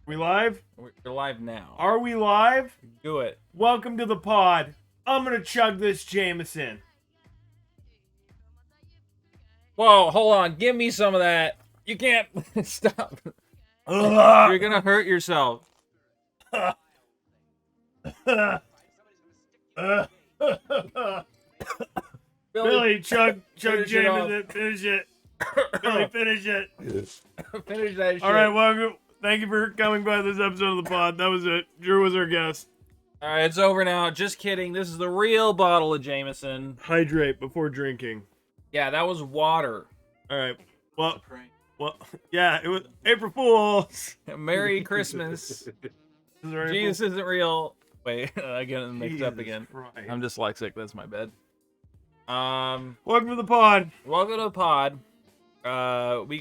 We live? We're live now. Are we live? Do it. Welcome to the pod. I'm gonna chug this Jameson. Whoa, hold on. Give me some of that. You can't stop. Ugh. You're gonna hurt yourself. Billy, chug finish it Jameson. Finish it. Billy, finish it. Finish that shit. All right, welcome. Thank you for coming by this episode of the pod. That was it. Drew was our guest. All right, it's over now. Just kidding. This is the real bottle of Jameson. Hydrate before drinking. Yeah, that was water. All right. Well, yeah, it was April Fools. Merry Christmas. Jesus isn't real. Wait, I get it mixed up again. Christ. I'm dyslexic. That's my bad. Welcome to the pod. Welcome to the pod. We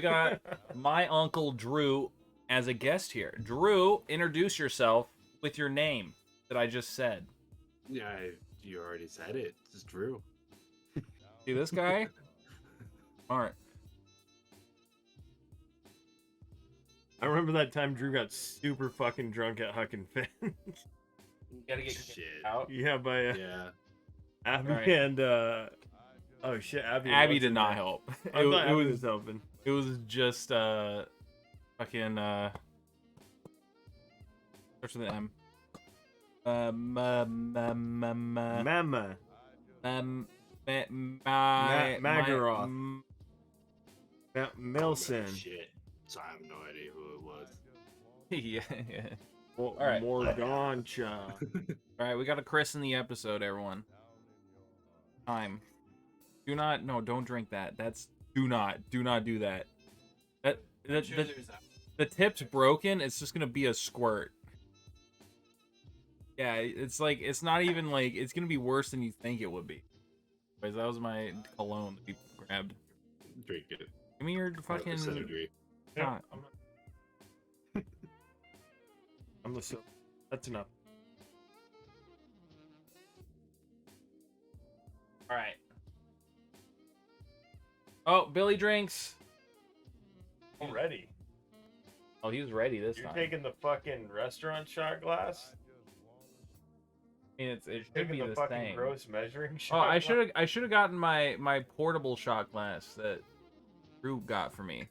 got my uncle Drew as a guest here. Drew, introduce yourself with your name that I just said. Yeah, you already said it. It's Drew. See this guy? All right. I remember that time Drew got super fucking drunk at Huck and Finn. You gotta get Shit. out. Yeah, by Yeah. Abby Right. and oh shit, Abby. Abby did not help. I thought Abby was was helping. it was just fucking starts with an M. Mama. Magaroff. Milson. Shit. So I have no idea who it was. Yeah. All right. Morgancha. All right, we got to christen the episode, everyone. Time. Don't drink that. Do not do that. The tip's broken. It's just gonna be a squirt. Yeah, it's not even like it's gonna be worse than you think it would be. Anyways, that was my cologne that people grabbed. Drink it. Give me your 100% fucking agree. Yeah, shot. I'm the That's enough. All right. Oh, Billy drinks. Already. Oh, he was ready this You're time. taking the fucking restaurant shot glass? I mean, it should Taking be the the fucking same. gross measuring Oh, shot I glass? should have gotten my portable shot glass that Drew got for me.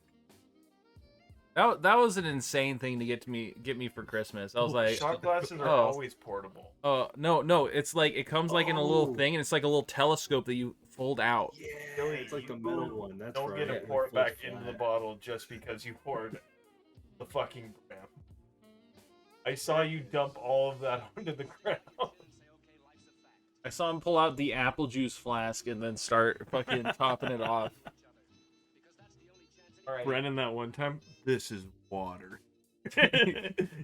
That was an insane thing to get me for Christmas. I was like, shot glasses are oh. always portable. No, it's like it comes like in a little Oh. thing, and it's like a little telescope that you fold out. Yeah, Billy, it's like the you metal one. That's Don't right. get a It pour folds back into the flat. bottle just because you poured the fucking ground. I saw you dump all of that onto the ground. I saw him pull out the apple juice flask and then start fucking topping it off. All right. Brennan, that one time, this is water. He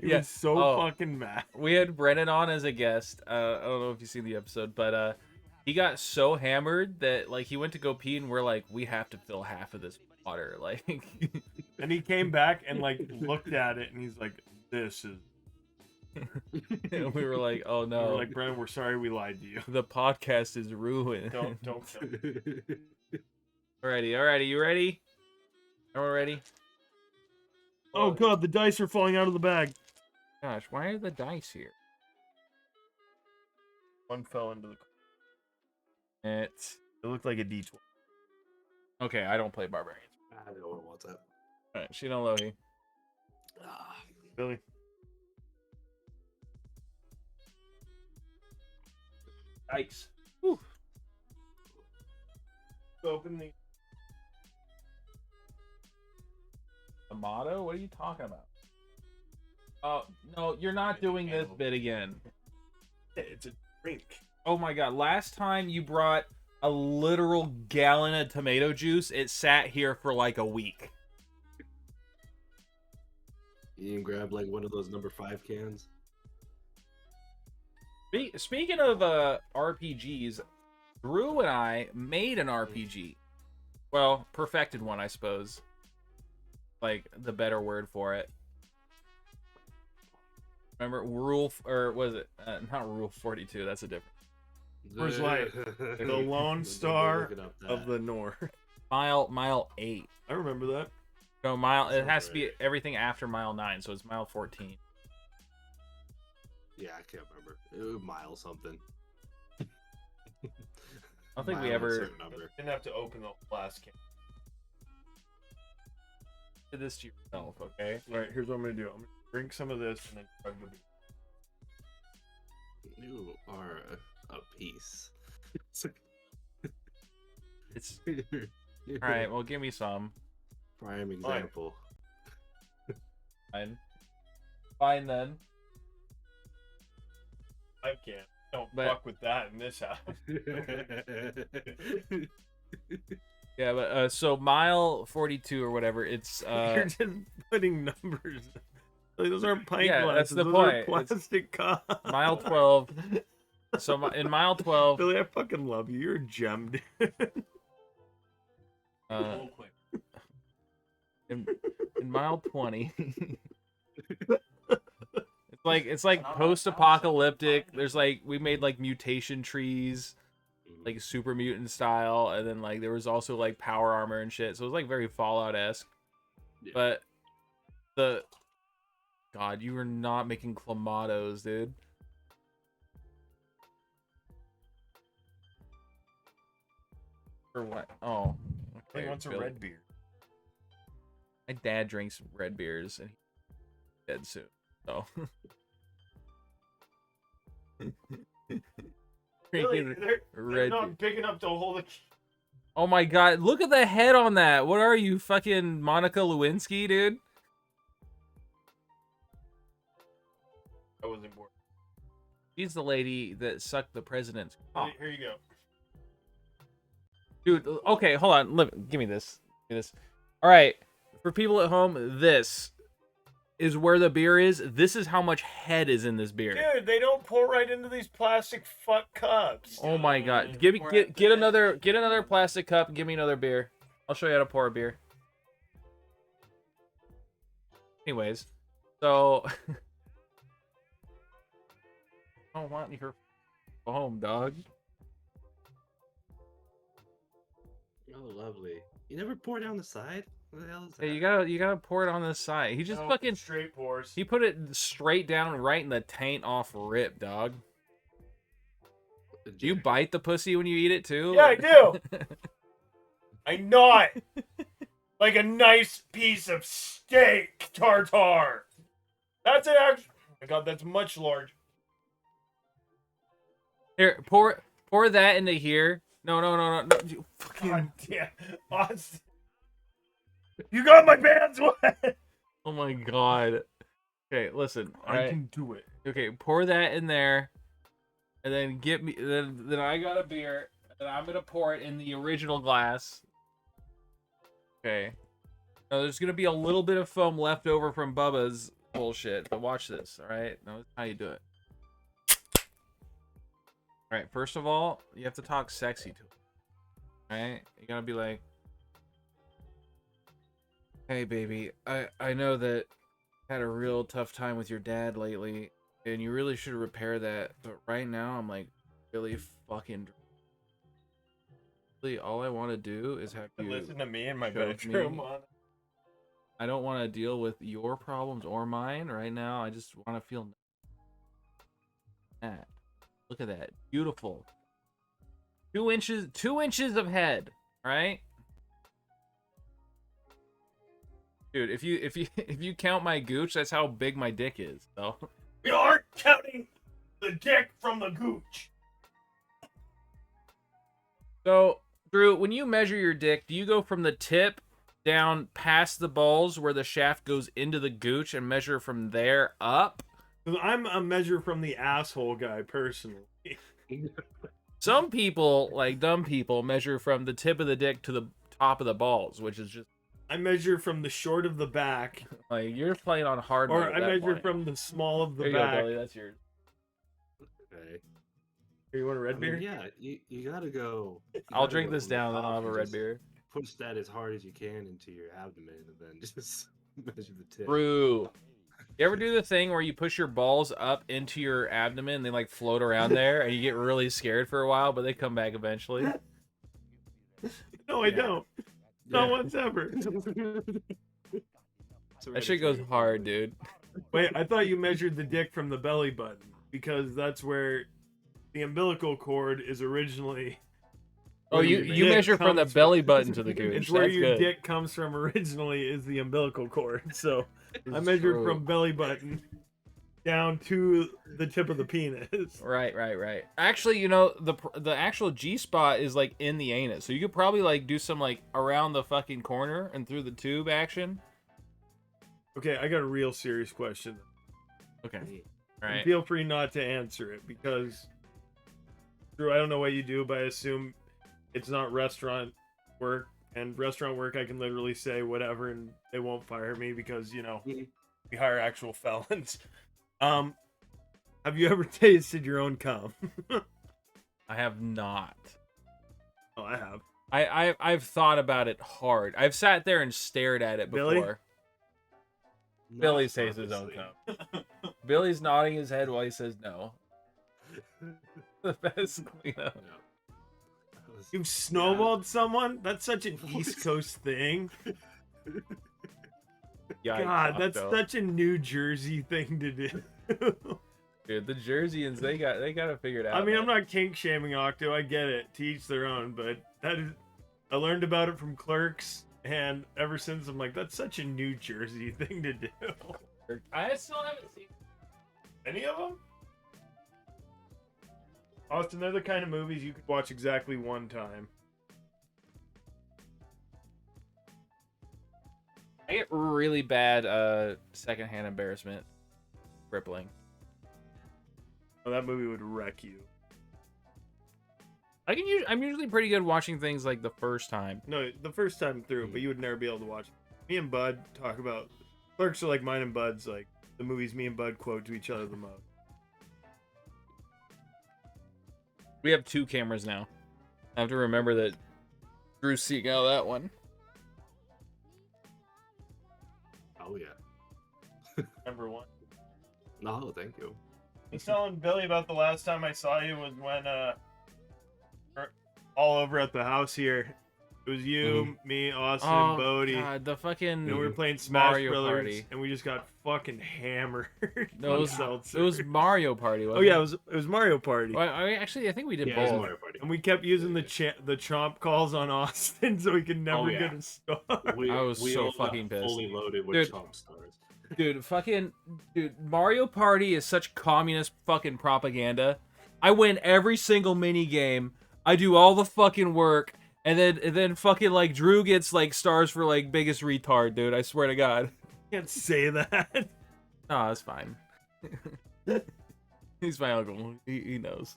Yeah. was so Oh. fucking mad. We had Brennan on as a guest. I don't know if you've seen the episode, but he got so hammered that like he went to go pee, and we're like, we have to fill half of this water. Like, And he came back and like looked at it, and he's like, "This is." and we were like, oh We no, were like, "Brennan, we're sorry we lied to you. the podcast is ruined. Don't kill me." Alrighty, you ready? Everyone ready? Oh god, the dice are falling out of the bag. Gosh, why are the dice here? One fell into the. It looked like a D12. okay. I don't play barbarians. I don't know what's up. All right, Shinolohi. Billy. Dice. Open the. The motto? What are you talking about? Oh no, you're not doing this bit again. It's a drink. Oh my god, last time you brought a literal gallon of tomato juice, it sat here for like a week. You can grab like one of those number 5 cans. Speaking of RPGs, Drew and I made an RPG. Well, perfected one, I suppose. Like the better word for it. Remember or was it not Rule 42? That's a different. Where's Light? The Lone Star of the North. Mile 8. I remember that. No, mile. It Sounds has to be right. everything after mile 9, so it's mile 14. Yeah, I can't remember. It was mile something. I don't think we Mile and a ever certain number. Didn't have to open the last can. did this to yourself, okay? All right, here's what I'm gonna do. I'm gonna drink some of this and then chug the beer. You are a piece. It's You're all right. Well, give me some. a prime example. Fine. Fine then. I can't. Don't But- fuck with that in this house. Yeah, but so mile 42 or whatever. It's You're just putting numbers. Like, those aren't pint Yeah, glasses. that's the those point. Are plastic cups. mile 12. So in mile 12, Billy, I fucking love you. You're a gem, dude. in mile 20. It's like post-apocalyptic. There's like we made like mutation trees, like super mutant style, and then like there was also like power armor and shit. So it was like very Fallout-esque. Yeah. But God, you were not making clamatos, dude. For what? Oh, He okay, wants a Billy. red beer. My dad drinks red beers and he's dead soon. So Billy, Drinking they're red beer. not big enough to hold a. Oh my god, look at the head on that. What are you, fucking Monica Lewinsky, dude? I wasn't born. She's the lady that sucked the president's cock. Here you go. Dude, okay, hold on. Give me this. Give me this. All right, for people at home, this is where the beer is. This is how much head is in this beer. Dude, they don't pour right into these plastic fuck cups. Oh my god. Get another plastic cup and give me another beer. I'll show you how to pour a beer. Anyways, so I don't want your foam, dog. Oh, lovely. You never pour down the side? What the hell is that? Hey, you gotta pour it on the side. He just No, fucking straight pours. he put it straight down right in the taint off rip, dog. Do you bite the pussy when you eat it too? Yeah, I do. I gnaw it like a nice piece of steak tartare. That's an actual. Oh my god, that's much large. Here, pour that into here. No. You fucking... God damn, Austin. You got my pants wet. Oh my god. Okay, listen. All I right. can do it. Okay, pour that in there, and then get me. Then I got a beer, and I'm gonna pour it in the original glass. Okay. Now there's gonna be a little bit of foam left over from Bubba's bullshit, but watch this. All right. Now this is how you do it. All right. First of all, you have to talk sexy to it. All right. You gotta be like, "Hey, baby, I know that you had a real tough time with your dad lately, and you really should repair that. But right now, I'm like really fucking. Really, all I want to do is have you Listen to me in my choke bedroom. me. I don't want to deal with your problems or mine right now. I just want to feel that. Look at that, beautiful. 2 inches of head, right? Dude, if you count my gooch, that's how big my dick is. So We aren't counting the dick from the gooch. So, Drew, when you measure your dick, do you go from the tip down past the balls where the shaft goes into the gooch and measure from there up? I'm a measure from the asshole guy personally. Some people, like dumb people, measure from the tip of the dick to the top of the balls, which is just I measure from the short of the back, like you're playing on hard mode or at I that measure point. from the small of the There you back. go, Billy. That's yours. Okay. Here, you want a red I beer? mean, yeah, you gotta go. you I'll gotta drink go this from the down, then top I'll have a and red just beer. Push that as hard as you can into your abdomen, and then just measure the tip. Drew, you ever do the thing where you push your balls up into your abdomen and they like float around there and you get really scared for a while, but they come back eventually? No, I don't. Not once ever. That shit goes hard, dude. Wait, I thought you measured the dick from the belly button because that's where the umbilical cord is originally. Oh, where you your you dick measure from the comes belly button to the gooch. It's where That's your good. dick comes from originally is the umbilical cord. So I It's measured true. from belly button down to the tip of the penis. Right. Actually, you know, the actual G spot is like in the anus, so you could probably like do some like around the fucking corner and through the tube action. Okay, I got a real serious question. Okay. And Right. feel free not to answer it because Drew, I don't know what you do, but I assume it's not restaurant work. And restaurant work, I can literally say whatever, and they won't fire me because we hire actual felons. Have you ever tasted your own cum? I have not. Oh, I have. I've thought about it hard. I've sat there and stared at it before. Billy? Billy says his own cum. Billy's nodding his head while he says no. The best cleanup. You've snowballed someone? That's such an East Coast thing. Yikes, God, that's Octo. such a New Jersey thing to do. Dude, the Jerseyans, they got it figured out. I mean, man. I'm not kink shaming Octo. I get it. To each their own. But that is, I learned about it from Clerks, and ever since I'm like, that's such a New Jersey thing to do. I still haven't seen. Any of them? Austin, they're the kind of movies you could watch exactly one time. I get really bad secondhand embarrassment. Crippling. Oh, that movie would wreck you. I'm usually pretty good watching things like the first time. No, the first time through, but you would never be able to watch it. Me and Bud talk about Clerks are like mine and Bud's like the movies me and Bud quote to each other the most. We have 2 cameras now. I have to remember that Drew's seeking out that one. Oh yeah. Number one. No, thank you. I was telling Billy about the last time I saw you was when all over at the house here. It was you, me, Austin, and Bodie. God, the fucking And we were playing Smash Mario Brothers, Party. and we just got fucking hammered. No, on it seltzer. was Mario Party. Oh Wasn't yeah, it? it was Mario Party. Well, I think we did Yeah, it was both. Mario Party. And we kept using the chomp calls on Austin, so he could never yeah. get a star. I was so all got fucking pissed. fully loaded with Dude. chomp stars. Dude, Mario Party is such communist fucking propaganda. I win every single mini game. I do all the fucking work, and then fucking like Drew gets like stars for like biggest retard, dude. I swear to God. Can't say that. Oh, that's fine. He's my uncle. He knows.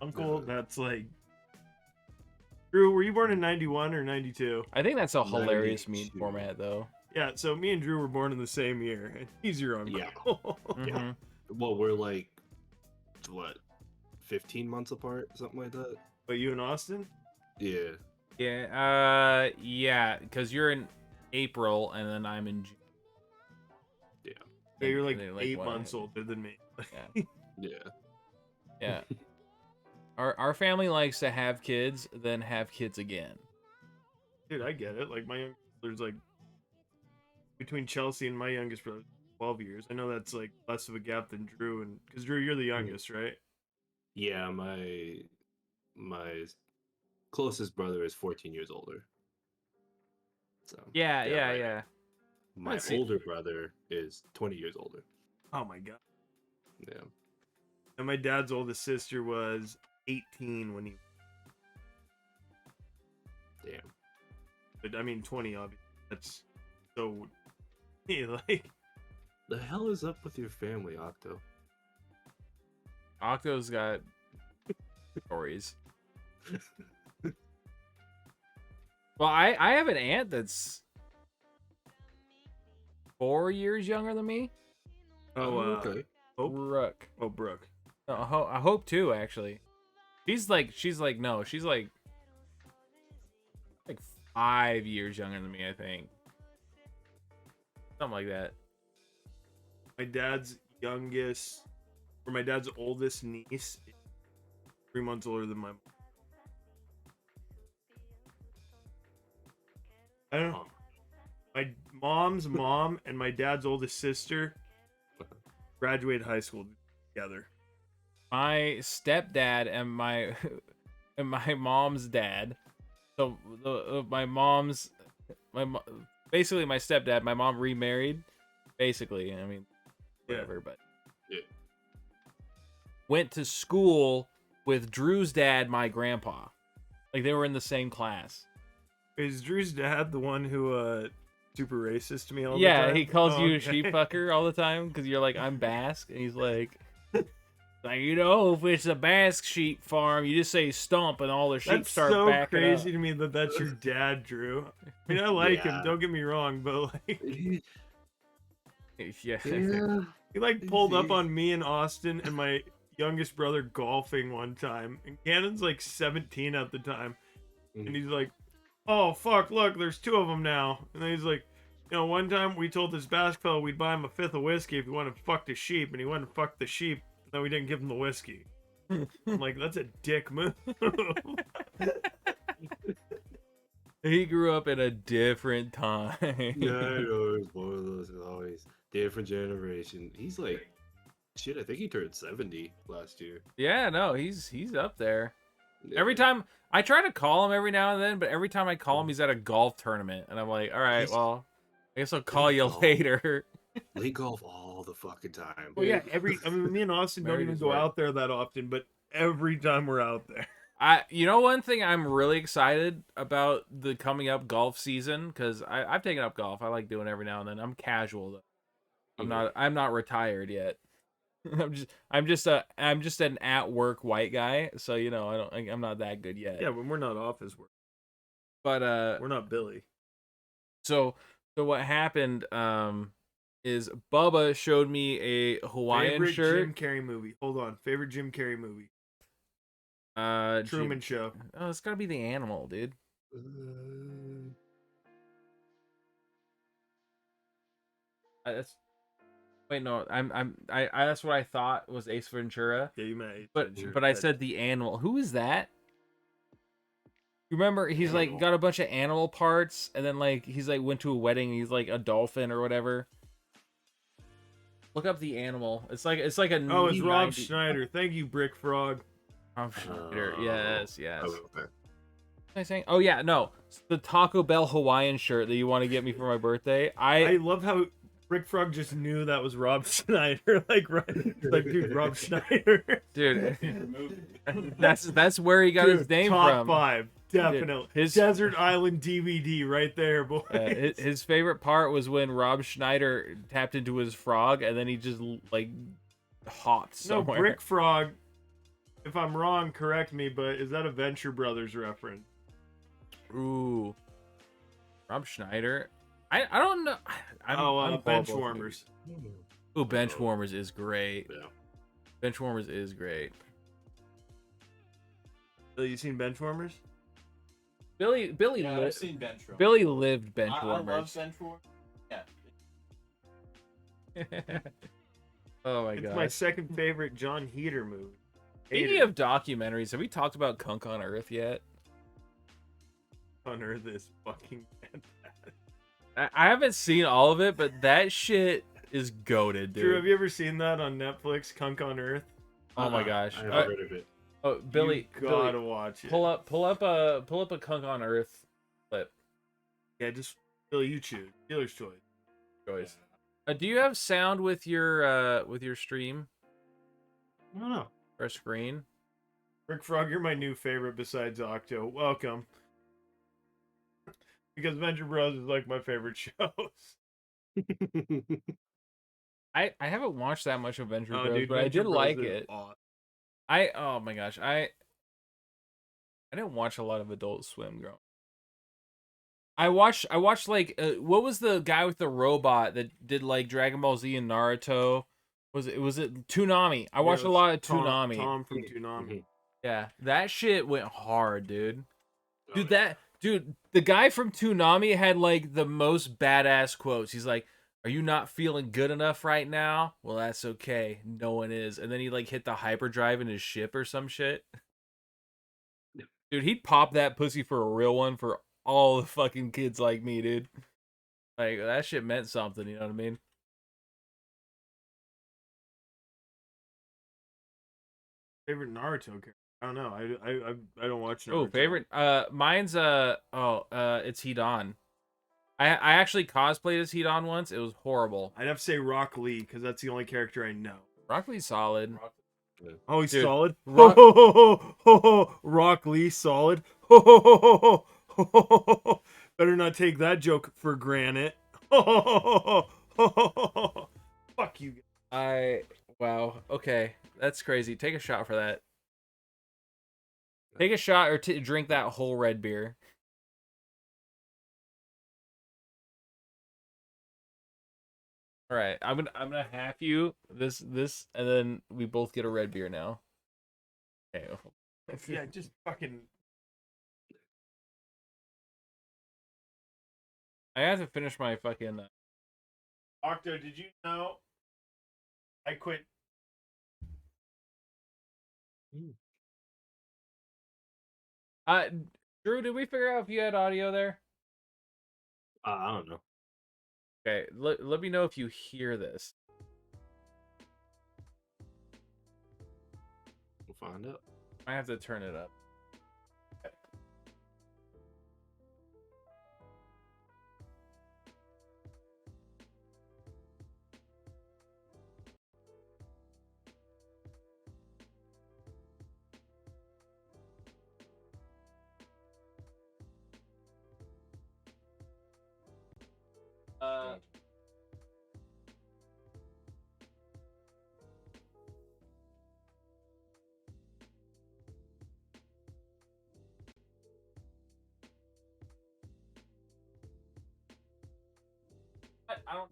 Uncle, that's like. Drew, were you born in 91 or 92? I think that's a hilarious meme 92. format, though. Yeah, so me and Drew were born in the same year, and he's your uncle. Yeah. Mhm. Well, we're like, what, 15 months apart, something like that. But you and Austin? Yeah. Yeah, because you're in April, and then I'm in June. Yeah, you're like And then, 8 what? months older than me. Yeah. Yeah. Yeah. Our family likes to have kids, then have kids again. Dude, I get it. Like my youngest brother's like between Chelsea and my youngest brother, 12 years. I know that's like less of a gap than Drew, and because Drew, you're the youngest, right? Yeah, my closest brother is 14 years older. So Yeah. right. My Let's see. older brother is 20 years older. Oh my god. Yeah. And my dad's oldest sister was 18 when he. Damn. But I mean, 20 obviously. That's so. Yeah, like. The hell is up with your family, Octo? Octo's got stories. Well, I have an aunt that's 4 years younger than me. Okay. Hope? Brooke. Oh, Brooke. No, I hope too, actually. She's like 5 years younger than me, I think. Something like that. My dad's youngest, or my dad's oldest niece, is 3 months older than my mom. I don't know. My mom's mom and my dad's oldest sister graduated high school together. My stepdad and my and my mom's dad. So my mom's basically my stepdad. My mom remarried. Basically, I mean, whatever. But Yeah. went to school with Drew's dad, my grandpa. Like they were in the same class. Is Drew's dad the one who super racist to me all the Yeah, time? he calls you a okay. sheep fucker all the time because you're like, I'm Basque, and he's like, if it's a Basque sheep farm, you just say stump, and all the sheep That's start so backing crazy up. to me that that's your dad, Drew. I mean, I like him. Yeah. Don't get me wrong, but like, Yeah. Yeah. he like pulled up on me and Austin and my youngest brother golfing one time, and Cannon's like 17 at the time, and he's like, "Oh fuck, look, there's 2 of them now." And then he's like, one time we told this Basque fellow we'd buy him a 5th of whiskey if he wanted to fuck the sheep, and he wanted to fuck the sheep, and then we didn't give him the whiskey. I'm like, that's a dick move. He grew up in a different time. Yeah, I know. It's one of those. It's always different generation. He's like, shit. I think he turned 70 last year. Yeah, no, he's up there. Yeah. Every time I try to call him every now and then, but every time I call him, he's at a golf tournament, and I'm like, all right, well, I guess I'll call you later. Late golf all the fucking time. Well, yeah, me and Austin don't Married even his go wife. out there that often, but every time we're out there. One thing I'm really excited about the coming up golf season, because I've taken up golf. I like doing it every now and then. I'm casual though. I'm not retired yet. I'm just an at work white guy, so I'm not that good yet. Yeah, but we're not office work. But We're not Billy. So what happened is Bubba showed me a Hawaiian Favorite shirt. Jim Carrey movie. Hold on. Favorite Jim Carrey movie. Truman Show. Oh, it's gotta be The Animal, dude. That's wait, no, I that's what I thought was Ace Ventura. Yeah, you might. But I said The Animal. Who is that? You remember he's like got a bunch of animal parts, and then like he's like went to a wedding. And he's like a dolphin or whatever. Look up The Animal. It's like a Oh, it's Rob 90 Schneider. Thank you, Brick Frog. Rob Schneider. Yes. Oh, okay. What am I saying? Oh yeah, no, it's the Taco Bell Hawaiian shirt that you want to get me for my birthday. I love how Brick Frog just knew that was Rob Schneider. Like, right? Like, dude, Rob Schneider. Dude, that's where he got his name top from. 5, definitely. Dude, his Desert Island DVD right there, boy. His favorite part was when Rob Schneider tapped into his frog, and then he just like hopped somewhere. No, Brick Frog. If I'm wrong, correct me, but is that a Venture Brothers reference? Ooh, Rob Schneider. I don't know. I'm Benchwarmers. Ooh, Benchwarmers is great. Yeah. Benchwarmers is great. So you seen Benchwarmers? Billy, Yeah, I've seen Benchwarmers. Billy lived I love Benchwarmers. Benchwarmers. Yeah. Oh my It's god. my second favorite John Heater movie. Speaking of documentaries, have we talked about Kunk on Earth yet? On Earth is fucking fantastic. I haven't seen all of it, but that shit is goated, dude. Drew, have you ever seen that on Netflix? Kunk on Earth. Oh my gosh. I haven't heard of it. Oh, Billy, You gotta Billy, watch it. pull up a Kunk on Earth clip. Yeah, just Billy, you choose. Dealer's choice. Do you have sound with your stream I don't know. or screen? Rick Frog, you're my new favorite besides Octo. Welcome. Because Venture Bros is like my favorite shows. I haven't watched that much of Venture Oh, Bros, dude, but I Venture did Bros like is it. awesome. Oh my gosh, I didn't watch a lot of Adult Swim growing. I watched like what was the guy with the robot that did like Dragon Ball Z and Naruto? Was it Toonami? I watched a lot of Toonami. Tom from Toonami. Yeah, that shit went hard, dude. Dude, the guy from Toonami had like the most badass quotes. He's like, "Are you not feeling good enough right now? Well, that's okay. No one is." And then he like hit the hyperdrive in his ship or some shit. Dude, he'd pop that pussy for a real one for all the fucking kids like me, dude. Like, that shit meant something, you know what I mean? Favorite Naruto character? I don't know. I don't watch Naruto. Oh, favorite? Mine's, it's Hidan. I actually cosplayed as Hidan once. It was horrible. I'd have to say Rock Lee because that's the only character I know. Rock Lee's solid. Oh, he's Dude, solid. Rock- Rock Lee, solid. Better not take that joke for granted. Fuck you. Wow. Okay, that's crazy. Take a shot for that. Take a shot or drink that whole red beer. All right, I'm gonna half you this, and then we both get a red beer now. Okay. Yeah, just fucking. I have to finish my fucking. Octo, did you know? I quit. Drew, did we figure out if you had audio there? I don't know. Okay, let me know if you hear this. We'll find out. I have to turn it up. I don't.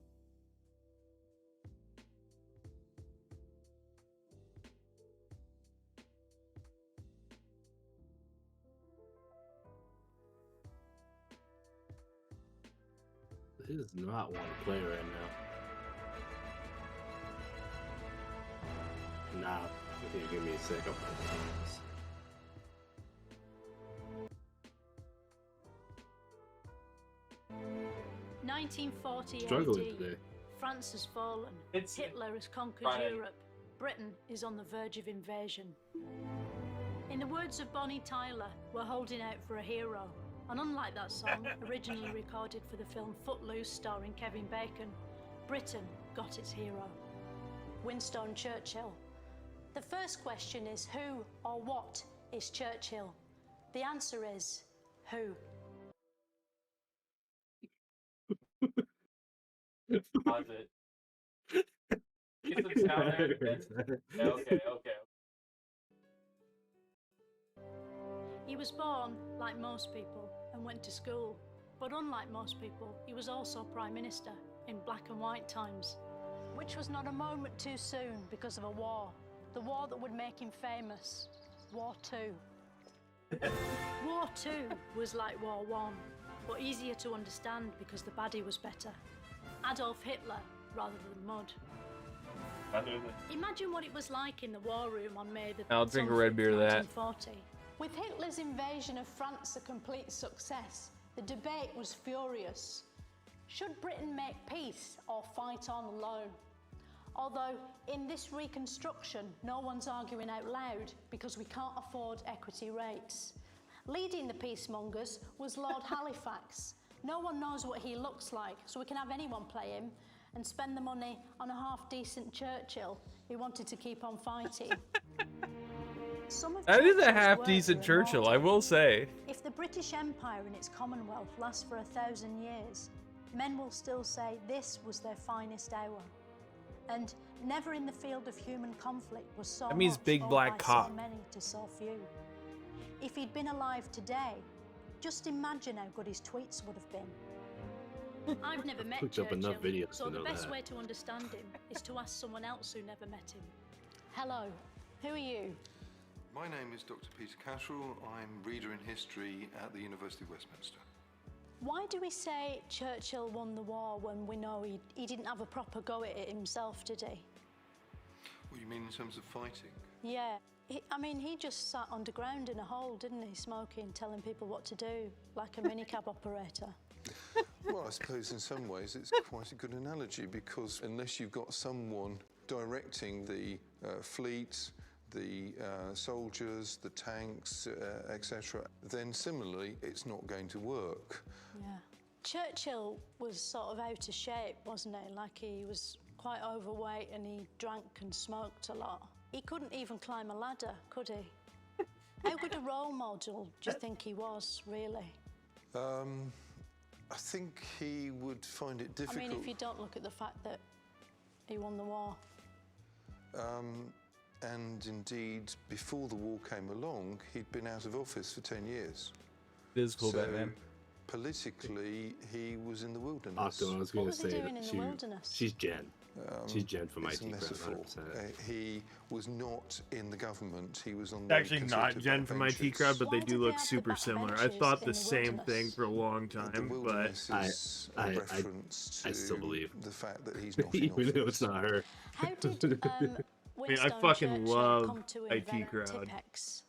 This is not one to play right now. Nah, okay, give me a sec. I'll play this. 1940 Struggling AD. today. France has fallen. It's Hitler has conquered Friday. Europe. Britain is on the verge of invasion. In the words of Bonnie Tyler, we're holding out for a hero. And unlike that song, originally recorded for the film Footloose starring Kevin Bacon, Britain got its hero. Winston Churchill. The first question is who or what is Churchill? The answer is who. Pause it. Get some sound there. Okay. He was born like most people and went to school, but unlike most people, he was also Prime Minister in black and white times, which was not a moment too soon because of a war, the war that would make him famous, War II. War II was like War I, but easier to understand because the baddie was better. Adolf Hitler rather than mud. Imagine what it was like in the war room on May the I'll drink a red beer to that. 1940. With Hitler's invasion of France a complete success, the debate was furious. Should Britain make peace or fight on alone? Although in this reconstruction, no one's arguing out loud because we can't afford equity rates. Leading the peacemongers was Lord Halifax. No one knows what he looks like, so we can have anyone play him and spend the money on a half-decent Churchill who wanted to keep on fighting. Some of That is a Churchill's half-decent words are Churchill, I immortal. will say. If the British Empire and its Commonwealth lasts for 1,000 years, men will still say this was their finest hour. And never in the field of human conflict was so That means much big or black by cock. so many to so few. If he'd been alive today, just imagine how good his tweets would have been. I've never met Looked up Churchill, enough videos so to the know best that. way to understand him is to ask someone else who never met him. Hello, who are you? My name is Dr. Peter Casserell. I'm Reader in History at the University of Westminster. Why do we say Churchill won the war when we know he didn't have a proper go at it himself, did he? What do you mean in terms of fighting? Yeah, I mean, he just sat underground in a hole, didn't he, smoking, telling people what to do, like a minicab operator. Well, I suppose in some ways it's quite a good analogy, because unless you've got someone directing the fleet, the soldiers, the tanks, etc., then similarly it's not going to work. Yeah. Churchill was sort of out of shape, wasn't he? Like, he was quite overweight and he drank and smoked a lot. He couldn't even climb a ladder, could he? How good a role model do you think he was, really? I think he would find it difficult. I mean, if you don't look at the fact that he won the war. And indeed, before the war came along, he'd been out of office for 10 years. It is cool, Batman. Politically, he was in the wilderness. After I was What going to was he say doing in that the wilderness? she's Jen. She's Jen from It's IT a Crowd, metaphor. 100%. He was not in the government. He was on It's the actually not Conservative Jen from IT backbenches. Crowd, but they Why do did look they have the super similar. I backbenches thought in the the same wilderness? thing for a long The time, but wilderness is I a reference I still to believe. the fact that he's not in Even though it's office. not her. How did Winston fucking Churchill love come to IT invent Crowd. Tipp-Ex?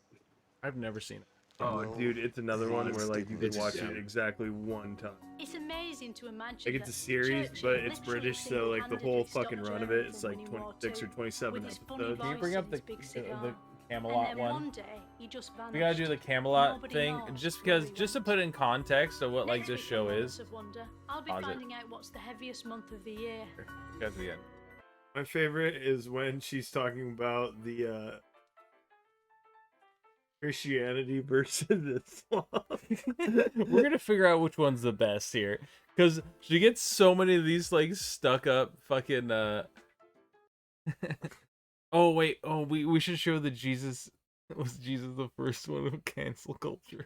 I've never seen it. oh, Well, dude, it's another one where like you can it's watch just- it exactly one time. It's amazing to imagine. Like it's a that series, Churchill but it's literally British, so like the single-handedly whole stopped fucking run of Germany it, it's from like winning War 26 or II 27 with his funny episodes. Can you bring up voice the and his big cigar. Camelot and then one? one day he just vanished. We gotta do the Camelot Nobody thing, knows just where because, he just to went. put in context of what like Next this week show on Moments is. of Wonder, I'll be Pause it. finding out what's the heaviest month of the year. Guys, the end. My favorite is when she's talking about the Christianity versus Islam. We're gonna figure out which one's the best here, because she gets so many of these like stuck up fucking. Oh wait, oh we should show the Jesus. Was Jesus the first one of cancel culture?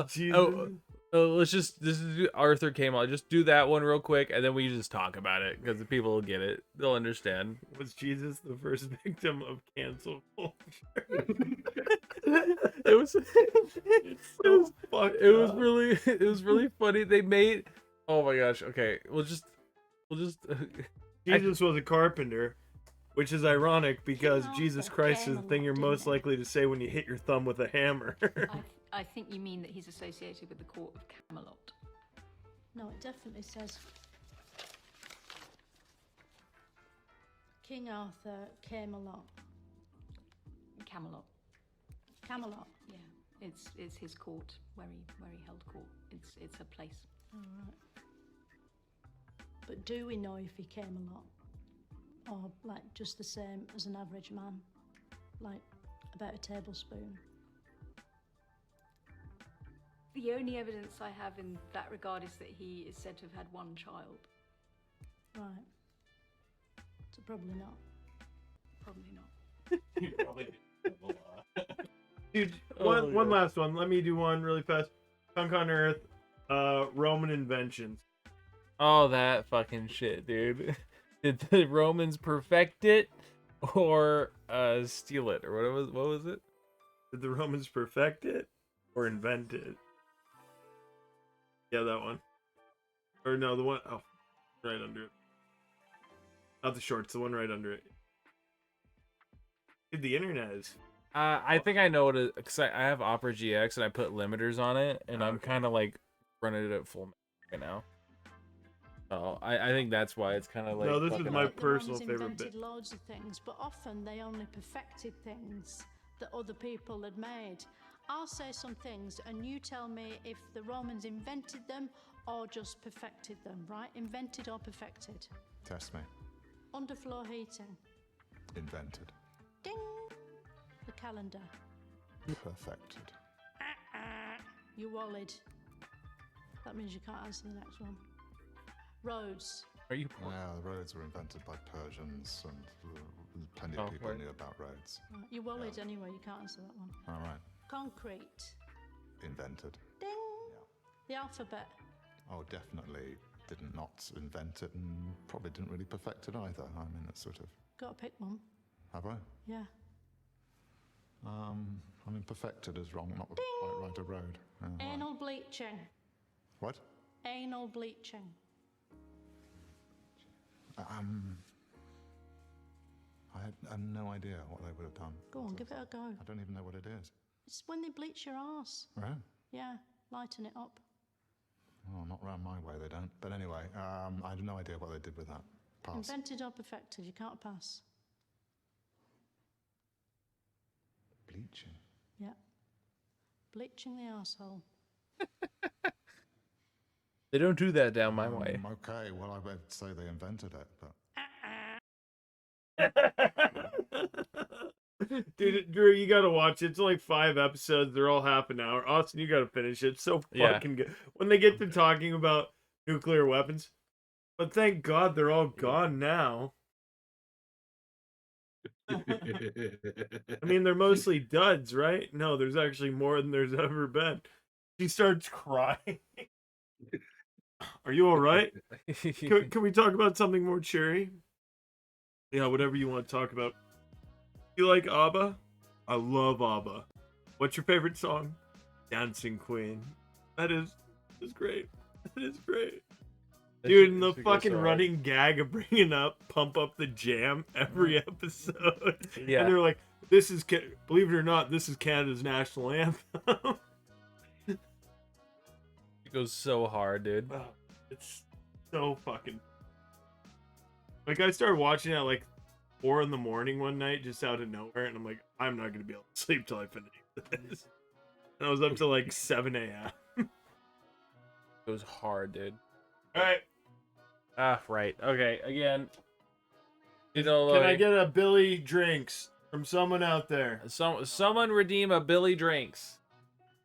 Jesus. Let's just do Arthur Camelot. Just do that one real quick, and then we just talk about it because the people will get it. They'll understand. Was Jesus the first victim of cancel culture? It was. It's so fucked It was up. really. It was really funny. They made. Oh my gosh. Okay, we'll just. Jesus was a carpenter, which is ironic because King Jesus Arthur Christ came is the a thing lot, you're didn't most he? likely to say when you hit your thumb with a hammer. I think you mean that he's associated with the court of Camelot. No, it definitely says King Arthur came a lot. Camelot. Camelot. Yeah, it's his court where he held court. It's a place. All right. But do we know if he came a lot? Or like just the same as an average man? Like about a tablespoon? The only evidence I have in that regard is that he is said to have had one child. Right. So probably not. Probably not. Dude, Oh my one God. last one. Let me do one really fast. Punk on Earth, Roman inventions. Oh, that fucking shit, dude. Did the Romans perfect it or steal it, or what was it? Did the Romans perfect it or invent it? Yeah, that one. Or no, the one right under it. Not the shorts, the one right under it. Dude, the internet is. I think I know what it, because I have Opera GX and I put limiters on it, and I'm Okay. kind of like running it at full right now. Oh, I think that's why it's kind of like. No, this is fucking my up. The personal Romans favorite invented bit. loads of things, but often they only perfected things that other people had made. I'll say some things and you tell me if the Romans invented them or just perfected them, right? Invented or perfected? Test me. Underfloor heating. Invented. Ding! The calendar. Perfected. You wallied. That means you can't answer the next one. Roads. Are you? Yeah, the roads were invented by Persians, and plenty of people right. knew about roads. Right. You wallied anyway, you can't answer that one. All right. Concrete. Invented. Ding! The alphabet. Oh, definitely didn't not invent it, and probably didn't really perfect it either. I mean, it's sort of. Gotta pick one. Have I? Yeah. I mean, perfected is wrong, not quite right a road. Yeah, right. Anal bleaching. What? Anal bleaching. I I have no idea what they would have done. Go on, give it a go. I don't even know what it is. It's when they bleach your arse. Right? Yeah, lighten it up. Oh, not round my way, they don't. But anyway, I have no idea what they did with that. Pass. Invented or perfected, you can't pass. Bleaching. Yeah. Bleaching the arsehole. They don't do that down my way. Okay, well, I would say they invented it, but Dude, Drew, you gotta watch it. It's like 5 episodes. They're all half an hour. Austin, you gotta finish it. It's so Yeah. fucking good. When they get to talking about nuclear weapons. But thank God they're all gone now. I mean, they're mostly duds, right? No, there's actually more than there's ever been. She starts crying. Are you all right? Can we talk about something more cheery? Yeah, whatever you want to talk about. You like ABBA? I love ABBA. What's your favorite song? Dancing Queen. That is great. That is great. Dude, and the fucking running gag of bringing up Pump Up the Jam every episode. Yeah. And they're like, this is, believe it or not, this is Canada's national anthem. It goes so hard, dude. Oh, it's so fucking... Like, I started watching it at like 4 in the morning one night, just out of nowhere, and I'm like, I'm not going to be able to sleep till I finish this. And I was up till like 7 a.m. It goes hard, dude. Alright. Ah, right. Okay, again. You know, Can I like, get a Billy Drinks from someone out there? someone redeem a Billy Drinks.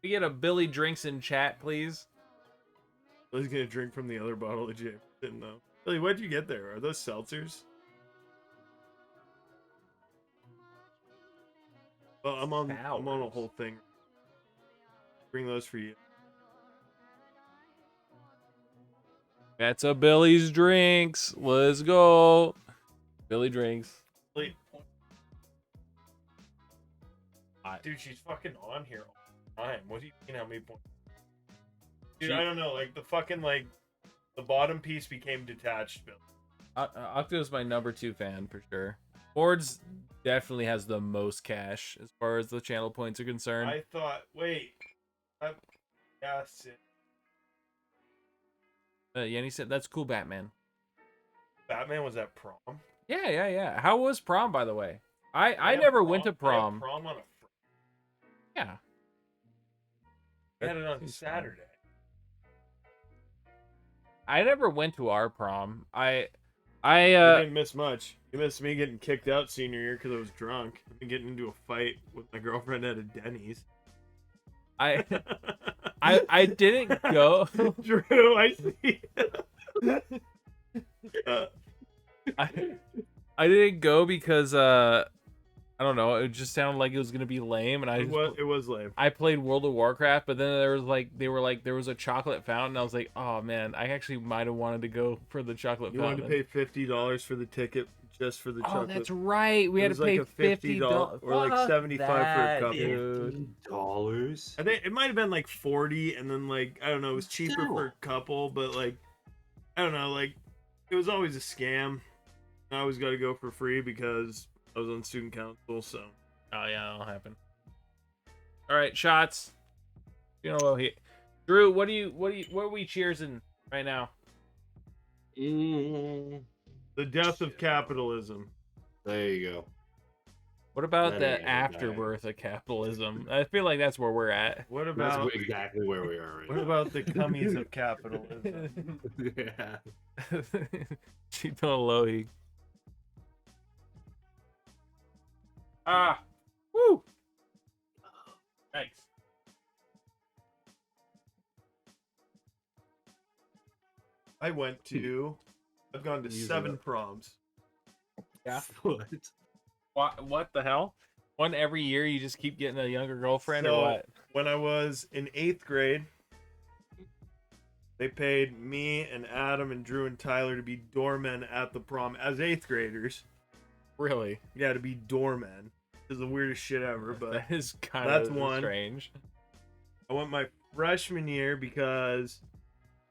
Can we get a Billy Drinks in chat, please? Billy's gonna drink from the other bottle of James. Didn't know. Billy, what'd you get there? Are those seltzers? Well, I'm on a whole thing. Bring those for you. That's a Billy's Drinks. Let's go. Billy Drinks. Billy. Dude, she's fucking on here all the time. What do you mean how many points? Dude, I don't know. Like, the fucking, like, the bottom piece became detached, Bill. Octo's my number 2 fan, for sure. Ford's definitely has the most cash as far as the channel points are concerned. I thought, wait. Yes. Yenny said, that's cool, Batman. Batman was at prom? Yeah. How was prom, by the way? I never went to prom. Prom on a Yeah. They had it on Saturday. I never went to our prom. You didn't miss much. You missed me getting kicked out senior year because I was drunk and getting into a fight with my girlfriend at a Denny's. I didn't go. Drew, I see. I didn't go because I don't know, it just sounded like it was gonna be lame, and it was lame. I played World of Warcraft, but then there was a chocolate fountain. I was like, oh man, I actually might have wanted to go for the chocolate fountain. You wanted to pay $50 for the ticket just for the chocolate. Oh, that's right. We had to pay $50 or like $75 for a couple. $50. I think it might have been like 40, and then like I don't know, it was cheaper for a couple, but like I don't know, like it was always a scam. I always got to go for free because I was on student council, so. Oh yeah, that'll happen. All right, shots. You know, Drew, what are we cheersing right now? The death of capitalism. There you go. What about That the ain't afterbirth of capitalism? I feel like that's where we're at. What That's about exactly where we are right what now. about the cummies of capitalism? Yeah. Chito Lohi. Woo! Thanks. I've gone to 7 proms. Yeah. What? What the hell? One every year, you just keep getting a younger girlfriend, So, or what? when I was in 8th grade, they paid me and Adam and Drew and Tyler to be doormen at the prom as 8th graders. Really? Yeah, to be doormen. This is the weirdest shit ever, but That is kind that's of one. strange. I went my freshman year because,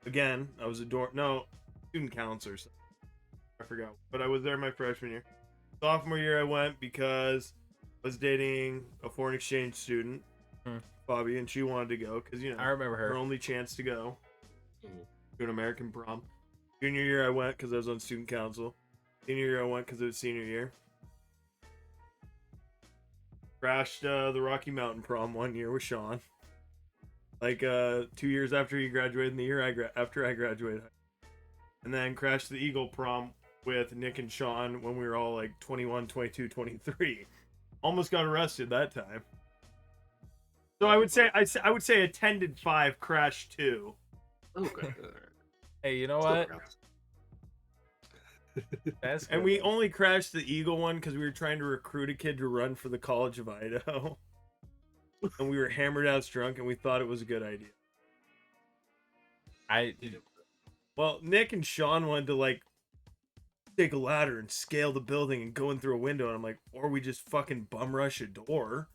again, I was student counselor. So I forgot, but I was there my freshman year. Sophomore year I went because I was dating a foreign exchange student, Bobby, and she wanted to go because I remember her. her only chance to go Mhm. to an American prom. Junior year I went because I was on student council. Senior year I went because it was senior year. Crashed the Rocky Mountain prom one year with Sean. Like 2 years after he graduated, and the year after I graduated, and then crashed the Eagle prom with Nick and Sean when we were all like 21, 22, 23. Almost got arrested that time. So I would say attended 5, crashed 2. Okay. Hey, you know Still what? counts. That's And good, we man. only crashed the Eagle one because we were trying to recruit a kid to run for the College of Idaho. And we were hammered ass drunk and we thought it was a good idea. Well, Nick and Sean wanted to like take a ladder and scale the building and go in through a window. And I'm like, or we just fucking bum rush a door.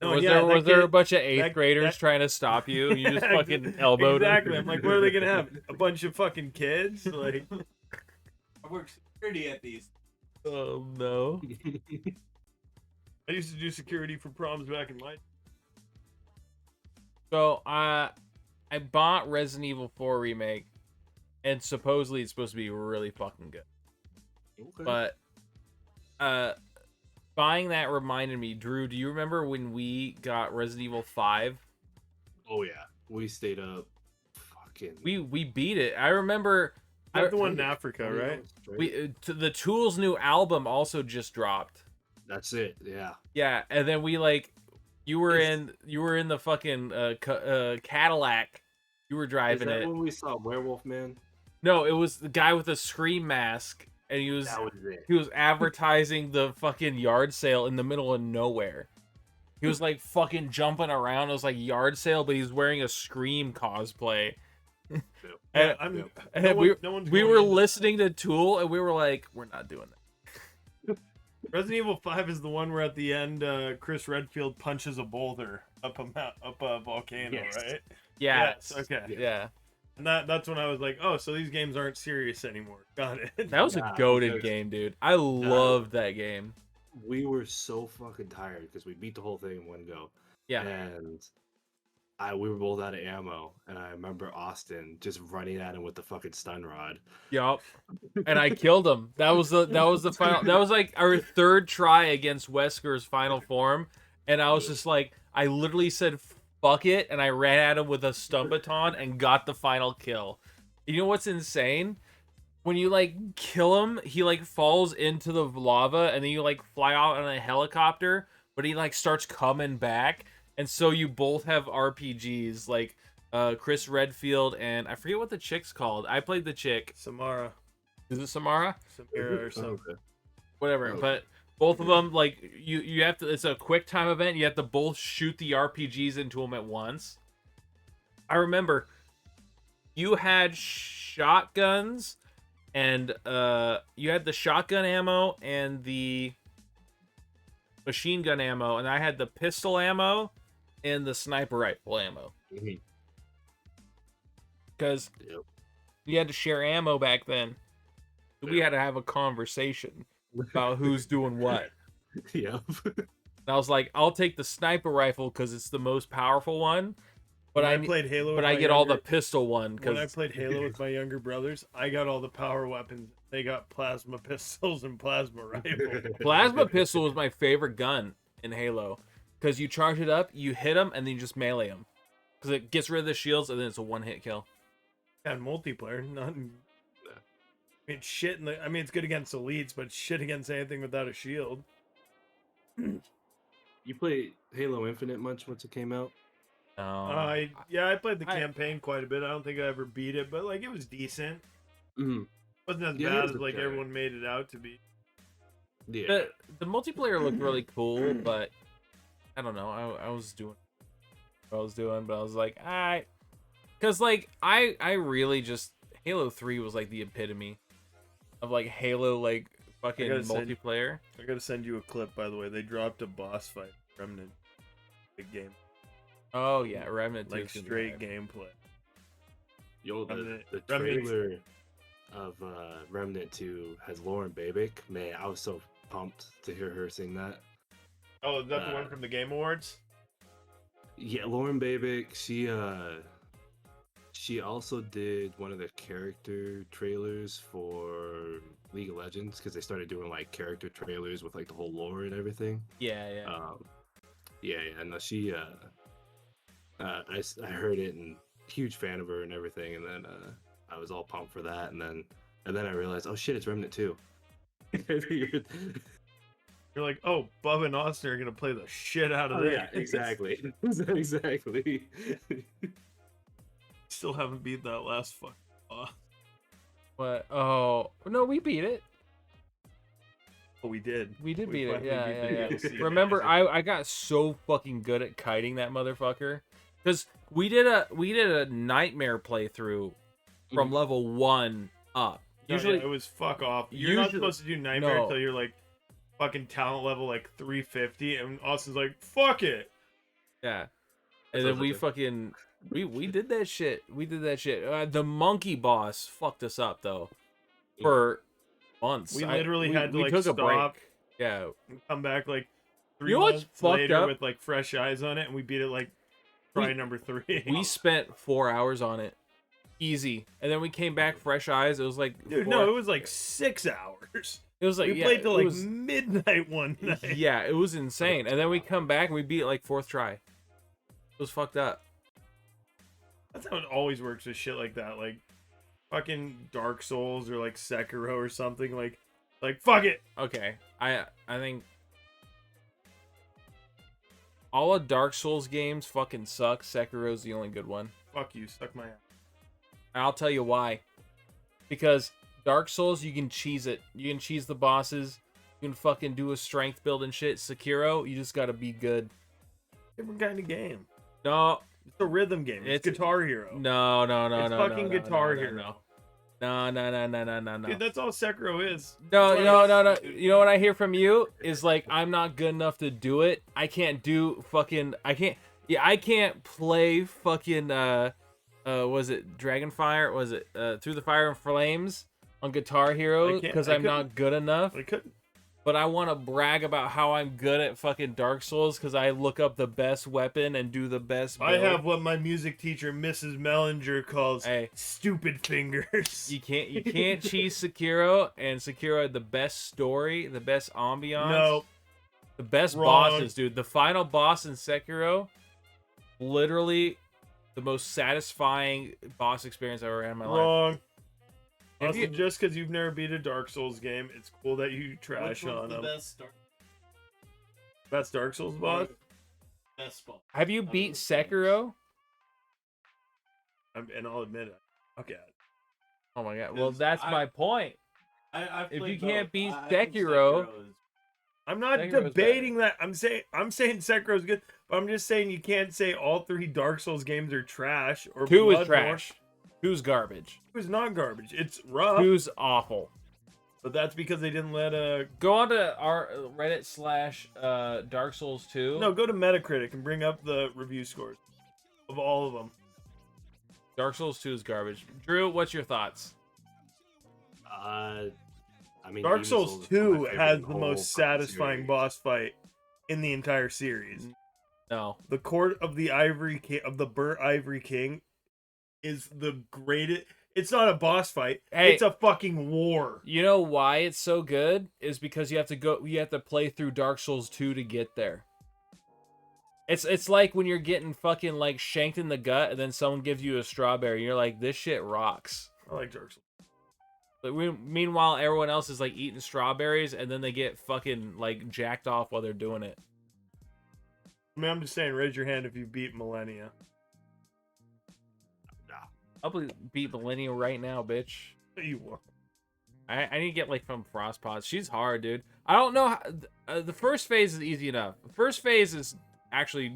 No, was yeah, there that a kid- bunch of 8th that- graders that- trying to stop you? You just Yeah, fucking elbowed them? Exactly. I'm like, what are they gonna have? A bunch of fucking kids? Like, I work security at these. Oh no. I used to do security for proms back in my. So I bought Resident Evil 4 remake, and supposedly it's supposed to be really fucking good. Okay. But buying that reminded me, Drew, do you remember when we got Resident Evil 5? Oh yeah, we stayed up. Fucking. We beat it. I remember That's the one in Africa, 20 right? hours straight. the Tool's new album also just dropped. That's it. Yeah. Yeah, and then we like you were in the fucking Cadillac. You were Is driving that it. when we saw Werewolf Man? No, it was the guy with the scream mask, and he was it. advertising the fucking yard sale in the middle of nowhere. He was like fucking jumping around. It was like yard sale, but he's wearing a Scream cosplay. Yeah, And no one's we going were into that. listening to Tool, and we were like, we're not doing that. Resident Evil 5 is the one where at the end Chris Redfield punches a boulder up a volcano, Yes. right? Yeah. Yes, okay. Yeah. And that's when I was like, oh, so these games aren't serious anymore. Got it. That was a Nah, goated because- game, dude. I loved that game. We were so fucking tired because we beat the whole thing in one go. Yeah. And we were both out of ammo, and I remember Austin just running at him with the fucking stun rod. Yup. And I killed him. That was the final. That was like our third try against Wesker's final form, and I was just like, I literally said fuck it, and I ran at him with a stun baton and got the final kill. You know what's insane? When you like kill him, he like falls into the lava, and then you like fly out on a helicopter, but he like starts coming back, and so you both have RPGs like Chris Redfield and I forget what the chick's called. I played the chick. Samara. Is it Samara? Samira or something. Okay. Whatever. Okay. But both of them, like you have to. It's a quick time event. You have to both shoot the RPGs into them at once. I remember you had shotguns, and you had the shotgun ammo and the machine gun ammo, and I had the pistol ammo and the sniper rifle ammo. Mhm. Because Yep. you had to share ammo back then. We had to have a conversation about who's doing what. Yep. And I was like, I'll take the sniper rifle because it's the most powerful one, but When I played Halo, but with I my get all the younger- pistol one When I because played Halo with my younger brothers, I got all the power weapons. They got plasma pistols and plasma rifles. plasma pistol was my favorite gun in Halo because you charge it up, you hit them, and then you just melee them because it gets rid of the shields and then it's a one-hit kill. And multiplayer, not. I mean, shit. I mean, it's good against elites, but shit against anything without a shield. You played Halo Infinite much once it came out? I played the I- campaign quite a bit. I don't think I ever beat it, but like it was decent. Mm-hmm. Wasn't as Yeah, it bad was as like okay. everyone made it out to be. Yeah. The multiplayer looked really cool, but I don't know. I was doing what I was doing, but I was like, because like I really just Halo 3 was like the epitome of like Halo like fucking gotta send- multiplayer. I gotta send you a clip, by the way. They dropped a boss fight, Remnant, big game, Oh yeah, Remnant 2 like is gonna be straight hard. gameplay. Yo, the Remnant- trailer. of Remnant 2 has Lauren Babick. Man, I was so pumped to hear her sing that. Oh, is that the one from the Game Awards? Yeah, Lauren Babick. She also did one of the character trailers for League of Legends because they started doing like character trailers with like the whole lore and everything. Yeah. Yeah. No, she. I heard it and huge fan of her and everything, and then I was all pumped for that, and then I realized, oh shit, it's Remnant 2. You're like, oh, Bubba and Austin are gonna play the shit out of Oh this. yeah, exactly. Exactly. Still haven't beat that last fucking boss. But oh no, we beat it. Oh, we did. We did We beat it. finally Yeah. beat the DLC. Remember, I got so fucking good at kiting that motherfucker because we did a nightmare playthrough from level 1 up. No, Usually it was fuck off. You're not supposed to do Nightmare No. until you're like fucking talent level like 350, and Austin's like, fuck it. yeah. That And then sounds we like a- fucking we did that shit. We did that shit. The monkey boss fucked us up though for months. We literally had to, like, took a stop. break. Yeah. Come back like 3 You know what's months fucked later up? with like fresh eyes on it, and we beat it like try number 3. We spent 4 hours on it. Easy. And then we came back fresh eyes. It was like Dude, no, it was like 6 hours. it was like We yeah, played till it like was- midnight one night. Yeah, it was insane. And then we come back and we beat it like 4th try. It was fucked up. That's how it always works with shit like that. Like fucking Dark Souls or like Sekiro or something. Like fuck it. Okay. I think all of Dark Souls games fucking suck. Sekiro's the only good one. Fuck you. Suck my ass. And I'll tell you why. Because Dark Souls, you can cheese it. You can cheese the bosses. You can fucking do a strength build and shit. Sekiro, you just gotta be good. Different kind of game. No, It's a rhythm game. It's Guitar Hero. no. It's no, fucking no, Guitar no, Hero. No. Dude, that's all Sekiro is. No. You know what I hear from you is like I'm not good enough to do it. I can't do fucking. I can't play fucking. Was it Dragonfire? Was it Through the Fire and Flames on Guitar Hero? Because I'm not good enough. I couldn't. But I want to brag about how I'm good at fucking Dark Souls because I look up the best weapon and do the best build. I have what my music teacher, Mrs. Mellinger, calls Hey. stupid fingers. You can't cheese Sekiro, and Sekiro had the best story, the best ambiance. No. The best Wrong. bosses, dude. The final boss in Sekiro, literally the most satisfying boss experience I've ever had in my life. Wrong. If Also, you- just because you've never beat a Dark Souls game, it's cool that you trash Which on one's the them. best Best Dark Souls boss? best spot? Have you beat Sekiro? And I'll admit it. Okay. Oh my god. Well, Because that's I- my point. I've If played you can't both. beat I think Sekiro- is- I'm not Sekiro's debating that. I'm saying Sekiro's good, but I'm just saying you can't say all 3 Dark Souls games are trash or 2 is Bloodborne. trash. 2's garbage. 2 is not garbage. It's rough, 2's awful. but that's because they didn't let Go on to our Reddit / Dark Souls 2. No, go to Metacritic and bring up the review scores of all of them. Dark Souls 2 is garbage. Drew, what's your thoughts? I mean, Dark Demon's Souls is one of 2 my favorite has in the whole most fucking satisfying series. boss fight in the entire series. No. The Court of the Ivory King, of the Burnt Ivory King is the greatest. It's not a boss fight. Hey. It's a fucking war. You know why it's so good? Is because you have to play through Dark Souls 2 to get there. It's like when you're getting fucking like shanked in the gut and then someone gives you a strawberry and you're like, this shit rocks. I like Dark Souls. But meanwhile, everyone else is like eating strawberries and then they get fucking like jacked off while they're doing it. I mean, I'm just saying, raise your hand if you beat Millennia. I'll beat Millennia right now, bitch. You won. I need to get like from Frostpods. She's hard, dude. I don't know how, the first phase is easy enough. The first phase is actually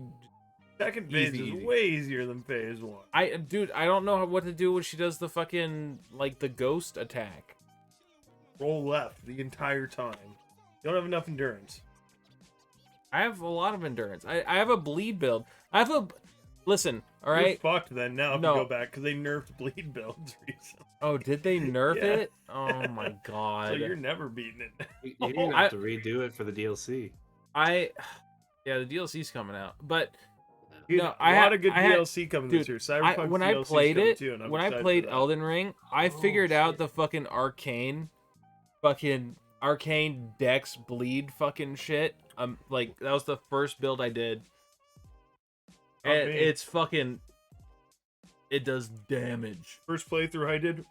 Second phase Easy. is way easier than phase 1. I don't know what to do when she does the fucking like the ghost attack. Roll left the entire time. You don't have enough endurance. I have a lot of endurance. I have a bleed build. I have Listen, all You're right. fucked then now if No. you go back because they nerfed bleed builds recently. Oh, did they nerf Yeah. it? Oh my god. So you're never beating it. You're gonna have to redo it for the DLC. Yeah, the DLC's coming out, but Dude, no, a lot of good DLC coming this year. Cyberpunk's when I DLC's played coming it, too, and I'm when I excited played for that. Elden Ring, I figured out the fucking arcane dex bleed fucking shit. Like that was the first build I did. Not And me. it's fucking, it does damage. First playthrough I did,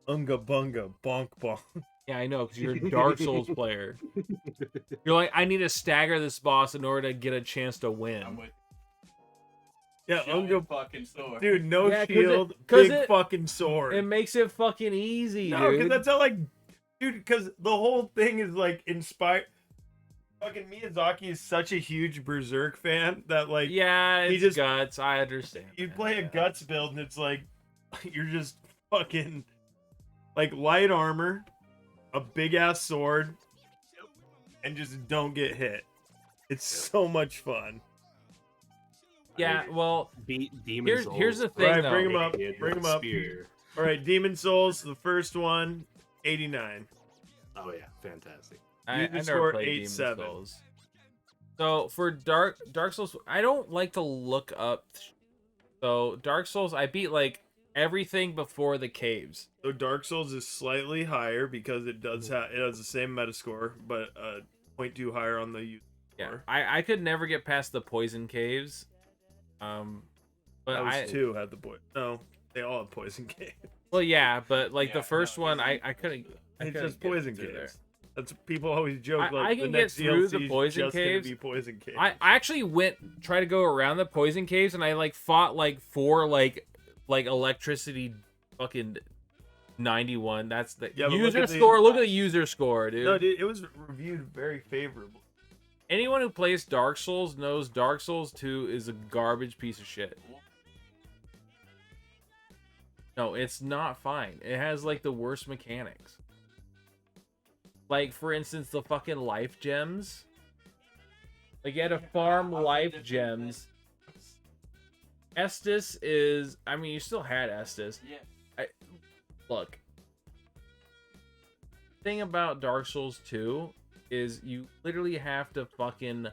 Unga Bunga Bonk Bonk. Yeah, I know, because you're a Dark Souls player. You're like, I need to stagger this boss in order to get a chance to win. I'm with Yeah, Giant Unga, fucking sword. dude, no Yeah, 'cause shield, it- big fucking sword. It makes it fucking easy, No, dude. because that's how like, dude, because the whole thing is like inspired. Fucking Miyazaki is such a huge Berserk fan that like, Yeah, he it's just- guts. I understand. you that, play a yeah. guts build and it's like, you're just fucking like light armor, a big ass sword, and just don't get hit. It's so much fun. Yeah, well, Beat Demon here's Souls. the thing, Right, though. bring him up. With Bring him a up. spear. All right, Demon Souls, the first one, 89. Oh yeah, fantastic. I User never score played 8-7. Demon Souls. So for Dark Souls, I don't like to look up. So Dark Souls, I beat like everything before the caves. So Dark Souls is slightly higher because it does Mm-hmm. have it has the same Metascore, but 0.2 higher on the user Yeah, score. I could never get past the poison caves. But That was I 2 had the no, they all have poison cave. well yeah, but like Yeah, the first no, one, it's- I couldn't. I It's couldn't just get poison through caves. That's people always joke. I Like can the get next through the DLC is poison just caves. Gonna be poison caves. I actually tried to go around the poison caves, and I like fought like 4 like electricity fucking 91. That's the Yeah, but look user at the- score. Look at the user score, dude. No, dude, it was reviewed very favorably. Anyone who plays Dark Souls knows Dark Souls 2 is a garbage piece of shit. No, it's not fine. It has like the worst mechanics. Like for instance, the fucking life gems. Like you had to farm life gems. Estus is, I mean, you still had Estus. Yeah. Look. Thing about Dark Souls 2 is you literally have to fucking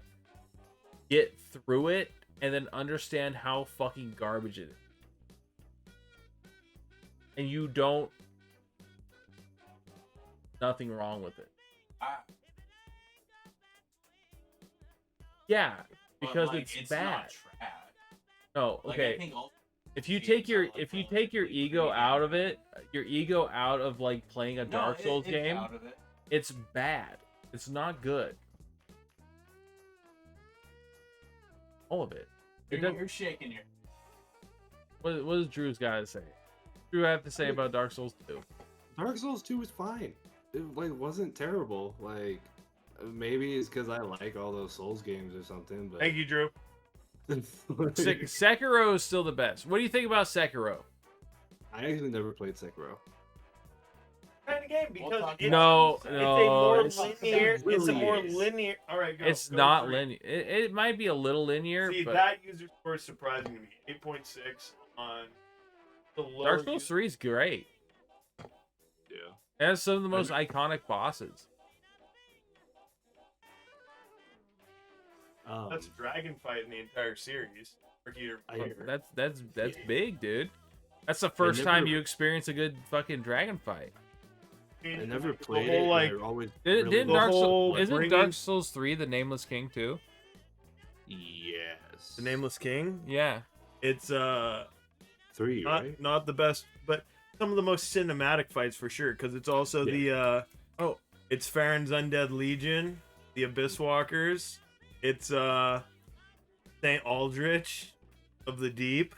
get through it and then understand how fucking garbage it is. And you don't, nothing wrong with it. Yeah, because like, it's not bad. trash. No, Like, okay. I think all If you games take are your like that. ego out of it, your ego out of like playing a No, Dark Souls it's game, out of it. it's bad. It's not good. All of it. It doesn't- You're shaking your. what does Drew's got to say? Drew have to say about Dark Souls 2? Dark Souls 2 was fine. It like wasn't terrible. Like maybe it's because I like all those Souls games or something. But Thank you, Drew. Sekiro is still the best. What do you think about Sekiro? I actually never played Sekiro. Kind of game We'll because talk it's, No, it's a no, more it's- linear. it It's a really more is. linear. All right, go. It's go not for it. linear. It might be a little linear, See, but that user score is surprising to me. 8.6 on the lower. Dark Souls 3 is great. Yeah. It has some of the most iconic bosses. That's a dragon fight in the entire series. That's big, dude. That's the first time never- you experience a good fucking dragon fight. I never The played whole, it. like, Like, always Didn't really the Dark whole Souls isn't bringing- Dark Souls 3 the Nameless King too? Yes. The Nameless King. Yeah. It's 3, not right? not the best, but some of the most cinematic fights for sure. Because it's also it's Farron's Undead Legion, the Abyss Walkers. It's Saint Aldrich of the Deep,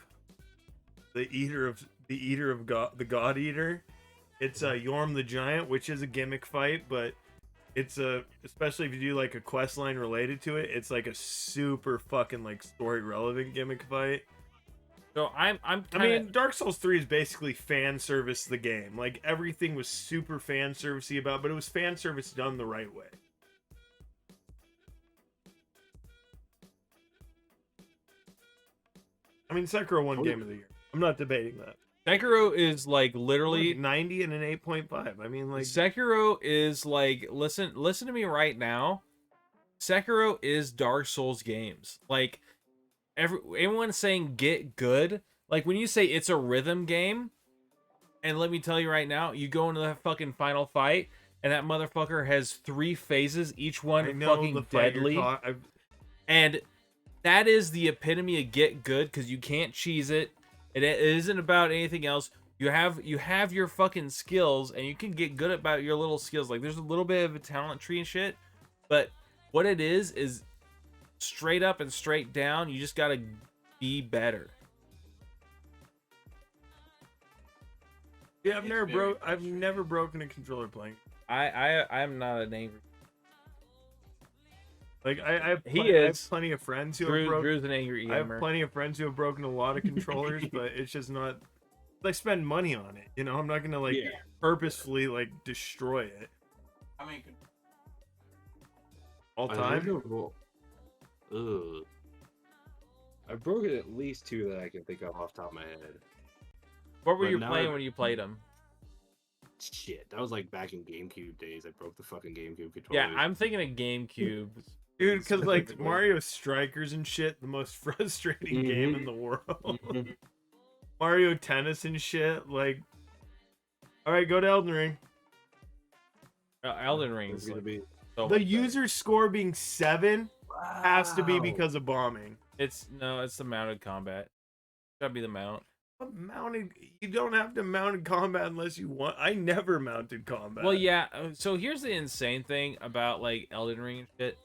the Eater of God, the God Eater. It's Yorm the Giant, which is a gimmick fight, but it's especially if you do like a quest line related to it, it's like a super fucking like story relevant gimmick fight. So I'm I kinda, mean, Dark Souls 3 is basically fan service the game. Like everything was super fan servicey about, but it was fan service done the right way. I mean, Sekiro won Oh. Game of the Year. I'm not debating that. Sekiro is like literally 90 and an 8.5. I mean, like, Sekiro is like listen to me right now. Sekiro is Dark Souls games. Like everyone saying get good. Like when you say it's a rhythm game, and let me tell you right now, you go into that fucking final fight, and that motherfucker has 3 phases, each one I know fucking the fight you're deadly. And that is the epitome of get good because you can't cheese it. It isn't about anything else. You have your fucking skills, and you can get good about your little skills. Like there's a little bit of a talent tree and shit, but what it is straight up and straight down. You just gotta be better. Yeah, I've never broken a controller playing. I'm not an angry. Like I have plenty of friends who have broken. Drew's an angry I have gamer. plenty of friends who have broken a lot of controllers, but it's just not. I spend money on it, you know. I'm not gonna purposefully like destroy it I mean, all time. I've broken at least 2 that I can think of off the top of my head. What were But you now playing I- when you played them? Shit, that was like back in GameCube days. I broke the fucking GameCube controller. Yeah, I'm thinking of GameCube. Dude, because like Specifically. Mario Strikers and shit, the most frustrating game in the world. Mhm. Mario Tennis and shit, like. All right, go to Elden Ring. Elden Ring It's is gonna like, be. so The much user score being 7 has to be Wow. because of bombing. better. It's the mounted combat. Gotta be the mount. Mounted, you don't have to mounted combat unless you want. I never mounted combat. Well, yeah. So here's the insane thing about like Elden Ring and shit.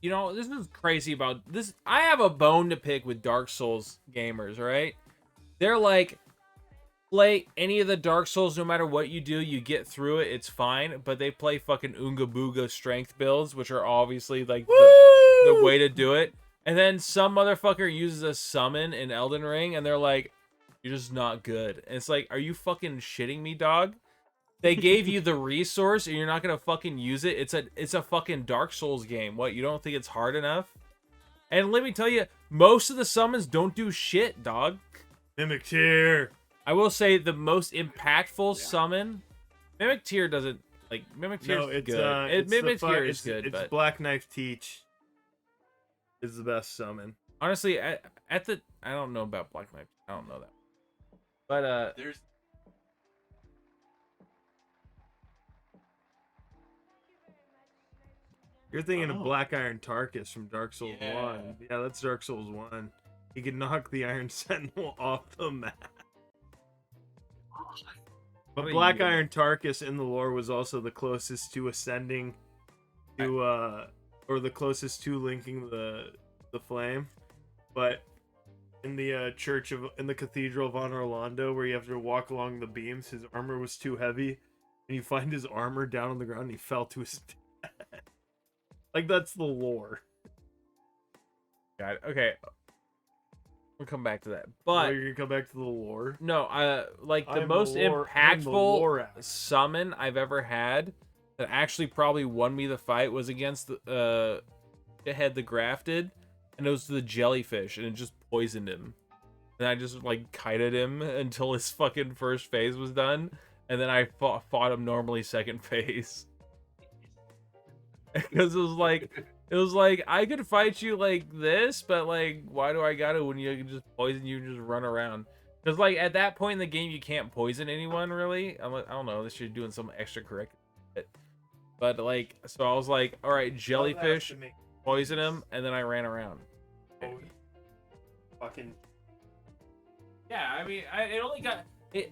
You know, this is crazy about this. I have a bone to pick with Dark Souls gamers, right? They're like, play any of the Dark Souls, no matter what you do, you get through it, it's fine. But they play fucking Oonga Booga strength builds, which are obviously like the way to do it. And then some motherfucker uses a summon in Elden Ring, and they're like, you're just not good. And it's like, are you fucking shitting me, dog? They gave you the resource, and you're not gonna fucking use it. It's a fucking Dark Souls game. What, you don't think it's hard enough? And let me tell you, most of the summons don't do shit, dog. Mimic Tear. I will say the most impactful summon, Mimic Tear doesn't like Mimic Tear No, is it's good. it's Mimic the Tear is it's, good, It's but Black Knife Teach is the best summon. honestly, I don't know about Black Knight. I don't know that, but there's You're thinking of Oh. Black Iron Tarkus from Dark Souls Yeah. 1. Yeah, that's Dark Souls 1. He can knock the Iron Sentinel off the map. But What Black you- Iron Tarkus in the lore was also the closest to ascending to or the closest to linking the flame. But in the in the Cathedral of Honor Orlando, where you have to walk along the beams, his armor was too heavy, and you find his armor down on the ground and he fell to his death. Like, that's the lore. God, okay, we'll come back to that. Oh, But you're gonna come back to the lore. no, like the I'm the most lore- I'm the lore impactful act. summon I've ever had that actually probably won me the fight was against the Shithead the Grafted, and it was the jellyfish, and it just poisoned him. And I just like kited him until his fucking first phase was done, and then I fought him normally second phase. Because it was like I could fight you like this, but like why do I gotta when you can just poison you and just run around? Because like at that point in the game you can't poison anyone really. I don't know, unless you're doing some extracurricular shit. But like, so I was like, all right, jellyfish, poison him, and then I ran around. Fucking. Yeah, I mean,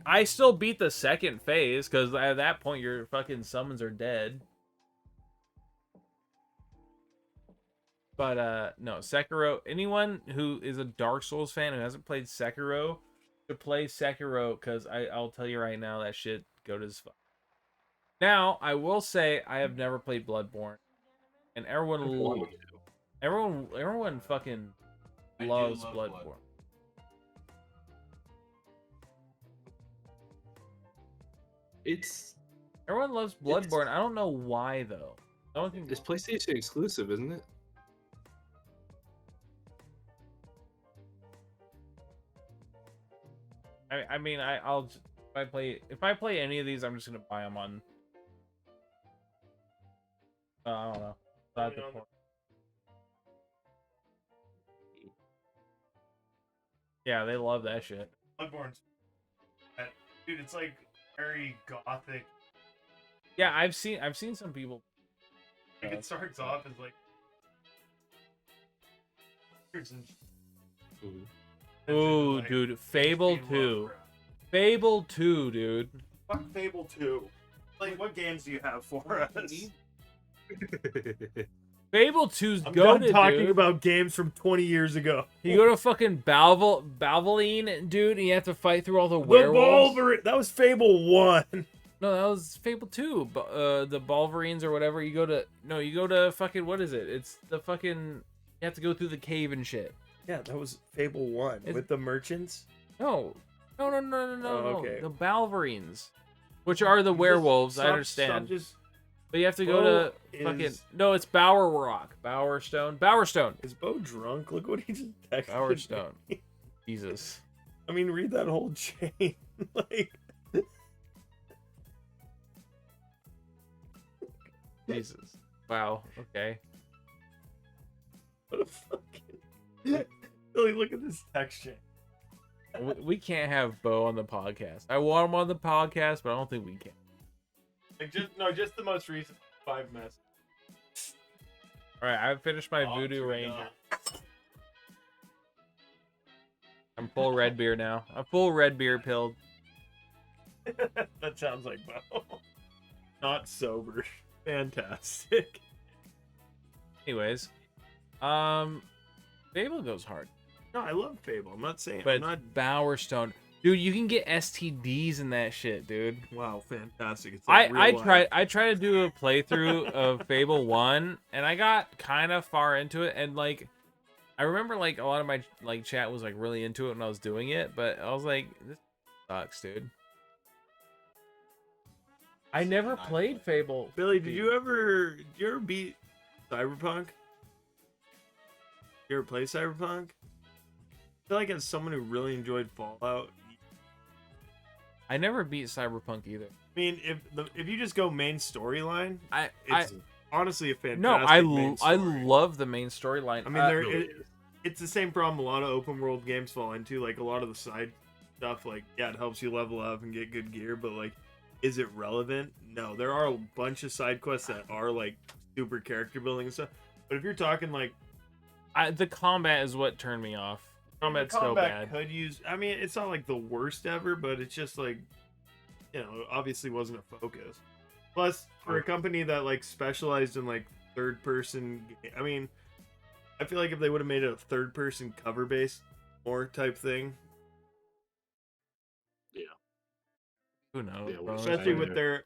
I still beat the second phase because at that point your fucking summons are dead. But no, Sekiro. Anyone who is a Dark Souls fan who hasn't played Sekiro should play Sekiro because I'll tell you right now that shit good as fuck. Now I will say I have never played Bloodborne, and everyone fucking I do loves love Bloodborne. It's Everyone loves Bloodborne. I don't know why though. No one can. it's PlayStation exclusive, isn't it? I mean, I'll just, if I play any of these, I'm just gonna buy them on. I don't know. Not the point. Yeah, they love that shit. Bloodborne's, dude, it's like very gothic. Yeah, I've seen some people. Like it starts off as like. Ooh, like, dude, Fable HP 2. Lovecraft. Fable 2, dude. Fuck Fable 2. Like, what games do you have for us? Fable 2's I'm goated, done talking dude. about games from 20 years ago. You go to fucking Balvaline, dude, and you have to fight through all the werewolves. That was Fable 1. No, that was Fable 2. The Balverines or whatever. You go to fucking, what is it? It's the fucking, you have to go through the cave and shit. Yeah, that was Fable 1 with the merchants. No. Oh, Okay. The Balverines, which are the werewolves, I understand. But you have to go to fucking, no, it's Bowerstone. Is Bo drunk? Look what he just texted. Bowerstone. Me. Jesus. I mean, read that whole chain. Like, Jesus. Wow. Okay. what a fucking. Billy, look at this text chain. We can't have Bo on the podcast. I want him on the podcast, but I don't think we can. Like just the most recent 5 messages. All right, I've finished my Voodoo Ranger. I'm full red beer now. I'm full red beer pilled. That sounds like Bo. Not sober. Fantastic. Anyways, Fable goes hard. No, I love Fable. I'm not saying. But I'm not. Bowerstone, dude, you can get STDs in that shit, dude. Wow, fantastic! It's like I tried to do a playthrough of Fable 1, and I got kind of far into it, and like, I remember like a lot of my like chat was like really into it when I was doing it, but I was like, this sucks, dude. I never played Fable. Billy, did you ever beat Cyberpunk? You ever play Cyberpunk? I feel like as someone who really enjoyed Fallout, I never beat Cyberpunk either. I mean, if you just go main storyline, I honestly a fantastic. no, main I story. love the main storyline. I mean, it's the same problem a lot of open world games fall into. Like a lot of the side stuff, like yeah, it helps you level up and get good gear, but like, is it relevant? No, there are a bunch of side quests that are like super character building and stuff. But if you're talking like, the combat is what turned me off. Combat's so bad. Could use. I mean, it's not like the worst ever, but it's just like, you know, obviously wasn't a focus. Plus, for a company that like specialized in like third person, I mean, I feel like if they would have made it a third person cover based more type thing. Yeah. Who knows? Yeah,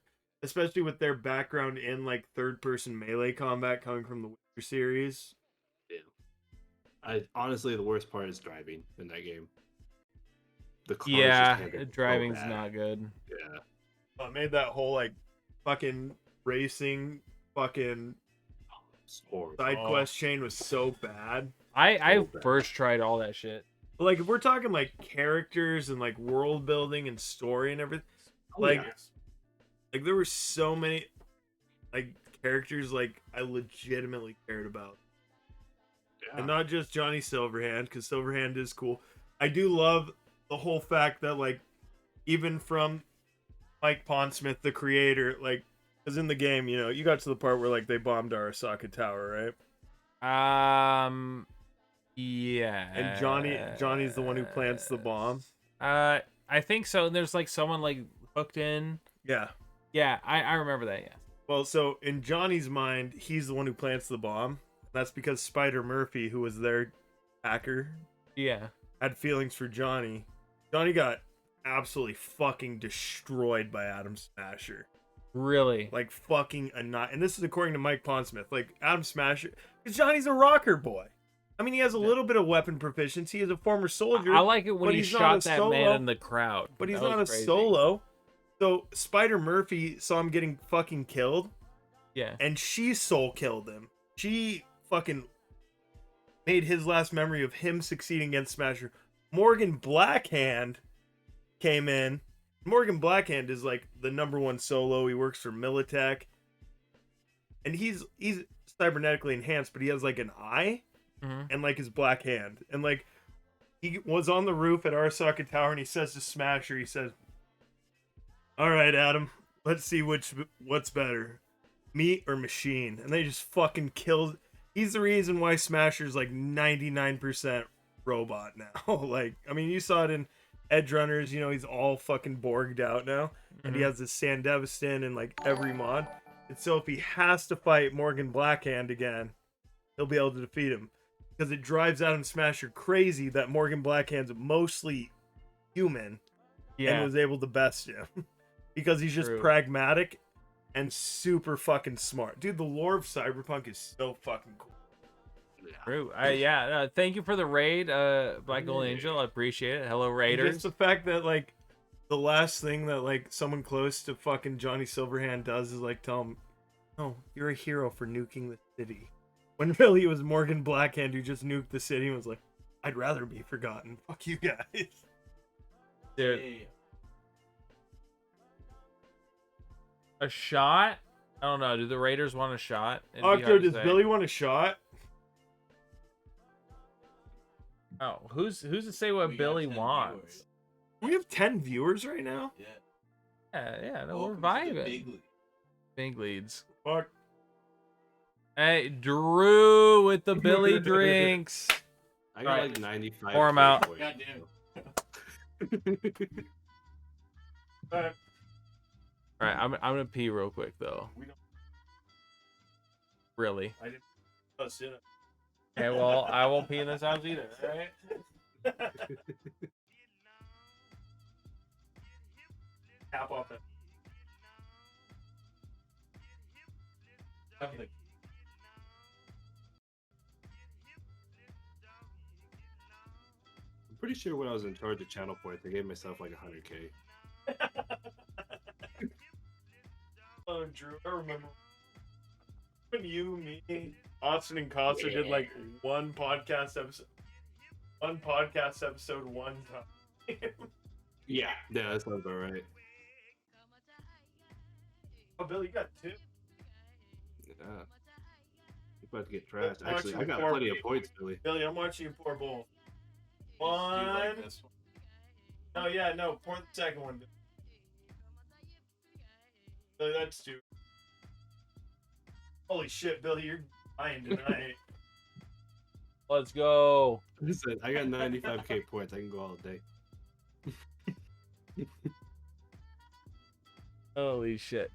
Especially with their background in like third person melee combat coming from the Witcher series. Honestly, the worst part is driving in that game. The cars yeah, just handle driving's so bad. not good. Yeah. I made that whole like fucking racing fucking side quest chain was so bad. I first tried all that shit. But like if we're talking like characters and like world building and story and everything, like there were so many like characters like I legitimately cared about. And not just Johnny Silverhand, because Silverhand is cool. I do love the whole fact that, like, even from Mike Pondsmith, the creator, like, because in the game, you know, you got to the part where, like, they bombed Arasaka Tower, right? Yeah. And Johnny's the one who plants the bomb. I think so. And there's, like, someone, like, hooked in. Yeah. Yeah, I remember that, yeah. Well, so, in Johnny's mind, he's the one who plants the bomb. That's because Spider Murphy, who was their hacker, had feelings for Johnny. Johnny got absolutely fucking destroyed by Adam Smasher. Really? Like fucking and this is according to Mike Pondsmith. Like Adam Smasher, because Johnny's a rocker boy. I mean, he has a little bit of weapon proficiency. He's a former soldier. I like it when he shot that man in the crowd. But he's not a solo. So Spider Murphy saw him getting fucking killed. Yeah. And she soul killed him. She fucking made his last memory of him succeeding against Smasher. Morgan Blackhand came in. Morgan Blackhand is like the #1 solo. He works for Militech, and he's cybernetically enhanced, but he has like an eye and like his black hand, and like he was on the roof at Arasaka Tower, and he says to Smasher, he says, "All right, Adam, let's see what's better, meat or machine." And they just fucking killed. He's the reason why Smasher's like 99% robot now. Like, I mean, you saw it in Edge Runners, you know, he's all fucking Borged out now. And he has this Sandevistan in like every mod. And so if he has to fight Morgan Blackhand again, he'll be able to defeat him. Because it drives Adam Smasher crazy that Morgan Blackhand's mostly human and was able to best him. Because he's just pragmatic and super fucking smart. Dude, the lore of Cyberpunk is so fucking cool. True. Thank you for the raid, Black Gold Angel. I appreciate it. Hello, Raiders. Just the fact that, like, the last thing that, like, someone close to fucking Johnny Silverhand does is, like, tell him, "Oh, you're a hero for nuking the city." When really it was Morgan Blackhand who just nuked the city and was like, "I'd rather be forgotten. Fuck you guys." Dude. A shot? I don't know. Do the Raiders want a shot? Octo, does Billy want a shot? Oh, who's to say what Billy wants? We have 10 viewers right now? Yeah, no, we're vibing. Big leads. Fuck. Hey, Drew with the Billy drinks. I got like 95. Pour 'em out. God damn. Alright. All right, I'm gonna pee real quick though. Really? I didn't. Us in it. Okay, well, I won't pee in this house either. All right. Tap off it. I'm pretty sure when I was in charge of channel points, I gave myself like 100K. Oh, Drew, I remember when you, me, Austin, and Costa did like one podcast episode one time. Yeah, that sounds about right. Oh, Billy, you got 2. Yeah. You're about to get trashed. Watch Actually, you I got pour plenty of people. points, Billy. Billy, I'm watching you pour both. Do you One. like this one? Oh yeah, no, pour the second one. Billy, that's 2. Holy shit, Billy, you're dying tonight. Let's go. Listen, I got 95K points. I can go all day. Holy shit.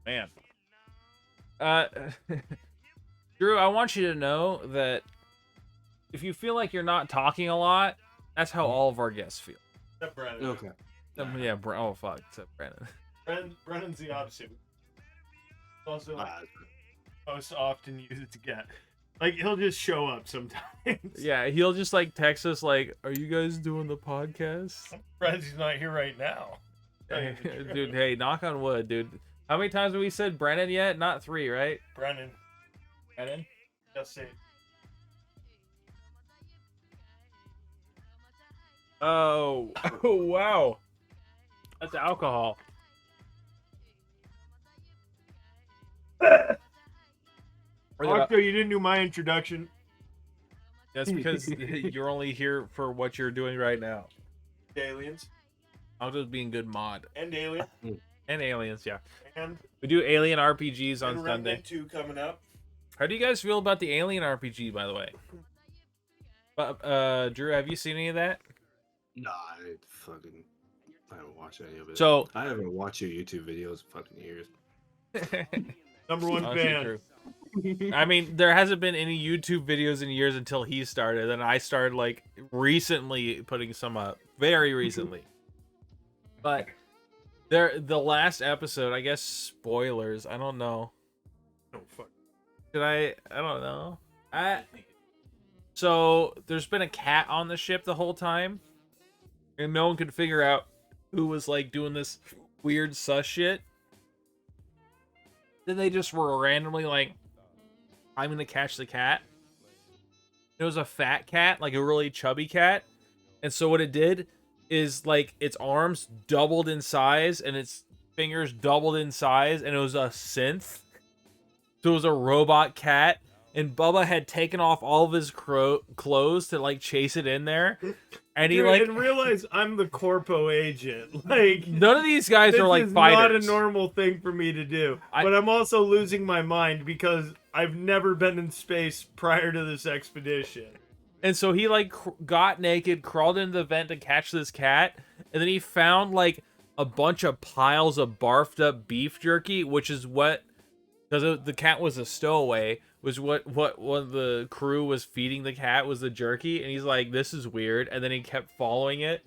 Man. Drew, I want you to know that if you feel like you're not talking a lot, that's how all of our guests feel. Except Brennan. Okay. Yeah, oh fuck, except Brandon. Brennan's the opposite. Also, like, most often use it to get. Like, he'll just show up sometimes. Yeah, he'll just like text us like, "Are you guys doing the podcast?" I'm surprised he's not here right now. Dude, hey, knock on wood, dude. How many times have we said Brennan yet? Not 3, right? Brennan. Brennan? Just say. Oh, wow. That's alcohol. Octo, you didn't do my introduction. That's because you're only here for what you're doing right now. Aliens. Octo's being good mod. And Alien. And aliens, yeah. And We do alien RPGs on and Sunday. Remnant 2 coming up. How do you guys feel about the alien RPG, by the way? But Drew, have you seen any of that? Nah, I haven't watched any of it. So I haven't watched your YouTube videos in fucking years. #1 honestly fan. true. I mean, there hasn't been any YouTube videos in years until he started, and I started like recently putting some up, very recently. But the last episode, I guess spoilers. I don't know. Oh fuck. Did I don't know. So there's been a cat on the ship the whole time, and no one could figure out who was like doing this weird sus shit. Then they just were randomly like, "I'm gonna catch the cat." It was a fat cat, like a really chubby cat, and so what it did is like its arms doubled in size and its fingers doubled in size, and it was a synth. So it was a robot cat, and Bubba had taken off all of his clothes to like chase it in there, and he Dude, like and realize I'm the corpo agent. Like, none of these guys this are like is not a fighters. normal thing for me to do. But I'm also losing my mind because I've never been in space prior to this expedition. And so he like got naked, crawled into the vent to catch this cat, and then he found like a bunch of piles of barfed up beef jerky, which is what, because the cat was a stowaway, was what one of the crew was feeding the cat was the jerky, and he's like, this is weird, and then he kept following it,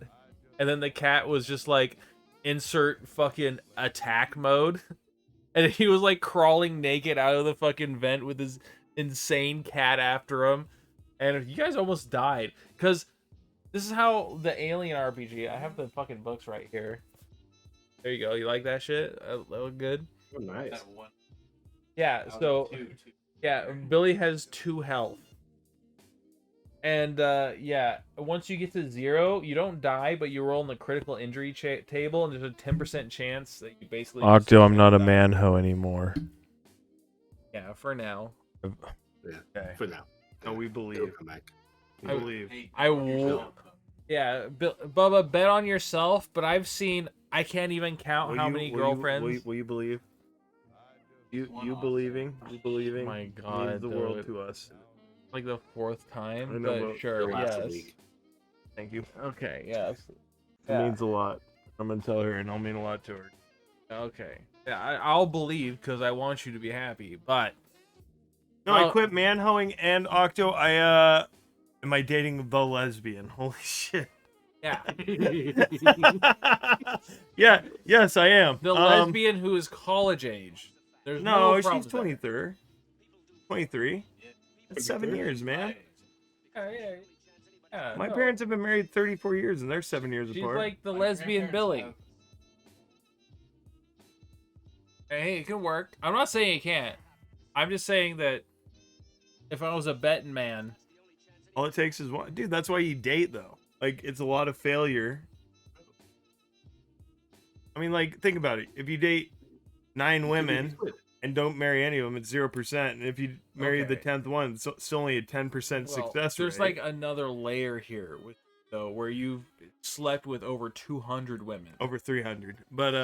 and then the cat was just like, insert fucking attack mode, and he was like crawling naked out of the fucking vent with his insane cat after him. And you guys almost died, because this is how the Alien RPG, I have the fucking books right here. There you go. You like that shit? That look good? Oh, nice. Yeah, so, yeah, Billy has 2 health. And, yeah, once you get to 0, you don't die, but you roll in the critical injury table, and there's a 10% chance that you basically... Octo, I'm not a manho anymore. Yeah, for now. Yeah, Okay. for now. No, we It'll believe. come back. We believe. I will... Yeah, Bubba, bet on yourself, but I've seen... I can't even count how many girlfriends... Will you believe? You believing? You believing? Oh my means God, the world dude. to us. Like the 4th time, I know, but but sure, It'll last a yes. week. Thank you. Okay, yes. It means a lot. I'm gonna tell her, and I'll mean a lot to her. Okay. Yeah, I'll believe because I want you to be happy, but... No, I quit manhoeing and Octo. Am I dating the lesbian? Holy shit. Yeah. Yeah, yes, I am. The lesbian who is college age. There's no problem she's with that. 23. 23. That's 7 years, man. Yeah, My no. parents have been married 34 years, and they're 7 years She's apart. like the lesbian Billy. Hey, it can work. I'm not saying it can't. I'm just saying that if I was a betting man... All it takes is one. Dude, that's why you date, though. Like, it's a lot of failure. I mean, like, think about it. If you date 9 women and don't marry any of them, it's 0%. And if you marry the 10th one, it's still only a 10% success rate. There's like another layer here, though, where you've slept with over 200 women. Over 300. But,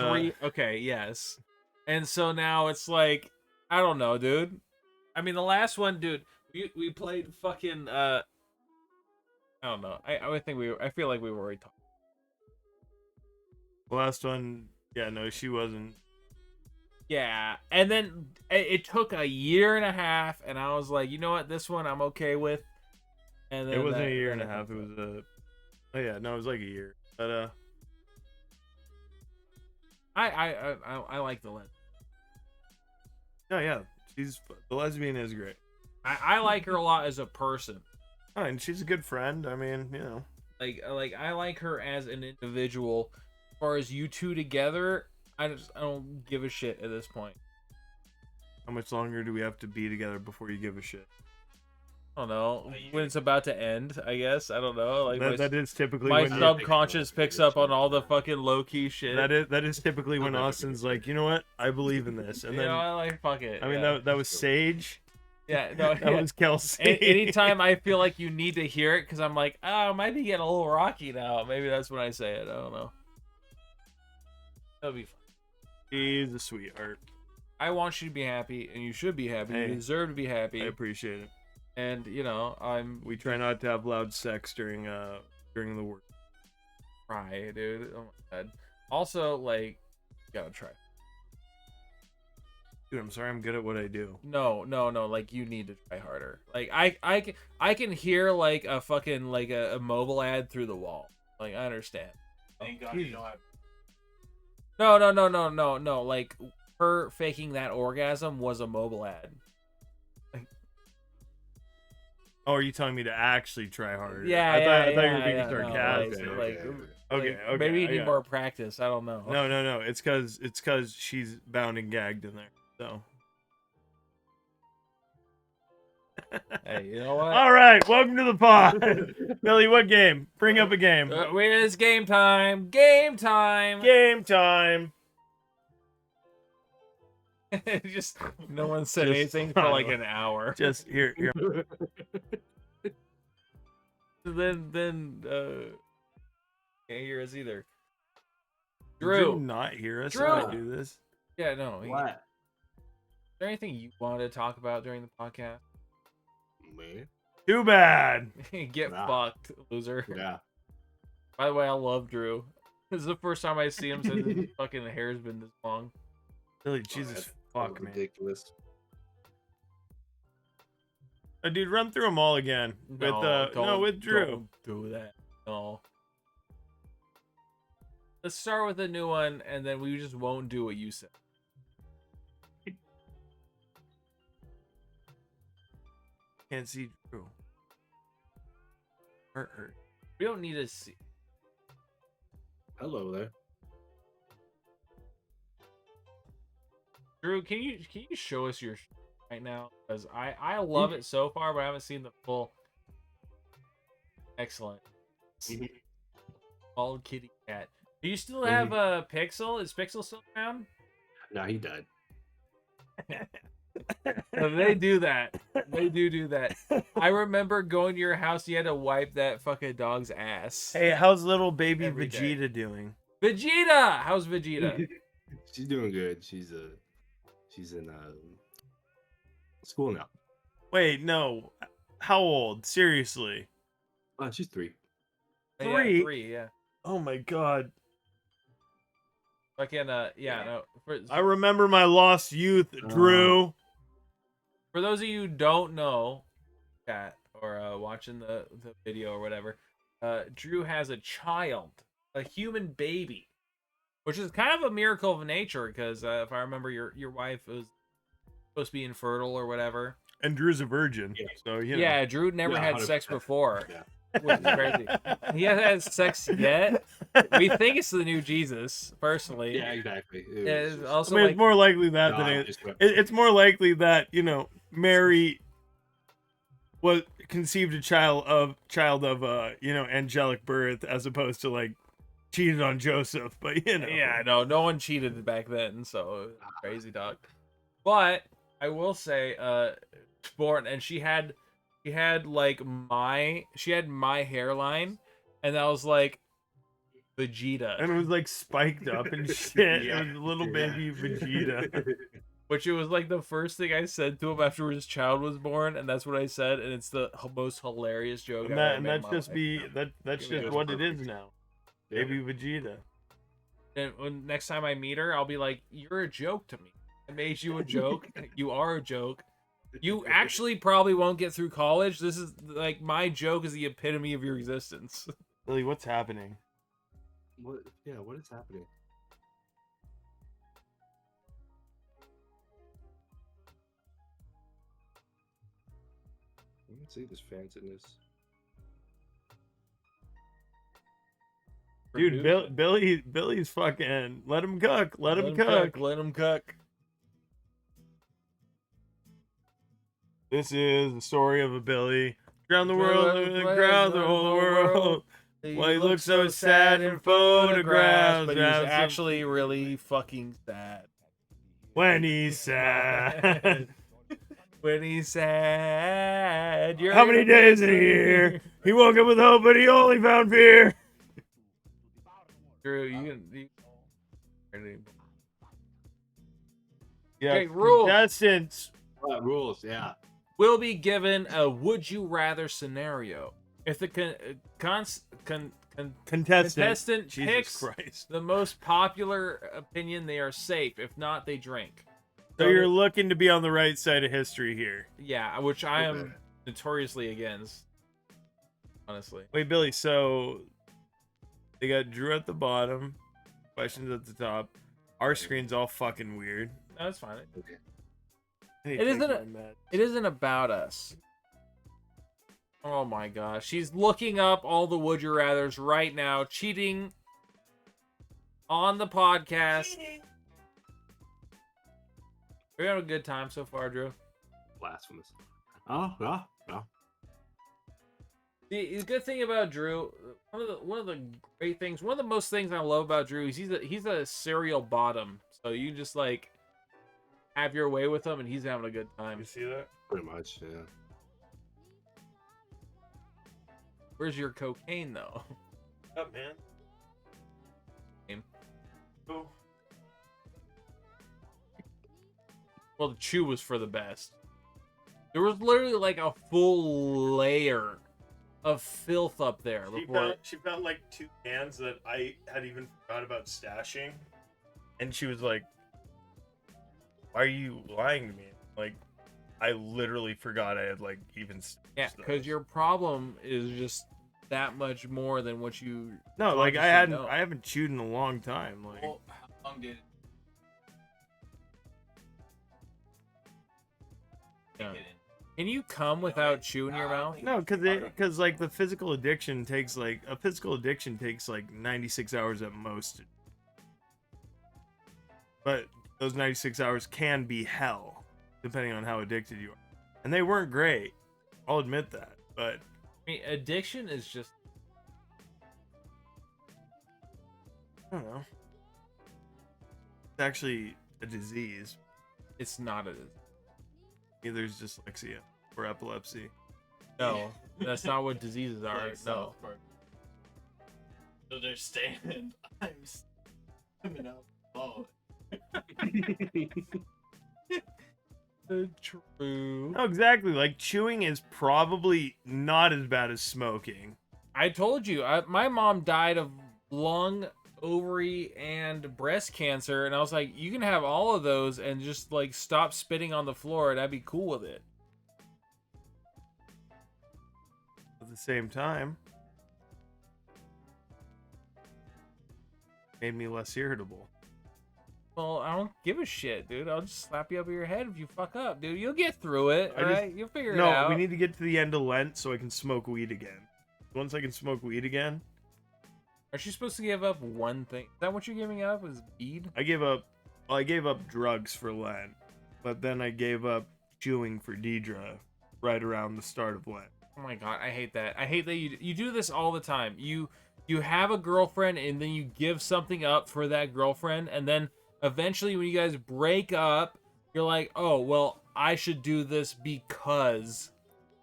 Okay, yes. And so now it's like, I don't know, dude. I mean, the last one, dude, we played fucking, I don't know. I feel like we've already talked. the last one, yeah, no, she wasn't. Yeah, and then it took a year and a half, and I was like, you know what, this one I'm okay with. And then It wasn't a year and a half. It was oh yeah, no, it was like a year. But I like the lesbian. no, yeah, the lesbian is great. I like her a lot as a person. Oh, and she's a good friend. I mean, you know. Like I like her as an individual. As far as you two together, I don't give a shit at this point. How much longer do we have to be together before you give a shit? I don't know. When it's about to end, I guess. I don't know. Like that is typically my when subconscious picks up on all the fucking low key shit. that is typically when Austin's like, you know what, I believe in this, and you then know, I like fuck it. I mean yeah. that was Sage. Yeah, no, That was Kelsey. Anytime I feel like you need to hear it, because I'm like, oh, it might be getting a little rocky now. Maybe that's when I say it. I don't know. That'll be fun. She's a sweetheart. I want you to be happy, and you should be happy. Hey, you deserve to be happy. I appreciate it. And you know, We try not to have loud sex during the work. try, dude. Oh my god. Also, like, you gotta try. Dude, I'm sorry, I'm good at what I do. No. Like, you need to try harder. Like, I can hear like a fucking like a mobile ad through the wall. Like, I understand. Thank God you don't have. No. Like, her faking that orgasm was a mobile ad. Oh, are you telling me to actually try harder? Yeah, I thought you were yeah, being no, sarcastic. okay. Maybe you need more practice. I don't know. No. It's because she's bound and gagged in there. So Hey, you know what? All right, welcome to the pod. Billy, what game? Bring up a game. It's game time. Game time. Game time. Just no one said Just anything for like silent. an hour. Just here. Then can't hear us either. Did Drew. you not hear us Drew. when I do this? Yeah, no. What? Is there anything you wanted to talk about during the podcast? Man. Too bad. Get Nah. fucked, loser. Yeah. By the way, I love Drew. This is the first time I see him since his fucking hair's been this long. Billy, Jesus fuck, man. Ridiculous. Dude, run through them all again. With Drew. Don't do that. No. Let's start with a new one, and then we just won't do what you said. Can't see Drew. Hurt. We don't need to see. Hello there. Drew, can you show us your right now? Because I love it so far, but I haven't seen the full. Excellent. Bald kitty cat. Do you still have Pixel? Is Pixel still around? No, he died. They do that. They do that. I remember going to your house. You had to wipe that fucking dog's ass. Hey, how's little baby Every day. Vegeta doing? Vegeta. How's Vegeta? She's doing good. She's in school now. Wait, no. How old? Seriously? She's 3. Yeah, 3? 3. Yeah. Oh my god. Fucking no. I remember my lost youth, Drew. For those of you who don't know, chat or watching the video or whatever, Drew has a child, a human baby, which is kind of a miracle of nature because if I remember, your wife was supposed to be infertile or whatever. And Drew's a virgin, so you know. Yeah, Drew never had 100%. sex before. Yeah. Which is crazy. He hasn't had sex yet. We think it's the new Jesus, personally. Yeah, exactly. It's I also mean, like it's more likely that than it's more likely that Mary was conceived a child of angelic birth as opposed to like cheated on Joseph. But yeah, no one cheated back then, so it was crazy, dog. But I will say, born and she had my hairline, and that was like Vegeta, and it was like spiked up and shit. Yeah. It was little baby Vegeta. which it was like the first thing I said to him after his child was born, and that's what I said, and it's the most hilarious joke. And that's just what it is now. Yeah. Baby Vegeta. And when next time I meet her, I'll be like, "You're a joke to me. I made you a joke. You are a joke. You actually probably won't get through college. This is like my joke is the epitome of your existence." Billy, what's happening? What? Yeah, what is happening? I don't see this fanciness. Dude, Billy's fucking let him cook. Let him cook. Let him cook. This is the story of a Billy. Around the world, around the whole world. Why he looks so sad in photographs, but he's actually really fucking sad. When he's sad. When he's sad. How many days in a year? He woke up with hope, but he only found fear. Drew, you Yeah, Okay, rules. contestants. Rules, yeah. will be given a would you rather scenario. If the contestant Jesus picks Christ. the most popular opinion, they are safe. If not, they drink. So you're looking to be on the right side of history here. Yeah, which I am notoriously against. Honestly. Wait, Billy, so they got Drew at the bottom, questions at the top. Our screen's all fucking weird. No, that's fine. Okay. It isn't about us. Oh my gosh. She's looking up all the would you rathers right now, cheating on the podcast. We're having a good time so far, Drew. Blasphemous. Oh, yeah, yeah. The good thing about Drew, one of the great things, one of the most things I love about Drew is he's a serial bottom. So you just like have your way with him, and he's having a good time. You see that? Pretty much, yeah. Where's your cocaine though? Up, man. Game. Oh. Well, the chew was for the best. There was literally like a full layer of filth up there before. She found like 2 cans that I had even forgot about stashing, and she was like, "Why are you lying to me?" Like, I literally forgot I had like even. Yeah, because your problem is just that much more than what you. No, like I consciously know. haven't chewed in a long time. Like, Well, how long did it? Yeah. Can you come without chewing your mouth? no, because like the physical addiction takes like 96 hours at most. But those 96 hours can be hell, depending on how addicted you are. And they weren't great. I'll admit that. But I mean, addiction is just. I don't know. It's actually a disease. It's not a. Either is dyslexia or epilepsy. No, that's not what diseases are. No. So they're standing. I'm swimming out. Oh. True. No, exactly. Like chewing is probably not as bad as smoking. I told you, my mom died of lung, ovary, and breast cancer, and I was like, you can have all of those and just like stop spitting on the floor, and I'd be cool with it. At the same time, made me less irritable. Well, I don't give a shit, dude. I'll just slap you over your head if you fuck up, dude. You'll get through it, I alright? just- You'll figure it No, out. we need to get to the end of Lent so I can smoke weed again. Once I can smoke weed again, Aren't you supposed to give up one thing? Is that what you're giving up? Is weed? I gave up drugs for Lent, but then I gave up chewing for Deidre right around the start of Lent. Oh my god, I hate that. I hate that you do this all the time. You have a girlfriend and then you give something up for that girlfriend, and then eventually when you guys break up, you're like, oh well, I should do this because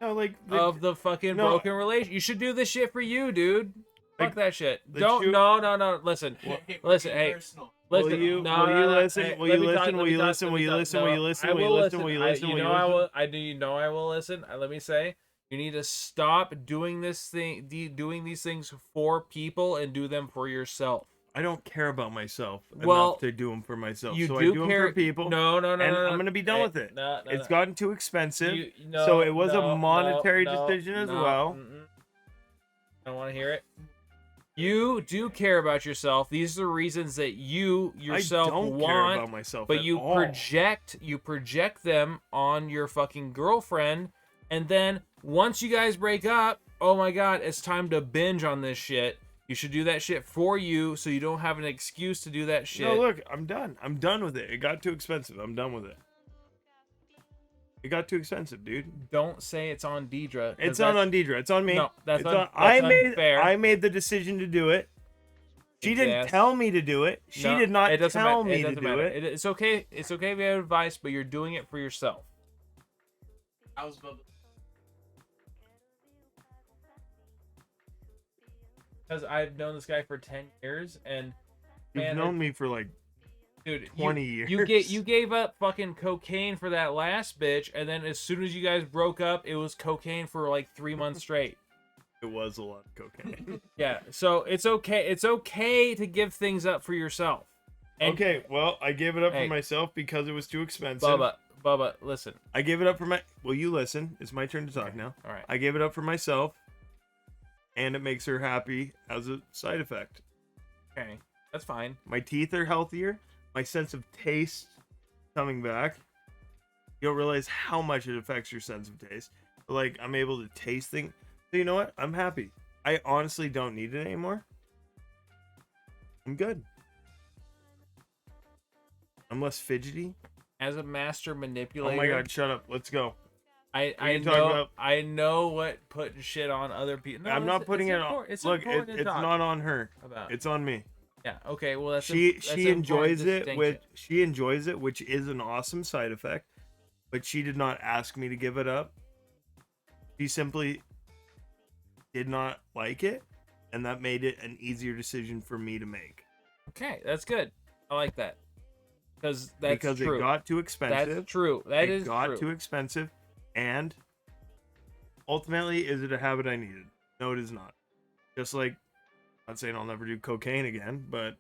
No, like of the fucking no. broken relation. You should do this shit for you, dude. Like, Fuck that shit. the Don't chew- no. Listen. Listen, hey. Personal. Listen. Will you no, will no, you no, listen? hey, Will let you me talk, listen? let Will me you talk, listen? let Will me you talk. listen? No, Will you listen? I Will you will listen? Will you listen? You Will you know I listen? will. You know I will listen. Let me say, you need to stop doing doing these things for people and do them for yourself. I don't care about myself Well, enough to do them for myself. You So do I do care. them for people. No, and I'm gonna be done with it. No, It's gotten too expensive, no, so it was no, a monetary no, decision as no, well. I don't want to hear it. You do care about yourself. These are the reasons that you yourself I don't want, care about myself but at you all. project them on your fucking girlfriend, and then once you guys break up, oh my god, it's time to binge on this shit. You should do that shit for you, so you don't have an excuse to do that shit. No, look, I'm done. I'm done with it. It got too expensive. I'm done with it. It got too expensive, dude. Don't say it's on Deidre. It's not on Deidre. It's on me. No, that's it's un- on, that's I unfair. made the decision to do it. She didn't Yes. tell me to do it. She No, did not it doesn't tell matter. me It to doesn't do matter. it. It's okay. It's okay if you have advice, but you're doing it for yourself. How's Bubba? Because I've known this guy for 10 years, and You've man, known me for like dude, 20 years. You gave up fucking cocaine for that last bitch, and then as soon as you guys broke up, it was cocaine for like 3 months straight. It was a lot of cocaine. Yeah, so it's okay. It's okay to give things up for yourself. And Okay, well, I gave it up Hey. for myself because it was too expensive. Bubba, listen. I gave it up for my. Will you listen? It's my turn to talk now. All right. I gave it up for myself, and it makes her happy as a side effect. Okay, that's fine. My teeth are healthier. My sense of taste coming back. You don't realize how much it affects your sense of taste. But like, I'm able to taste things. So you know what? I'm happy. I honestly don't need it anymore. I'm good. I'm less fidgety. As a master manipulator. Oh my god, shut up. Let's go. can talk about- I know what putting shit on other people. No, I'm not putting it on. It's Look, important to it's talk not on her. about. It's on me. Yeah. Okay. Well, that's She that's an enjoys important it, which distinction. she enjoys it, which is an awesome side effect. But she did not ask me to give it up. She simply did not like it, and that made it an easier decision for me to make. Okay, that's good. I like that because true. It got too expensive. That's true. It got true. too expensive, and ultimately, is it a habit I needed? No, it is not. Just like, I'm not saying I'll never do cocaine again, but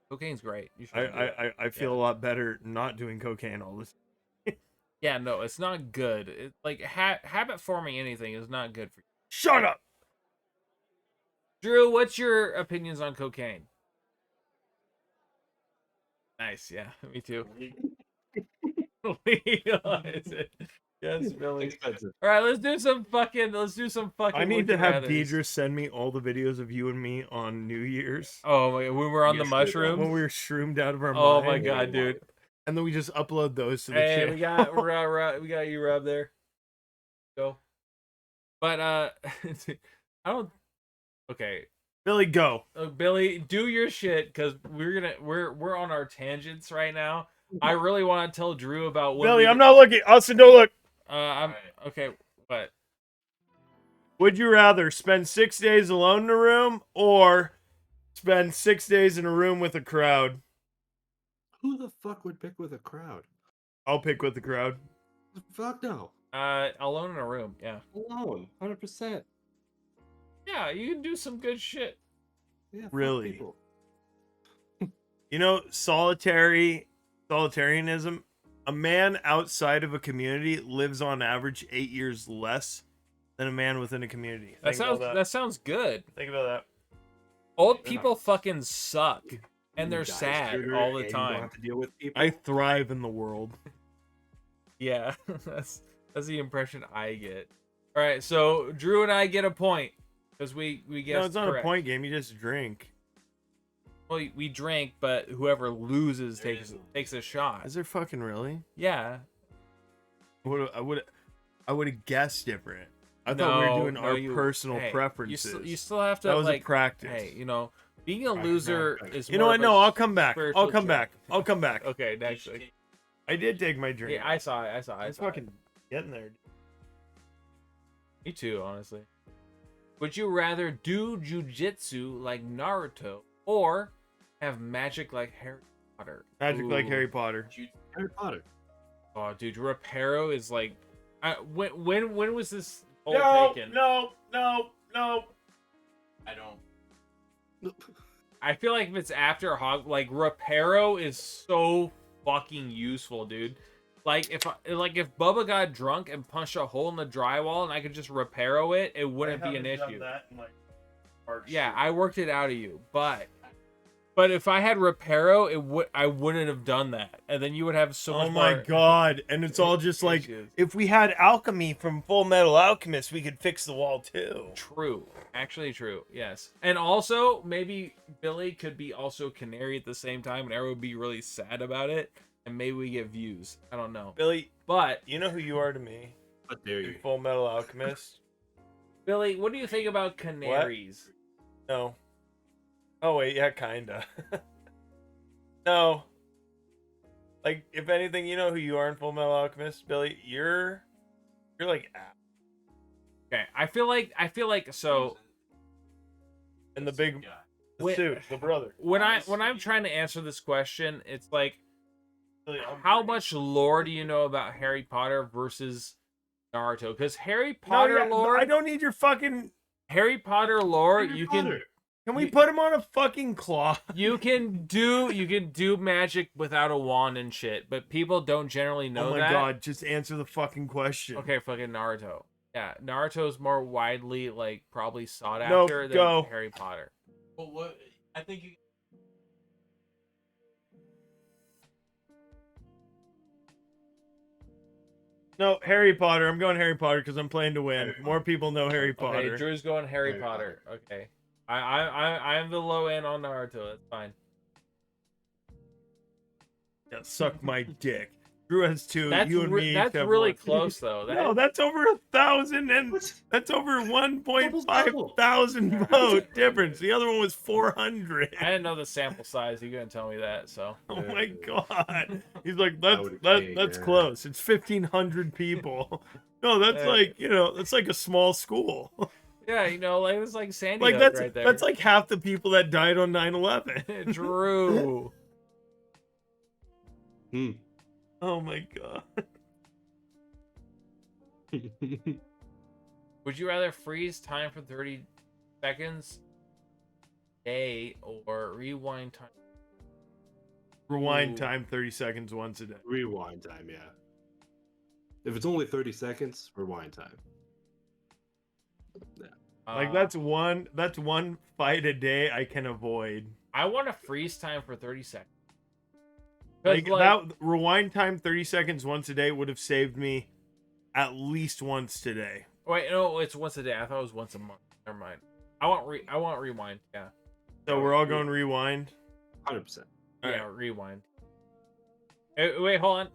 Cocaine's great. You should do it. I feel a lot better not doing cocaine all this. Yeah, no, it's not good. It's like habit forming anything is not good for you. Shut up. Drew, what's your opinions on cocaine? Nice, yeah, me too. Legalize it. Yes, Billy. Expensive. All right, let's do some fucking. I need would to you have rathers. Deidre send me all the videos of you and me on New Year's. Oh my god, when we're on the Yes, mushrooms. When we were shroomed out of our Oh mind. my god, dude. And then we just upload those to the Hey, channel. we got you, Rob. There. Go. But I don't. Okay, Billy, go. Billy, do your shit because we're on our tangents right now. I really want to tell Drew about what. Billy, I'm not looking. Austin, don't look. I'm okay. What? Would you rather spend 6 days alone in a room or spend 6 days in a room with a crowd? Who the fuck would pick with a crowd? I'll pick with the crowd. Fuck no. Alone in a room. Yeah. Alone. 100%. Yeah, you can do some good shit. Yeah. Fuck Really? people. You know, solitarianism, a man outside of a community lives on average 8 years less than a man within a community. That sounds good. Think about that. Old people fucking suck, and they're Die sad sooner all the and you don't time. have to deal with people. I thrive in the world. Yeah, that's the impression I get. All right, so Drew and I get a point because we guessed No, it's not correct. a point game. You just drink. Well, we drank, but whoever loses takes a shot. Is there fucking really? Yeah. I would have guessed different. I thought we were doing our personal hey, preferences. You still have to. That was like, a practice. Hey, being a loser is. You know more what? of a No, I'll come back. spiritual I'll come trait. back. I'll come back. Okay, next week. I did take my drink. Yeah, I saw it. I'm I saw fucking it. getting there. Me too, honestly. Would you rather do jujitsu like Naruto or have magic like Harry Potter? Magic like Ooh. Harry Potter. Harry Potter. Oh, dude, Reparo is like. When was this poll taken? No. I don't. I feel like if it's after Hog, like Reparo is so fucking useful, dude. Like if Bubba got drunk and punched a hole in the drywall and I could just Reparo it, it wouldn't be an issue. Yeah, I worked it out of you, but if I had Reparo, I wouldn't have done that, and then you would have so much. Oh my more god! And it's all just like issues. if we had alchemy from Full Metal Alchemist, we could fix the wall too. True, actually true. Yes, and also maybe Billy could be also Canary at the same time, and everyone would be really sad about it, and maybe we get views. I don't know, Billy, but you know who you are to me? How dare In you? Full Metal Alchemist. Billy, what do you think about canaries? No. Oh wait, yeah, kinda. No. Like, if anything, you know who you are in Full Metal Alchemist, Billy. You're like Okay, I feel like so. and the big Yeah. the Wait. suit, the brother. When I'm trying to answer this question, it's like, Billy, how much lore do you know about Harry Potter versus Naruto? Because Harry No, Potter yeah, lore, I don't need your fucking. Harry Potter lore, Harry you Potter. Can we You- put him on a fucking cloth? you can do magic without a wand and shit, but people don't generally know Oh my that. god, just answer the fucking question. Okay, fucking Naruto. Yeah, Naruto is more widely like probably sought No, after than go. Harry Potter. But what? I think you. No, Harry Potter. I'm going Harry Potter because I'm playing to win. More people know Harry Potter. Okay, Drew's going Harry Harry Potter. Okay, I'm the low end on Naruto. That's fine. Yeah, suck my dick. Drew has 2. That's You and me. each that's have really 1. close though. No, that's over 1,000, and that's over 1.5 thousand vote difference. The other one was 400. I didn't know the sample size. You couldn't tell me that, so. Oh my god. He's like, that's yeah. close. It's 1,500 people. No, that's like, that's like a small school. Yeah, like it's like Sandy Like Hook right there. that's like half the people that died on 9/11. Drew. Oh my god. Would you rather freeze time for 30 seconds a day or rewind time? Rewind time 30 seconds once a day. Rewind time, yeah. If it's only 30 seconds, rewind time. Yeah. Like that's one fight a day I can avoid. I want to freeze time for 30 seconds. Like that rewind time 30 seconds once a day would have saved me at least once today. Wait, no, it's once a day. I thought it was once a month. Never mind. I want rewind. Yeah. So we're all going rewind. 100%. Yeah, rewind. Wait, hold on.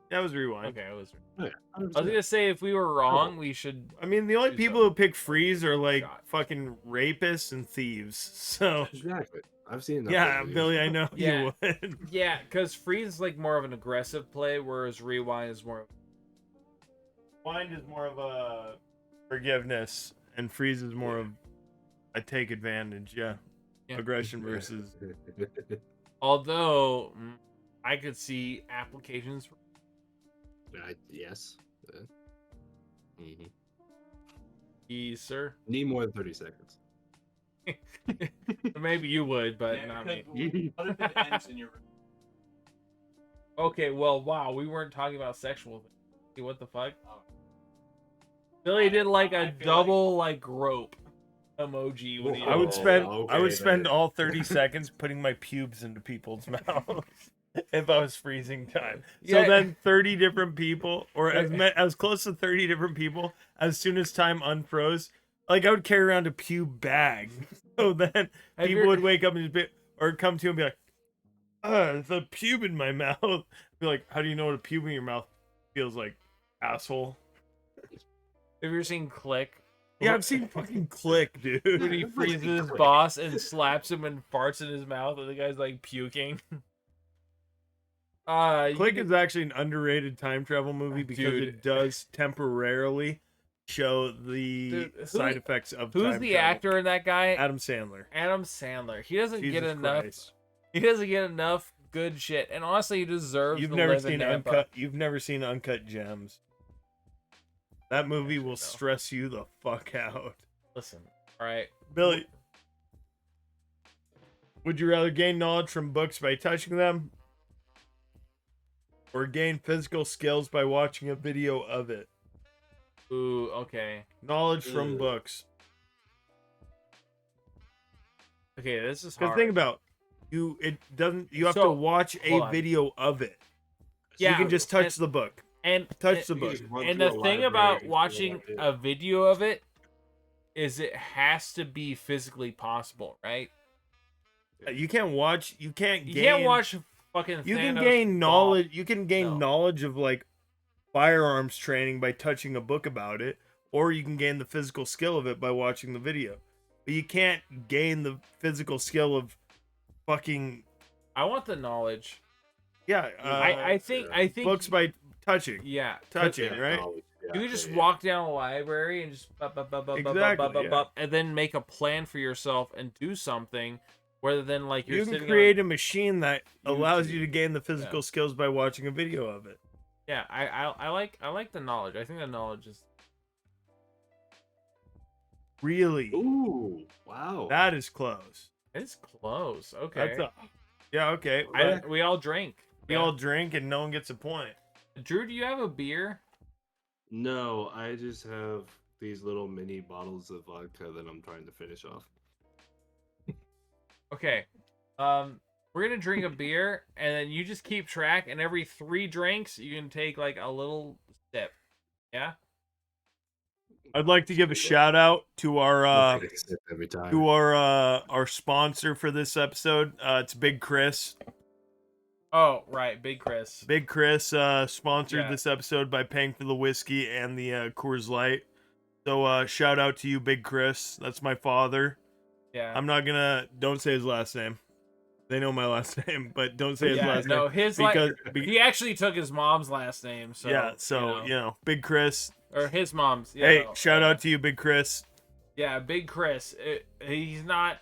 That was rewind. Okay, it was. Yeah, I was gonna say if we were wrong, we should. I mean, the only people who pick freeze are like Shot. fucking rapists and thieves. So Exactly. I've seen that. yeah, Billy, I know Yeah. you would. Yeah, because freeze is like more of an aggressive play, whereas rewind is more. Rewind is more of a forgiveness, and freeze is more of a take advantage. Yeah, aggression versus. Although I could see applications. Yes. Yes, sir. Need more than 30 seconds. Maybe you would, but not me. What if it ends in your room? Okay, well, wow, we weren't talking about sexual things. What the fuck? Billy did like a double like rope emoji when he I would spend okay, I would spend then. all 30 seconds putting my pubes into people's mouths if I was freezing time. So Yeah. then 30 different people, or as close to 30 different people, as soon as time unfroze, like I would carry around a pube bag. So then Have people you- would wake up and just be, or come to and be like, there's a pube in my mouth. Be like, how do you know what a pube in your mouth feels like, asshole? Have you ever seen Click? Yeah, I've seen fucking Click, dude. When he freezes his boss and slaps him and farts in his mouth, and the guy's like puking. Click is actually an underrated time travel movie because Dude. it does temporarily show the Dude, side effects of who's time the travel. actor in that guy? Adam Sandler. Adam Sandler. He doesn't get Jesus enough. Christ. He doesn't get enough good shit, and honestly, he deserves. You've to never live in seen Nampa. Uncut. You've never seen Uncut Gems. That movie will No. stress you the fuck out. Listen, all right. Billy, would you rather gain knowledge from books by touching them, or gain physical skills by watching a video of it? Ooh, okay. Knowledge from Ugh. books. Okay, this is Because hard. think about you. It doesn't. You have So, to watch a hold on. video of it. Yeah, You can just touch the book. and Touch the book. And the thing about watching a video of it is it has to be physically possible, right? You can't watch. You can't You gain. can't watch fucking. You can Thanos gain knowledge. You can gain No. knowledge of like firearms training by touching a book about it, or you can gain the physical skill of it by watching the video. But you can't gain the physical skill of fucking I want the knowledge. I I think books by touching. yeah. Touching, right? You could just walk down a library and just Exactly, yeah. and then make a plan for yourself and do something rather than like you're You can sitting create a machine that allows YouTube. you to gain the physical skills by watching a video of it. Yeah, I like the knowledge. I think the knowledge is Really? Ooh, wow. That is close. it's close. Okay. Yeah, okay. We all drink. We all drink and no one gets a point. Drew, do you have a beer? No, I just have these little mini bottles of vodka that I'm trying to finish off. Okay. We're gonna drink a beer and then you just keep track and every 3 drinks you can take like a little sip. Yeah? I'd like to give a shout out to our Every time. our sponsor for this episode. It's Big Chris. Oh, right, Big Chris. Big Chris sponsored Yeah. this episode by paying for the whiskey and the Coors Light. So shout out to you, Big Chris. That's my father. Yeah. I'm not gonna. Don't say his last name. They know my last name, but don't say his Yeah, last no, name. his he actually took his mom's last name, so yeah, so Big Chris. or his mom's. Yeah, Hey, no, shout out to you, Big Chris. Yeah, Big Chris. He's not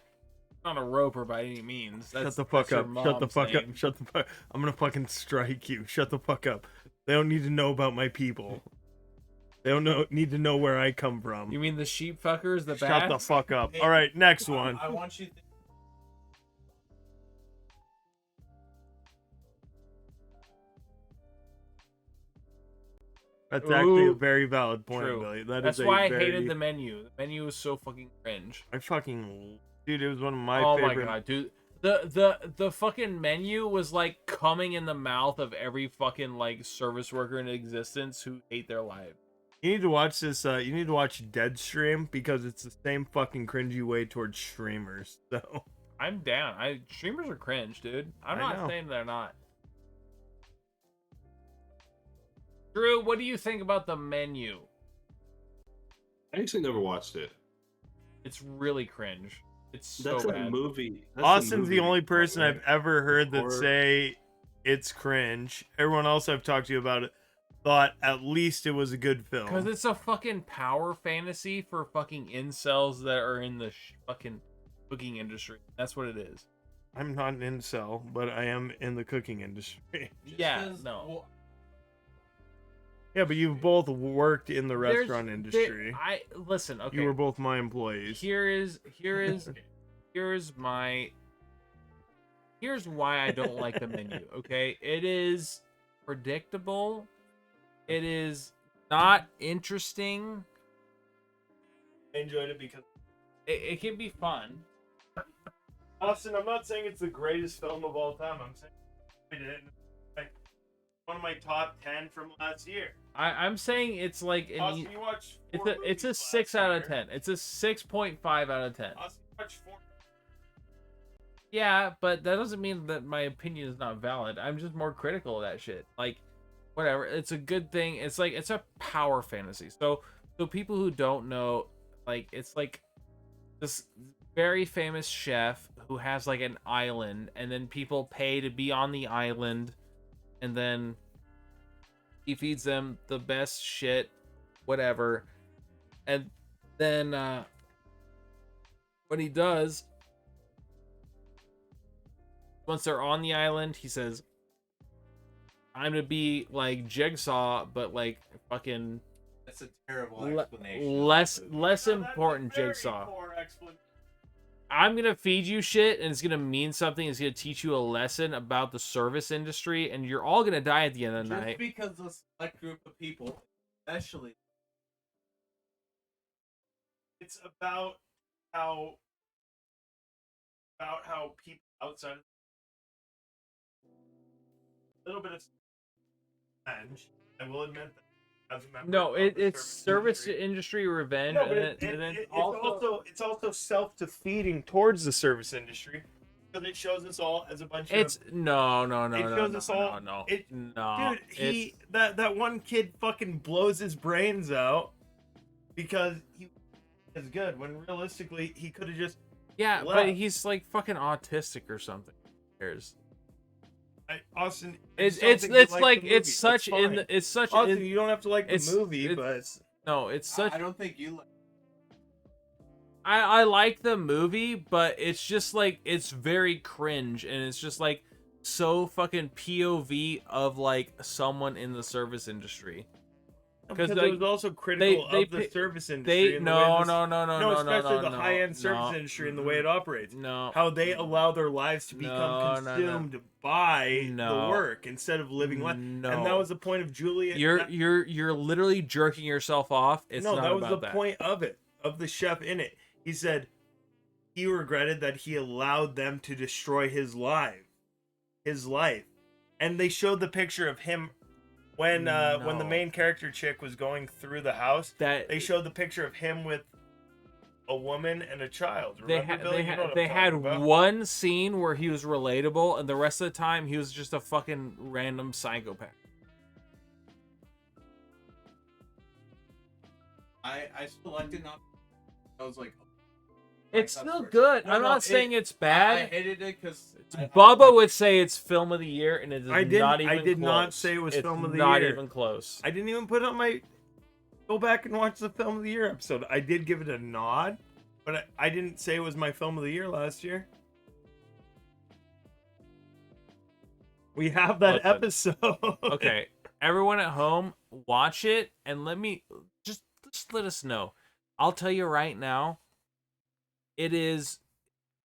a roper by any means. Shut the fuck up. Shut the fuck up. Shut the fuck. I'm gonna fucking strike you. Shut the fuck up. They don't need to know about my people. They don't need to know where I come from. You mean the sheep fuckers, the Shut bats? the fuck up. All right, next one. I want you to That's actually a Ooh, very valid point, true. Billy. That's why I hated the menu. The menu was so fucking cringe. Dude, it was one of my favorite. Oh my god, dude. The fucking menu was like coming in the mouth of every fucking like service worker in existence who hate their life. You need to watch this. You need to watch Deadstream because it's the same fucking cringy way towards streamers. So I'm down. Streamers are cringe, dude. I'm I not know. saying they're not. Drew, what do you think about the menu? I actually never watched it. It's really cringe. It's so That's bad. a movie. That's a Austin's movie the only report, person right? I've ever heard that Or- say it's cringe. Everyone else I've talked to about it thought at least it was a good film. Because it's a fucking power fantasy for fucking incels that are in the fucking cooking industry. That's what it is. I'm not an incel, but I am in the cooking industry. Yeah, no. Yeah, but you've both worked in the restaurant industry. Listen. Okay. You were both my employees. Here's why I don't like the menu. Okay, it is predictable. It is not interesting. I enjoyed it because It can be fun. Austin, I'm not saying it's the greatest film of all time. I'm saying I did it. One of my top 10 from last year. I'm saying it's like Austin, you watched it's a 6 out of 10. It's a 6.5 out of 10. Austin, you watched 4. Yeah, but that doesn't mean that my opinion is not valid. I'm just more critical of that shit. Like, whatever. It's a good thing. It's like it's a power fantasy. So people who don't know, like, it's like this very famous chef who has like an island, and then people pay to be on the island, and then he feeds them the best shit, whatever. And then what he does, once they're on the island, he says, I'm gonna be like Jigsaw, but like fucking That's a terrible explanation. less important Jigsaw. I'm gonna feed you shit, and it's gonna mean something. It's gonna teach you a lesson about the service industry, and you're all gonna die at the end of the Just night. because a select group of people, especially, It's about how people outside of a little bit of revenge. I will admit that. As a member No, of the it's service industry revenge, No, but and then it's also self-defeating towards the service industry because it shows us all as a bunch it's of. no, It shows us all. no. It, No, dude, that one kid fucking blows his brains out because he is good when realistically he could have just. yeah, left. but he's like fucking autistic or something. Who cares? Austin, It's I just don't think you like the it's movie. such That's in fine. it's such Austin, in, you don't have to like the it's- movie, it's- but no, it's such. I don't think you like. I like the movie, but it's just like it's very cringe, and it's just like so fucking POV of like someone in the service industry. because like, it was also critical they of the pi- service industry. They and the way no, this- no, no, no, no, no, especially no, the no, high-end service no, industry and the way it operates. No, How they allow their lives to become No, no, no. consumed by No. the work instead of living life. No. And that was the point of Julia. You're literally jerking yourself off. It's no, not that was about the that. point of it, of the chef in it. He said he regretted that he allowed them to destroy his life. And they showed the picture of him when the No. main character chick was going through the house. That They showed the picture of him with a woman and a child. They Remember, Billy? You know what I'm they had talking about. one scene where he was relatable, and the rest of the time he was just a fucking random psychopath. I still liked it. Not. I was like. It's that's still first. good. No, I'm no, not saying it's bad. I hated it because Bubba would say it's film of the year, and it is I didn't. not even I did close. not say it was It's film of the not year. even close. I didn't even put on my. Go back and watch the film of the year episode. I did give it a nod, but I didn't say it was my film of the year last year. We have that Listen. episode. Okay, everyone at home, watch it and just let us know. I'll tell you right now, it is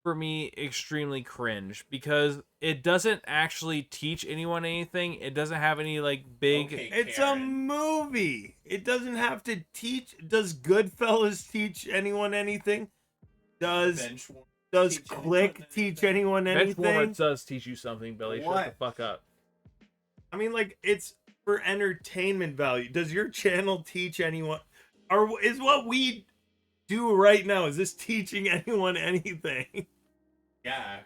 for me extremely cringe because it doesn't actually teach anyone anything. It doesn't have any like big. Okay, It's Karen. a movie. It doesn't have to teach. Does Goodfellas teach anyone anything? Does Benchwarmers Does teach Click anyone teach anything? anyone anything? Benchwarmer does teach you something, Billy. Shut the What? fuck up. I mean, like, it's for entertainment value. Does your channel teach anyone? Or is what we do right now, is this teaching anyone anything? Yeah,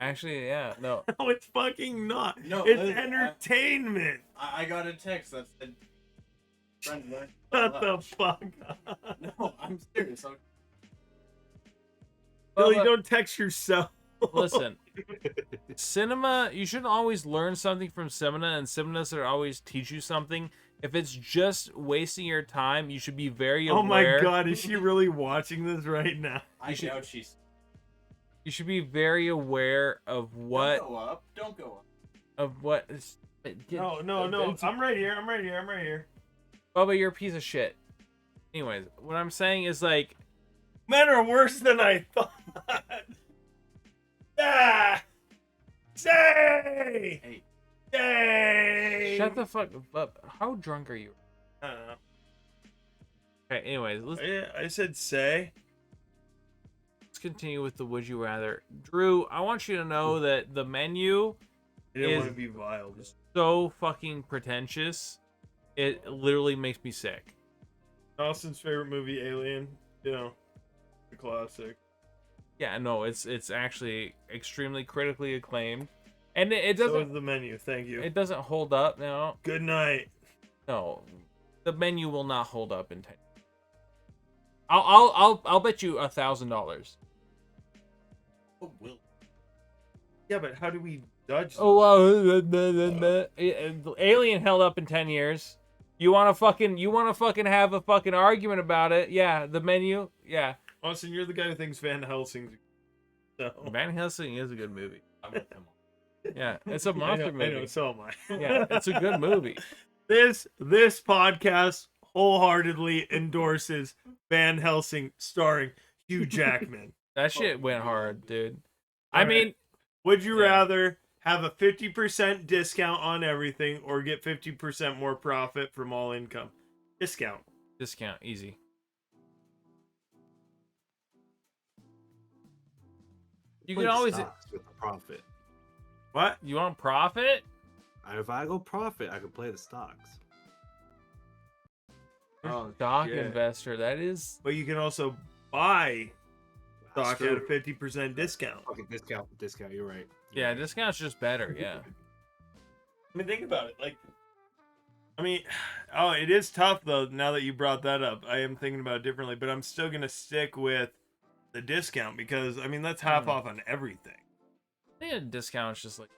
Actually, yeah, no. No, it's fucking not. No, It's listen, entertainment. I got a text that said. Friend, learn to Shut love." the fuck up. No, I'm serious. Billy, Bubba, don't text yourself. listen, cinema, you shouldn't always learn something from cinema, and cinema doesn't always teach you something. If it's just wasting your time, you should be very aware. Oh my god, is she really watching this right now? I doubt she's. You should be very aware of what Don't go up. Don't go up. of what is. No. I'm right here. Bubba, you're a piece of shit. Anyways, what I'm saying is like, Men are worse than I thought. Ah! Say! Hey. Say! shut the fuck up. How drunk are you? I don't know. Okay, anyways, I said say. let's continue with the would you rather. Drew, I want you to know that the menu I didn't is want to be vile. Just so fucking pretentious. It literally makes me sick. Austin's favorite movie, Alien. You know, the classic. Yeah, no, it's actually extremely critically acclaimed, and it So doesn't is the menu. Thank you. it doesn't hold up now. Good night. No, the menu will not hold up in 10. I'll bet you $1,000. Oh, will. Yeah, but how do we judge? Oh wow, Alien held up in 10 years. You wanna fucking have a fucking argument about it? Yeah, the menu. Yeah, Austin, you're the guy who thinks Van Helsing's. So. Van Helsing is a good movie. I'm with him. Yeah, it's a monster I movie. know, so am I. Yeah, it's a good movie. This podcast wholeheartedly endorses Van Helsing starring Hugh Jackman. That shit went hard, dude. I Alright. mean, Would you Yeah. rather have a 50% discount on everything or get 50% more profit from all income? Discount. discount, easy. You Play can the always. stocks with the profit. What? You want profit? If I go profit, I can play the stocks. Oh, Stock shit. investor. That is. But you can also buy That's stock true. at a 50% discount. Fucking discount. You're right. Yeah, discount's just better. Yeah. I mean, think about it. Like, I mean, oh, it is tough though. Now that you brought that up, I am thinking about it differently. But I'm still gonna stick with the discount because I mean that's half off on everything. I think a discount's just like.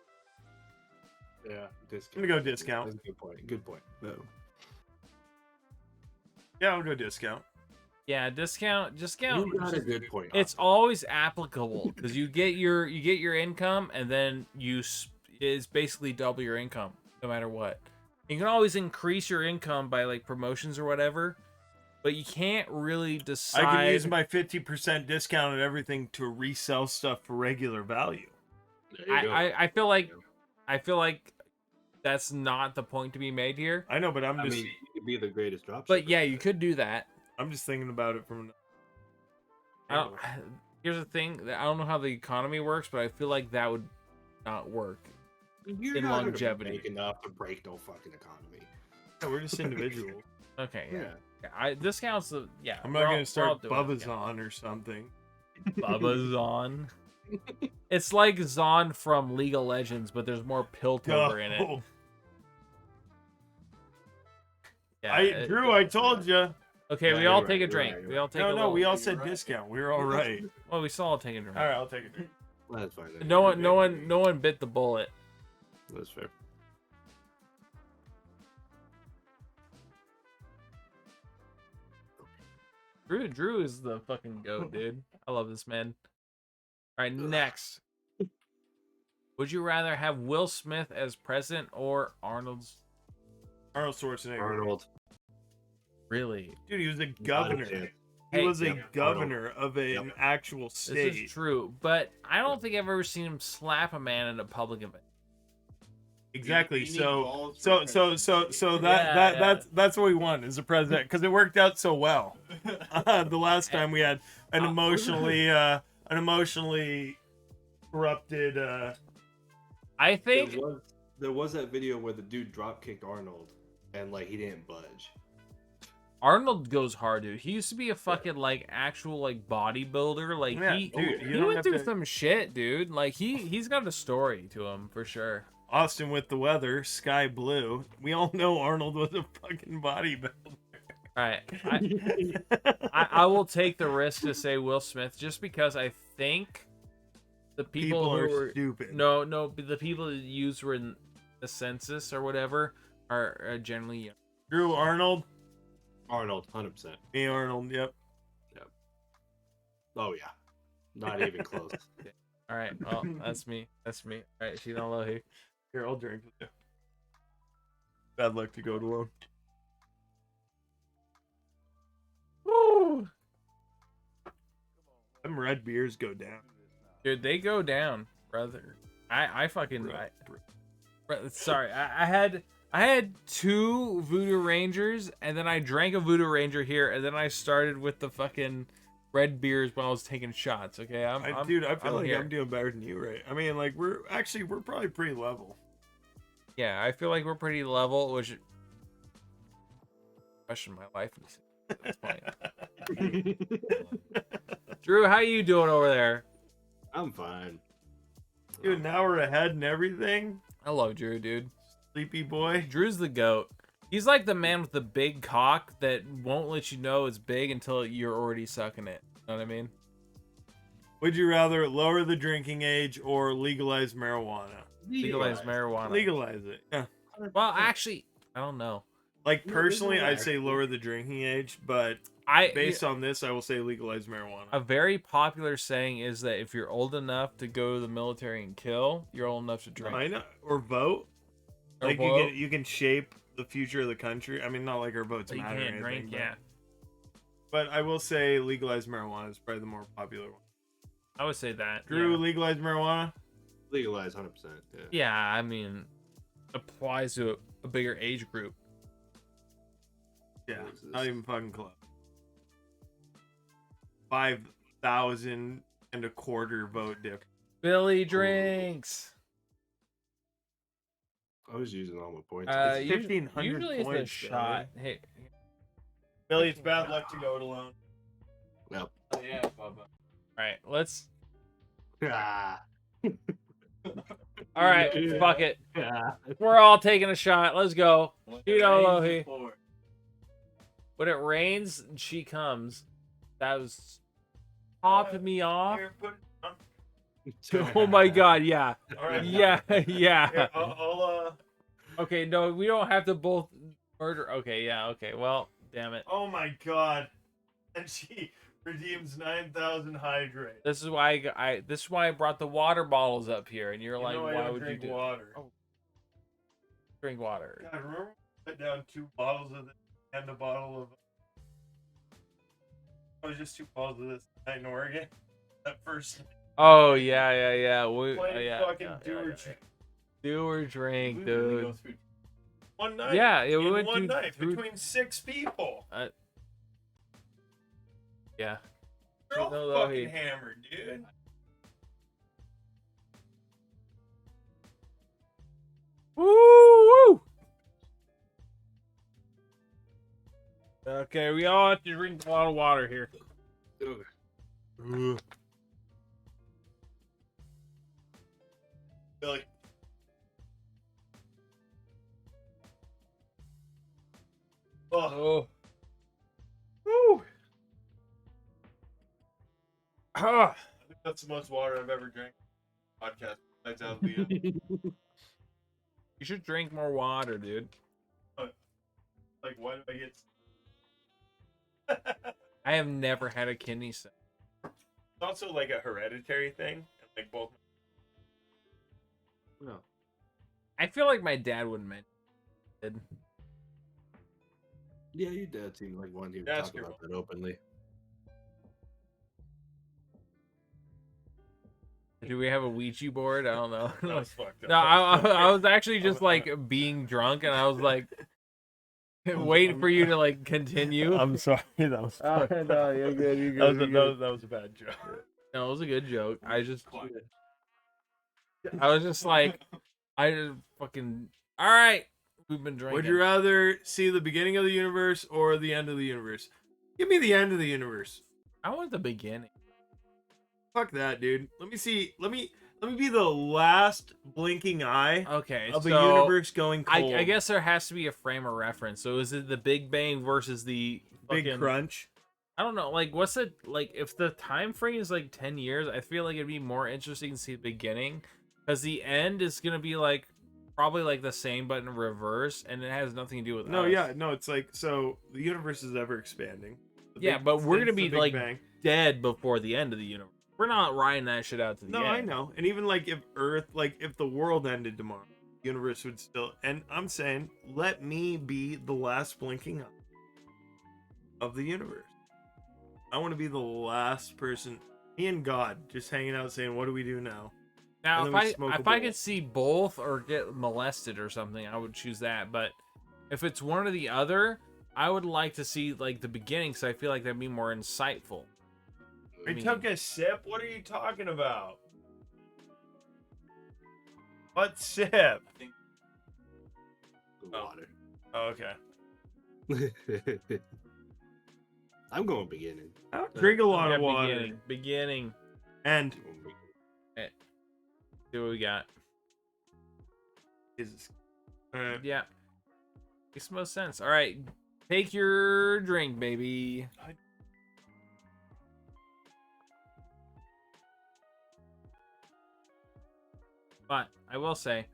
Yeah, discount. I'm gonna go discount. That's a good point. Good point. No. Yeah, I'll go discount. Yeah, discount. You got a good point. It's always applicable because you get your income and then it's basically double your income no matter what. You can always increase your income by like promotions or whatever, but you can't really decide. I can use my 50% discount on everything to resell stuff for regular value. There you go. I feel like that's not the point to be made here. I know, but I mean, you could be the greatest dropshipper. But yeah, you could do that. I'm just thinking about it from. Here's the thing: I don't know how the economy works, but I feel like that would not work. You're in not longevity. Big enough to break no fucking economy. Yeah, we're just individuals. Okay, yeah. This counts. Yeah, I'm not gonna start Bubba's on or something. Bubba's on. It's like Zon from League of Legends, but there's more Piltover in it. Yeah, Drew, I told you. Okay, we all take a drink. We all take a little... we all said discount. We were all right. Well, we still all take a drink. All right, I'll take a drink. Well, that's fine. No one bit the bullet. That's fair. Drew is the fucking goat, dude. I love this man. All right, next. Would you rather have Will Smith as president or Arnold Schwarzenegger. Arnold. Really? Dude, he was a governor. He was a governor of an actual state. This is true, but I don't think I've ever seen him slap a man at a public event. Exactly. That's what we want as a president, because it worked out so well. The last time we had an emotionally corrupted. I think there was that video where the dude drop kicked Arnold, and like he didn't budge. Arnold goes hard, dude. He used to be a fucking like actual like bodybuilder. Like he went through some shit, dude. Like he's got a story to him for sure. Austin with the weather, sky blue. We all know Arnold was a fucking bodybuilder. All right, I will take the risk to say Will Smith just because I think the people who are were stupid. No, the people that used were in the census or whatever are generally young. Drew, Arnold. Arnold, 100%. Me, Arnold. Yep. Oh yeah, not even close. All right, well that's me. All right, she don't love you. Here, I'll drink with you. Bad luck to go it alone. Woo! Them red beers go down. Dude, they go down, brother. I sorry, I had 2 Voodoo Rangers, and then I drank a Voodoo Ranger here, and then I started with the fucking red beers when I was taking shots. Okay, dude, I feel like I'm doing better than you, right? I mean, like we're probably pretty level. Yeah, I feel like we're pretty level, which question my life. That's funny. Drew, how you doing over there? I'm fine. Dude, now we're ahead and everything. I love Drew, dude. Sleepy boy. Drew's the goat. He's like the man with the big cock that won't let you know it's big until you're already sucking it. Know what I mean? Would you rather lower the drinking age or legalize marijuana? Legalize marijuana. Legalize it. Yeah. Well, actually, I don't know. Like personally, I'd say lower the drinking age, but based on this, I will say legalize marijuana. A very popular saying is that if you're old enough to go to the military and kill, you're old enough to drink. I know. Or vote. Or like vote. you can shape the future of the country. I mean, not like our votes matter. You or can't anything, drink, yeah. But I will say legalize marijuana is probably the more popular one. I would say that. Drew, yeah. legalize marijuana? Legalize 100%. Yeah, I mean, applies to a bigger age group. Yeah, not even fucking close. 5,000 and a quarter vote difference. Billy drinks. I was using all my points. It's 1,500 usually points. It's a shot. Hey, Billy, it's bad luck to go it alone. Yep. Oh, yeah, Bubba. All right, let's. All right, fuck it. We're all taking a shot. Let's go. Lohi. When it rains, she comes. That was popped me off. Oh my god, yeah. Right. Yeah. Here, I'll Okay, no, we don't have to both murder. Okay, yeah, okay. Well, damn it. Oh my god. And she redeems 9,000 hydrate. This is why I brought the water bottles up here, and you're like, I why don't would you drink do water? Oh. Drink water. God, remember we put down 2 bottles of this and a bottle of. It was just 2 bottles of this night in Oregon. That first. Oh yeah. Do or drink, dude. One night. Yeah, we in went one to night between 6 people. Yeah. They're all No, fucking he- hammered, dude. Woo! Okay, we all have to drink a lot of water here. Billy. Oh. Woo. Ah. I think that's the most water I've ever drank. Podcast. Besides Alvia. You should drink more water, dude. Like, why do I get? I have never had a kidney stone. It's also like a hereditary thing. Like both. No. I feel like my dad wouldn't mention it. Yeah, your dad seemed like one who would Ask talk your about that openly. Do we have a Ouija board? I don't know. That was fucked up. No, I was actually just like being drunk, and I was like waiting for you to like continue. I'm sorry. That was. No, you're good. You're good. That was a bad joke. No, it was a good joke. I was just like, I just fucking. All right, we've been drinking. Would you rather see the beginning of the universe or the end of the universe? Give me the end of the universe. I want the beginning. Fuck that, dude. Let me be the last blinking eye Okay, of a so universe going cold. I guess there has to be a frame of reference. So is it the Big Bang versus the Big fucking, Crunch. I don't know. Like, what's it like? If the time frame is like 10 years, I feel like it'd be more interesting to see the beginning, because the end is gonna be like probably like the same but in reverse, and it has nothing to do with No, us. yeah, no. It's like, so the universe is ever expanding. Yeah, but we're gonna Since be the Big like Bang. dead before the end of the universe. We're not riding that shit out to the No, end. I know. And even like if Earth, like if the world ended tomorrow, the universe would still. And I'm saying, let me be the last blinking eye of the universe. I want to be the last person, me and God, just hanging out saying, "What do we do now?" Now, And if then we I smoke a if I bowl. could see both or get molested or something, I would choose that. But if it's one or the other, I would like to see like the beginning, because I feel like that'd be more insightful. I took a sip. What are you talking about? What sip? The Oh. water. Oh, okay. I'm going beginning. I don't drink a lot of Yeah, water. Beginning. And See what we got. Jesus. All right. Yeah, makes most sense. All right, take your drink, baby. But I will say,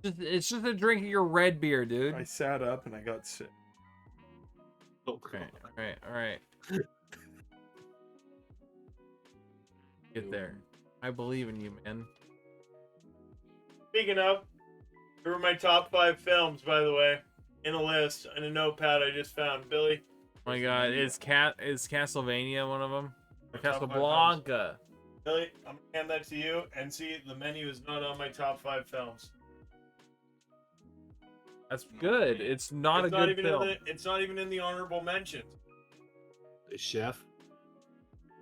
it's just a drink of your red beer, dude. I sat up and I got sick. Okay, all right. Get there. I believe in you, man. Speaking of, here were my top 5 films, by the way, in a list, in a notepad I just found. Billy. Oh my God, is Castlevania one of them? Or My top 5 Casablanca? Billy, I'm gonna hand that to you, and see, the menu is not on my top 5 films. That's good. It's not a good even film. it's not even in the honorable mentions. Chef.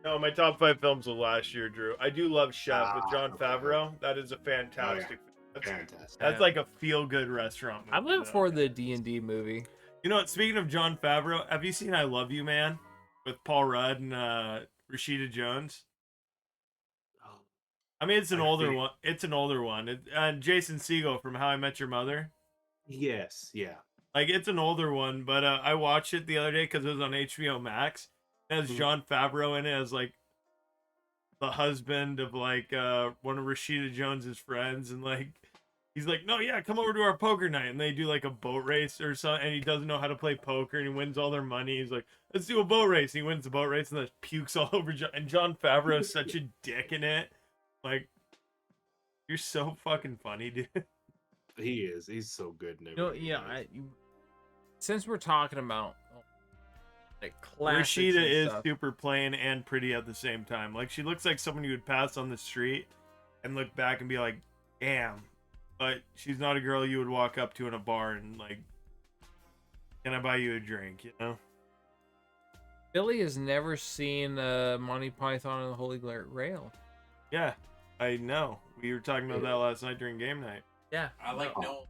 No, my top 5 films of last year, Drew. I do love Chef with John okay. Favreau. That is a fantastic film. Fantastic. That's like a feel-good restaurant movie. I'm looking though. for the D&D movie. You know what? Speaking of John Favreau, have you seen I Love You, Man? With Paul Rudd and Rashida Jones? I mean, it's an older one. It's an older one. And Jason Segel from How I Met Your Mother. Yes, yeah. Like, it's an older one, but I watched it the other day because it was on HBO Max. It has John Favreau in it as, like, the husband of, like, one of Rashida Jones's friends. And, like, he's like, no, yeah, come over to our poker night. And they do, like, a boat race or something. And he doesn't know how to play poker. And he wins all their money. He's like, let's do a boat race. And he wins the boat race and then pukes all over John. And John Favreau is such a dick in it. Like, you're so fucking funny, dude. He is. He's so good in You know, everything. yeah. Since we're talking about like classics Rashida and is stuff, super plain and pretty at the same time. Like, she looks like someone you would pass on the street and look back and be like, damn. But she's not a girl you would walk up to in a bar and, like, can I buy you a drink, you know? Billy has never seen Monty Python and the Holy Grail. Yeah, I know. We were talking about that last night during game night. Yeah, I like no.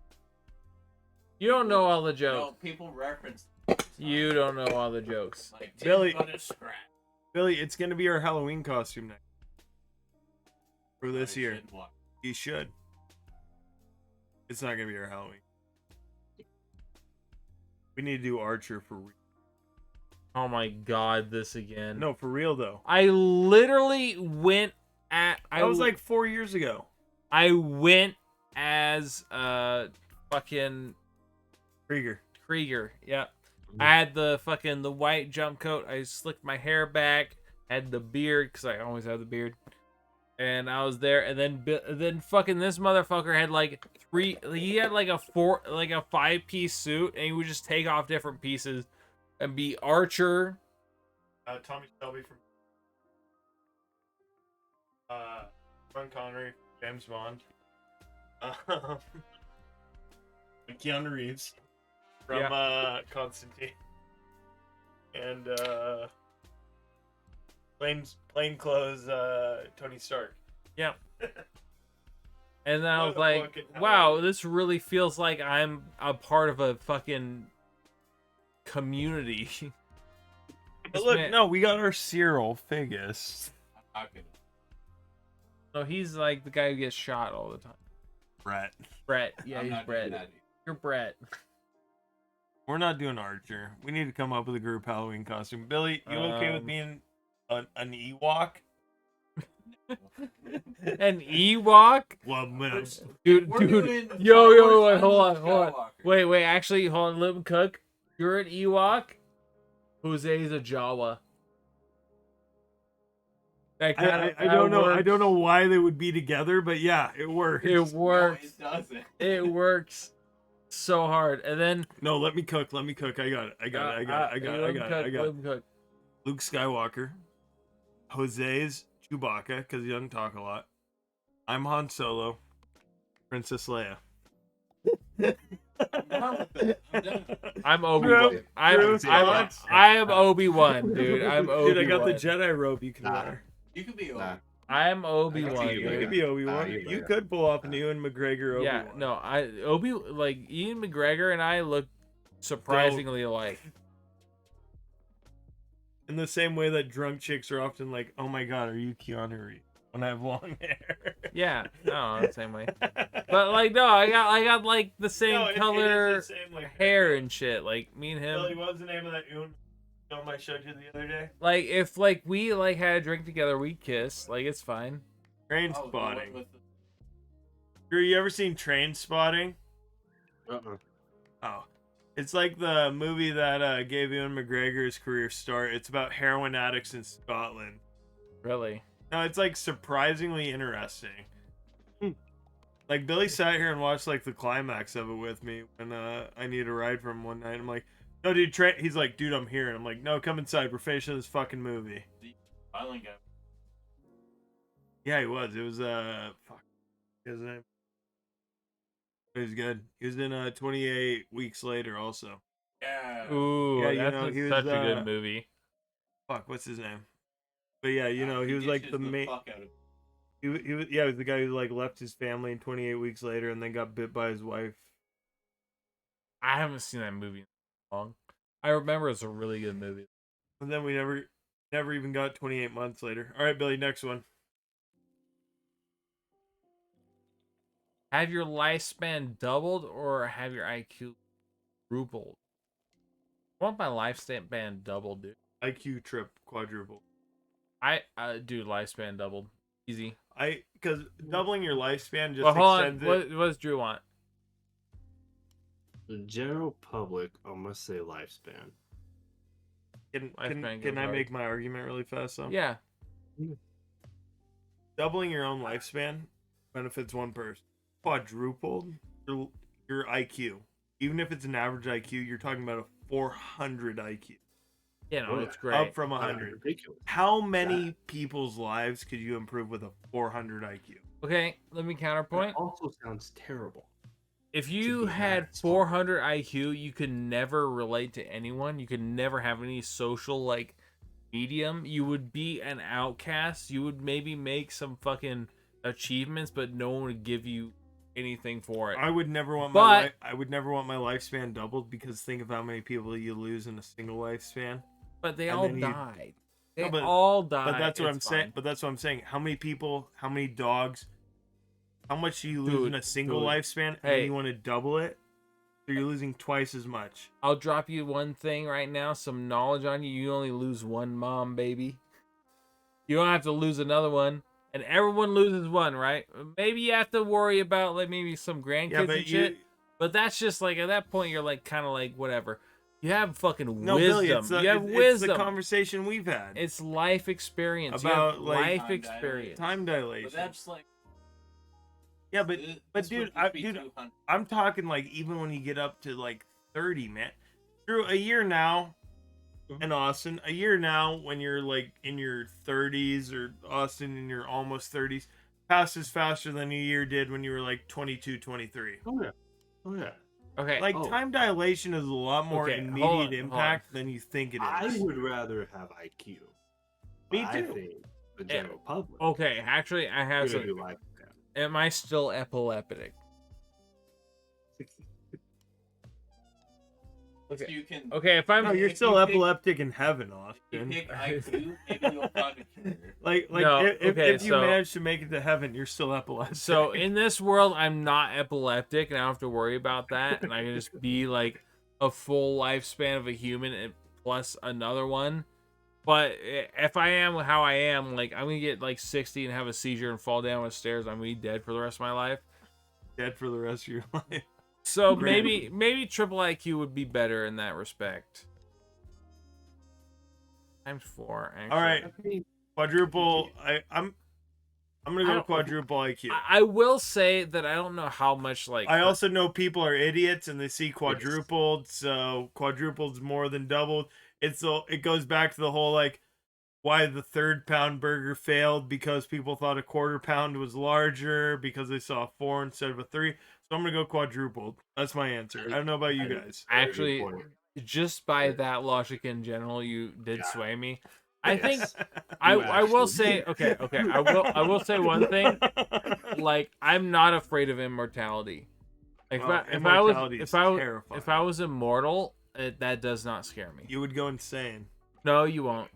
You don't know all the No, jokes. people reference You don't know all the jokes. Like Billy- butter scratch. Billy, it's gonna be our Halloween costume next for this I year. should watch. You should. It's not gonna be our Halloween. We need to do Archer for real. Oh my god, this again. No, for real though. I literally went at. That was like 4 years ago. I went as fucking Krieger. Yeah. I had the white jump coat. I slicked my hair back. Had the beard because I always have the beard. And I was there, and then fucking this motherfucker had like three. He had like a 5-piece suit, and he would just take off different pieces and be Archer. Tommy Shelby from Sean Connery, James Bond. Keanu Reeves from Constantine. And plainclothes Tony Stark. Yeah. And then I What was a like, fucking wow, Halloween. this really feels like I'm a part of a fucking community. But look, no, we got our Cyril Figgis. I'm not gonna. No, he's like the guy who gets shot all the time. Brett. Yeah, I'm he's not Brett. doing that. You're Brett. We're not doing Archer. We need to come up with a group Halloween costume. Billy, you okay with being an Ewok? An Ewok? Well, Dude, We're doing yo, wait, Star hold Wars on. Skywalker. Wait, actually, hold on, let me cook. You're an Ewok. Jose's a Jawa. I don't know. I don't know why they would be together, but yeah, it works. It works. No, it doesn't. It works so hard. And then No, let me cook. I got it. I got it. Luke Skywalker. Jose's Chewbacca, because he doesn't talk a lot. I'm Han Solo. Princess Leia. I'm Obi-Wan. I am Obi-Wan, dude. I'm Obi-Wan. Dude, I got the Jedi robe you can wear. You could be Nah. I am Obi-Wan. You You dude. could be Obi-Wan. you You better. could pull off an Ewan McGregor Obi-Wan. Yeah, no, Ian McGregor and I look surprisingly alike. In the same way that drunk chicks are often like, "Oh my god, are you Keanu Reeves?" When I have long hair. Yeah, no, the same way. But like, no, I got like the same No, it color is the same, like, hair and shit. Like me and Billy, him. what was the name of that Ewan film I showed you the other day? Like if like we like had a drink together, we'd kiss. Like it's fine. Train Oh, the one Spotting. with the- Drew, you ever seen Train Spotting? Uh-uh. Oh. It's like the movie that gave Ewan McGregor his career start. It's about heroin addicts in Scotland. Really. No, it's like surprisingly interesting. Like Billy sat here and watched like the climax of it with me when I needed a ride from him one night. I'm like, no, dude, he's like, dude, I'm here. And I'm like, no, come inside. We're finishing this fucking movie. Violent guy. Yeah, he was. It was fuck his name. It was good. He was in 28 Weeks Later also. Yeah. Ooh, Yeah, you that's know, he was, such a uh, good movie. Fuck, what's his name? But yeah, you know, he was like the main. Fuck out of He was he was the guy who like left his family in 28 Weeks Later and then got bit by his wife. I haven't seen that movie in so long. I remember it's a really good movie. And then we never even got 28 months later. All right, Billy, next one. Have your lifespan doubled or have your IQ quadrupled? I want my lifespan doubled, dude. IQ trip quadruple. I dude, lifespan doubled. Easy. Because doubling your lifespan just Well, hold on. extends it. What does Drew want? The general public, I must say lifespan. Can goes I hard. make my argument really fast though? Yeah. Doubling your own lifespan benefits one person. Quadrupled your IQ. Even if it's an average IQ, you're talking about a 400 IQ. Yeah, no, Oh, it's great. Up from 100. Ridiculous. How many people's lives could you improve with a 400 IQ? Okay, let me That counterpoint. also sounds terrible. If you be had honest. 400 IQ, you could never relate to anyone. You could never have any social like medium. You would be an outcast. You would maybe make some fucking achievements, but no one would give you anything for it. I would never want But- I would never want my lifespan doubled because think of how many people you lose in a single lifespan. But they And all then you- died. They No, but- all died. But that's what It's I'm saying. fine. But that's what I'm saying. How many people? How many dogs? How much do you lose in a single dude. lifespan? And Hey. then you want to double it? So you're losing twice as much. I'll drop you one thing right now, some knowledge on you. You only lose one mom, baby. You don't have to lose another one. And everyone loses one, right? Maybe you have to worry about like maybe some grandkids and shit. But that's just like at that point you're like kind of like whatever. You have fucking No, wisdom. Billy, it's You have it's wisdom. the conversation we've had It's life experience. You about have like life experience. time dilation. But that's like. Yeah, but this dude, would just be dude, 200. I'm talking like even when you get up to like 30, man. Through a year now, in Austin, a year now when you're like in your 30s or Austin in your almost 30s, passes faster than a year did when you were like 22, 23. Oh yeah. Oh yeah. Okay. Like Oh. time dilation is a lot more Okay, hold immediate on, hold on. impact than you think it I is. would rather have IQ. Me I too. think the general public. Okay, actually I have gonna some. do life. Am I still epileptic? So you can. Okay, if I'm No, you're if still you pick- epileptic in heaven, You Austin. pick IQ, maybe you'll find a cure. Like No, if okay, you so- manage to make it to heaven, you're still epileptic. So in this world, I'm not epileptic, and I don't have to worry about that, and I can just be like a full lifespan of a human and plus another one. But if I am how I am, like I'm gonna get like 60 and have a seizure and fall down the stairs, I'm gonna be dead for the rest of my life. dead for the rest of your life. So Great. maybe triple IQ would be better in that respect. Times 4. Actually. All right, quadruple. I'm gonna I go don't- quadruple IQ. I will say that I don't know how much like I also know people are idiots and they see quadrupled, so quadrupled's more than doubled. It goes back to the whole like why the 3rd-pound burger failed because people thought a 1/4 pound was larger because they saw a 4 instead of a 3. So I'm gonna go quadrupled. That's my answer. I don't know about you guys. actually Very good just by that logic in general, you did Yeah. sway me. I think Yes. I You will actually say did. okay. I will say one thing. Like I'm not afraid of immortality. Like Oh, immortality is if I terrifying. was immortal, that does not scare me. You would go insane. No, you won't.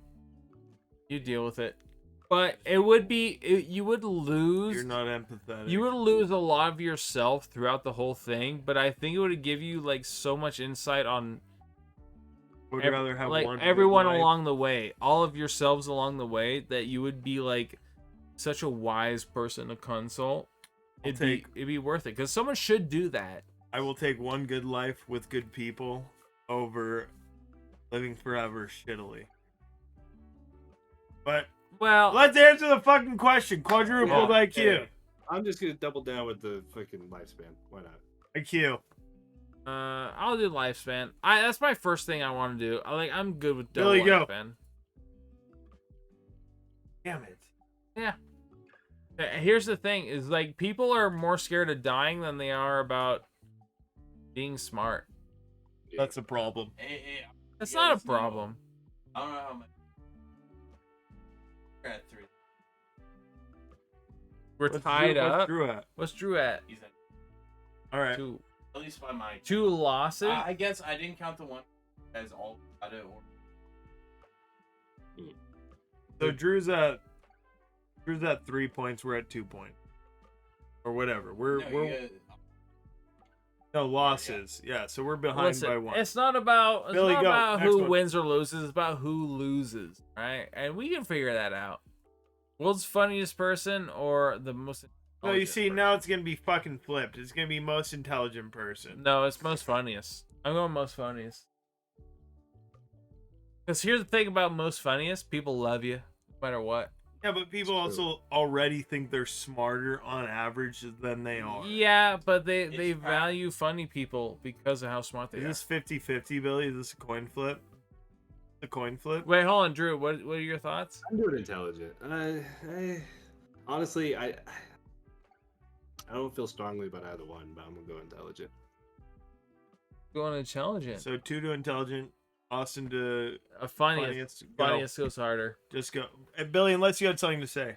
You deal with it. But it would be you would lose. You're not empathetic. You would lose a lot of yourself throughout the whole thing, but I think it would give you like so much insight on would rather have like one good everyone life. along the way, all of yourselves along the way, that you would be like such a wise person to consult. It'd be worth it because someone should do that. I will take one good life with good people over living forever shittily. But Well, let's answer the fucking question. Quadrupled Yeah. IQ. I'm just gonna double down with the fucking lifespan. Why not? IQ. I'll do lifespan. That's my first thing I want to do. I'm good with double Billy, go. lifespan. Damn it. Yeah. Here's the thing: is like people are more scared of dying than they are about being smart. That's a problem. Hey, That's you not a guys know- problem. I don't know how much. We're at 3. We're tied What's up. Drew at? What's Drew at? He's at, All right. at least by my. Two losses. I guess I didn't count the one as all got it. Or So Drew's at 3 points. We're at 2 points, or whatever. No losses. Yeah. So we're behind Listen, by 1. it's not about Billy, go. Next who one. wins or loses. It's about who loses, right? And we can figure that out. World's funniest person or the most. No, you intelligent see, person? now it's gonna be fucking flipped. It's gonna be most intelligent person. No, it's most funniest. I'm going most funniest. Because here's the thing about most funniest: people love you, no matter what. Yeah, but people also already think they're smarter on average than they are. Yeah, but they It's value funny people because of how smart they Is are. this 50-50, Billy? Is this a coin flip? A coin flip? Wait, hold on, Drew. What are your thoughts? I'm doing intelligent. Honestly, I don't feel strongly about either one, but I'm gonna go intelligent. Going intelligent. So 2 to intelligent, Austin to A funniest. Go. Funniest goes harder. Just go. Hey, Billy, unless you had something to say.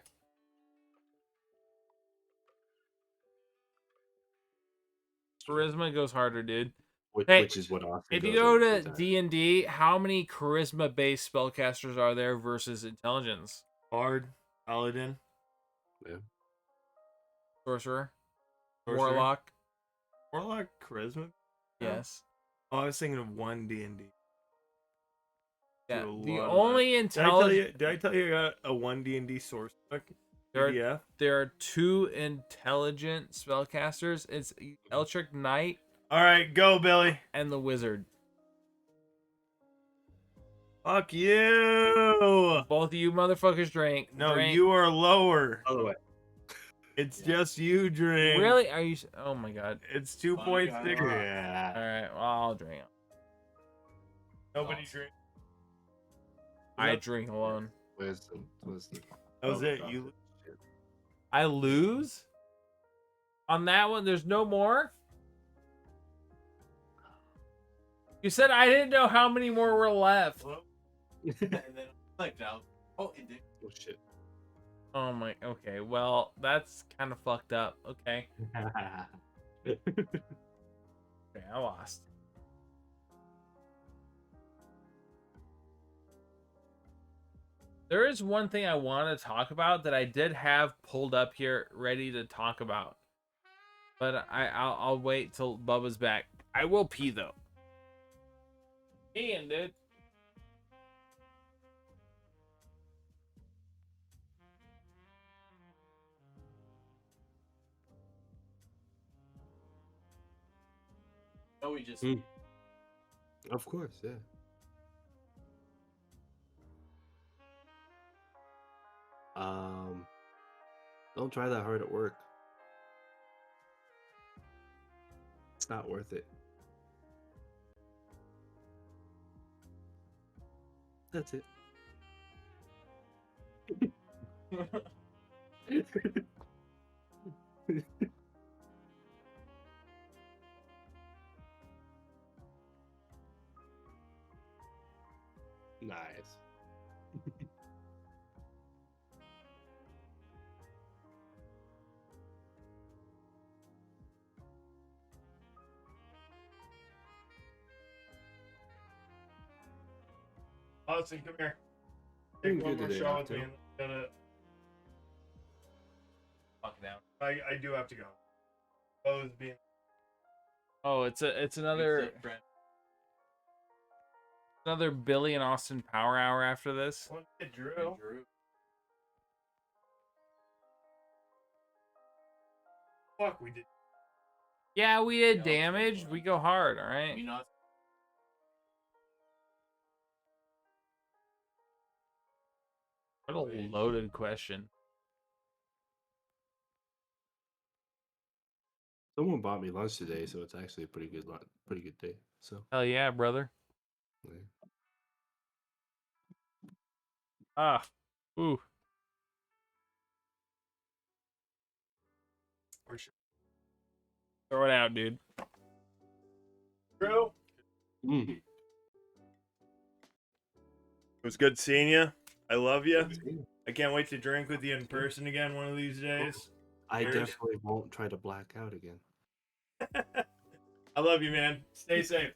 Charisma goes harder, dude. Which, Hey, which is what Austin If you goes go with to every time. D&D, how many charisma-based spellcasters are there versus intelligence? Bard, Paladin, Sorcerer? Sorcerer. Warlock? Warlock, Charisma. Yes. Oh, I was thinking of one D&D. Yeah. Do a The lot of only that. intelligent... Did I tell you I got a one D&D source book? PDF? There are 2 intelligent spellcasters. It's Eldritch Knight All right, go, Billy. and the Wizard. Fuck you. Both of you motherfuckers drink. No, drink. you are lower. By the way, It's just you drink. Really? Are you... Oh my god. It's 2.6. yeah. Alright, well, I'll drink. Nobody drink. I drink alone. Wisdom. That was Oh, it. God. You. I lose? On that one, there's no more? You said I didn't know how many more were left. And then like now. Oh, it did. Oh shit. Oh my... Okay, well, that's kind of fucked up. Okay. Okay, I lost. There is one thing I want to talk about that I did have pulled up here ready to talk about. But I'll wait till Bubba's back. I will pee though. Peeing, dude. No, we just. Of course, yeah. Don't try that hard at work. It's not worth it. That's it. Nice. Austin, come here. Doing Take one good more today, shot with Otto. me. And then Fuck down. I do have to go. I was being. Oh, it's another Billy and Austin Power Hour after this. What did Drew? Drew. Fuck, we did. Yeah, we did Yeah, damage. We go hard, all right. You not. What a loaded question. Someone bought me lunch today, so it's actually a pretty good day. So Hell yeah, brother. yeah. Ah, ooh. For sure. Throw it out, dude. Drew, Mm. it was good seeing you. I love you. I can't wait to drink with you in person again one of these days. I Cheers. definitely won't try to black out again. I love you, man. Stay safe.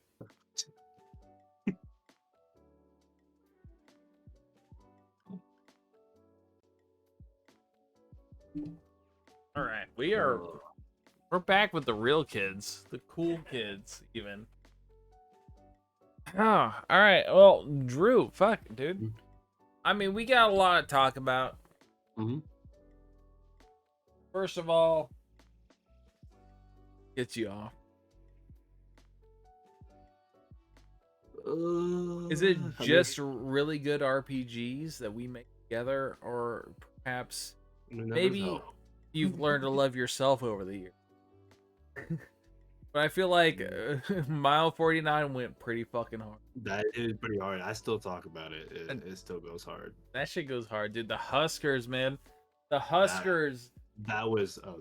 All right, we're back with the real kids, the cool kids, even. Oh, all right. Well, Drew, fuck, dude. I mean, we got a lot to talk about. Mm-hmm. First of all, gets you off. Is it just really good RPGs that we make together, or perhaps maybe you've learned to love yourself over the years? But I feel like Mile 49 went pretty fucking hard. That is pretty hard. I still talk about it. It still goes hard. That shit goes hard, dude. The Huskers, man. The Huskers. That was a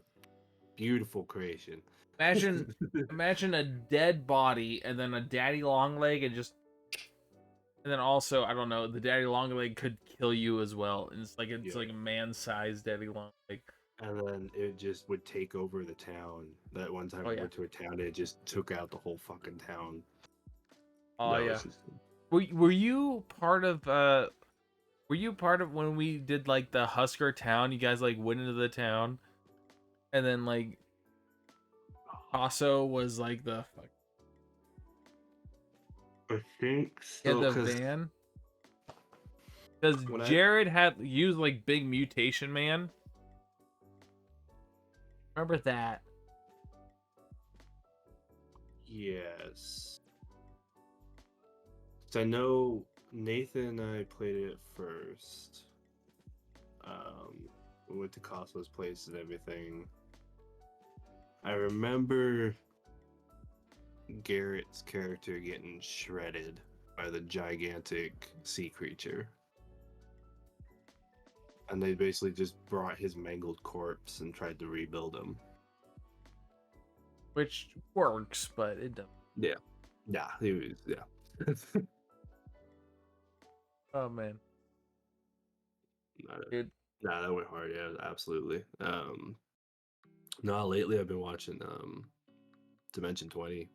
beautiful creation. Imagine a dead body and then a daddy long leg and then also, I don't know, the daddy long leg could kill you as well. And it's like a man-sized daddy long leg. and then it just would take over the town. That one time Oh, we yeah. went to a town, and it just took out the whole fucking town. Oh That yeah. was just- Were you part of when we did like the Husker town? You guys like went into the town, and then like Paso was like the fuck. I think Yeah, so, the 'cause van. Because when I Jared had used like Big Mutation Man. Remember that? yes, so I know Nathan and I played it first. We went to Costco's place and everything. I remember Garrett's character getting shredded by the gigantic sea creature. And they basically just brought his mangled corpse and tried to rebuild him. Which works, but it doesn't. Yeah, he was, yeah. Oh man, Nah, dude. nah, that went hard, yeah, absolutely. No, lately I've been watching Dimension 20.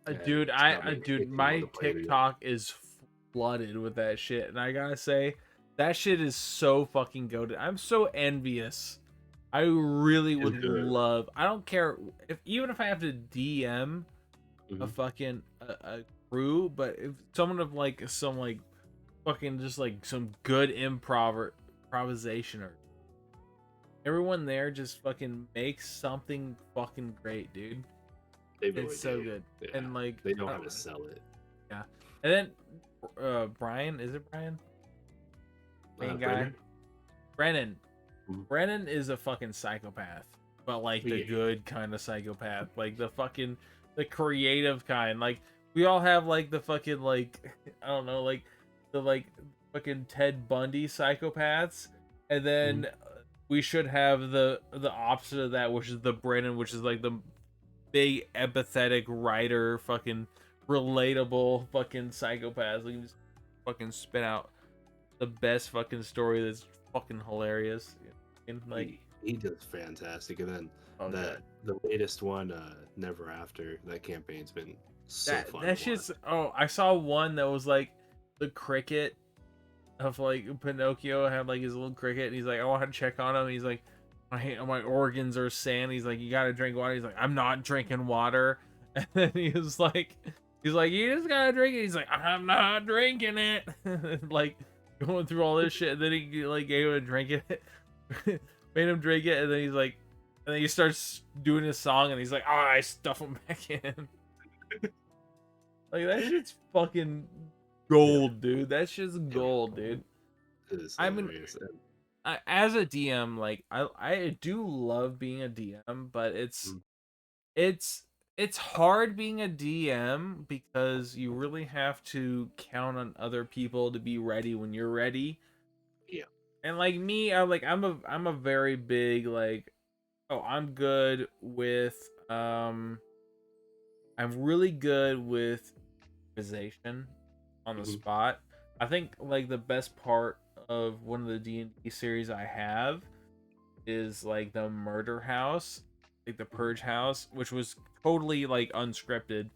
And Dude, it's got me dude, itching more my to play it again. TikTok is flooded with that shit, and I gotta say, that shit is so fucking goated. I'm so envious. I really It's would good. love. I don't care even if I have to DM a Mhm. fucking a crew, but if someone of like some like fucking just like some good improvisation or everyone there just fucking makes something fucking great, dude. They really It's so do. good. Yeah. And like They know how to sell it. yeah. And then Brian, is it Brian? Main guy. Brenner? Brennan. Mhm. Brennan is a fucking psychopath. But like the Yeah. good kind of psychopath. Like the creative kind. Like we all have like the fucking like I don't know, like the like fucking Ted Bundy psychopaths. And then we should have the opposite of that, which is the Brennan, which is like the big empathetic writer, fucking relatable fucking psychopath. Like, just fucking spit out the best fucking story that's fucking hilarious. And like, He does fantastic. And then oh god, the latest one, Never After, that campaign's been so fun. that's to watch. just I saw one that was like the cricket of like Pinocchio had like his little cricket, and he's like, I want to check on him. He's like, my organs are sand. He's like, you gotta drink water. He's like, I'm not drinking water. And then he was like, you just gotta drink it. He's like, I'm not drinking it. Like going through all this shit. And then he like gave him a drink it, made him drink it, and then he's like, and then he starts doing his song, and he's like, oh, I stuff him back in. Like that shit's fucking gold, dude. That shit's gold, dude. It is I mean, hilarious. as a DM, like I do love being a DM, but Mm. it's hard being a DM because you really have to count on other people to be ready when you're ready. Yeah. And like me, I'm a very big like, oh, I'm good with I'm really good with improvisation on the Mhm. spot. I think like the best part of one of the D&D series I have is like the Murder House, like the Purge House, which was totally like unscripted.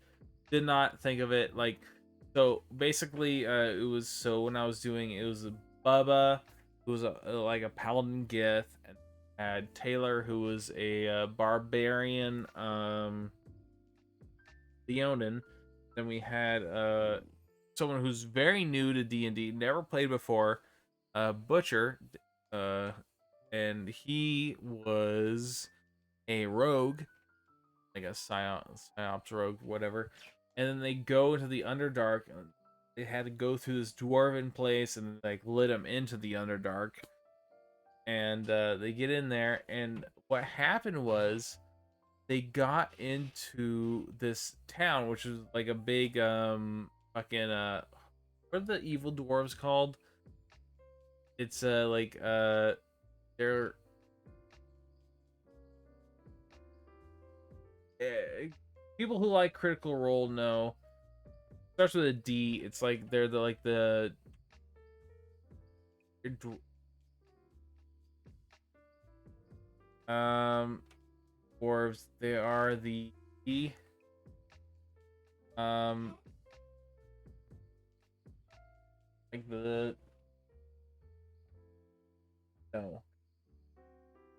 Did not think of it like so. Basically, it was so when I was doing it was a Bubba, who was like a paladin Gith, and had Taylor, who was a barbarian Leonin. Then we had someone who's very new to D&D, never played before, Butcher, and he was a rogue, like a psyops rogue, whatever. And then they go into the Underdark, and they had to go through this dwarven place, and like lit them into the Underdark. And they get in there, and what happened was they got into this town, which was like a big fucking what are the evil dwarves called? It's like they're people who like Critical Role know. Starts with a D. It's like they're the Dwarves. They are the like the no.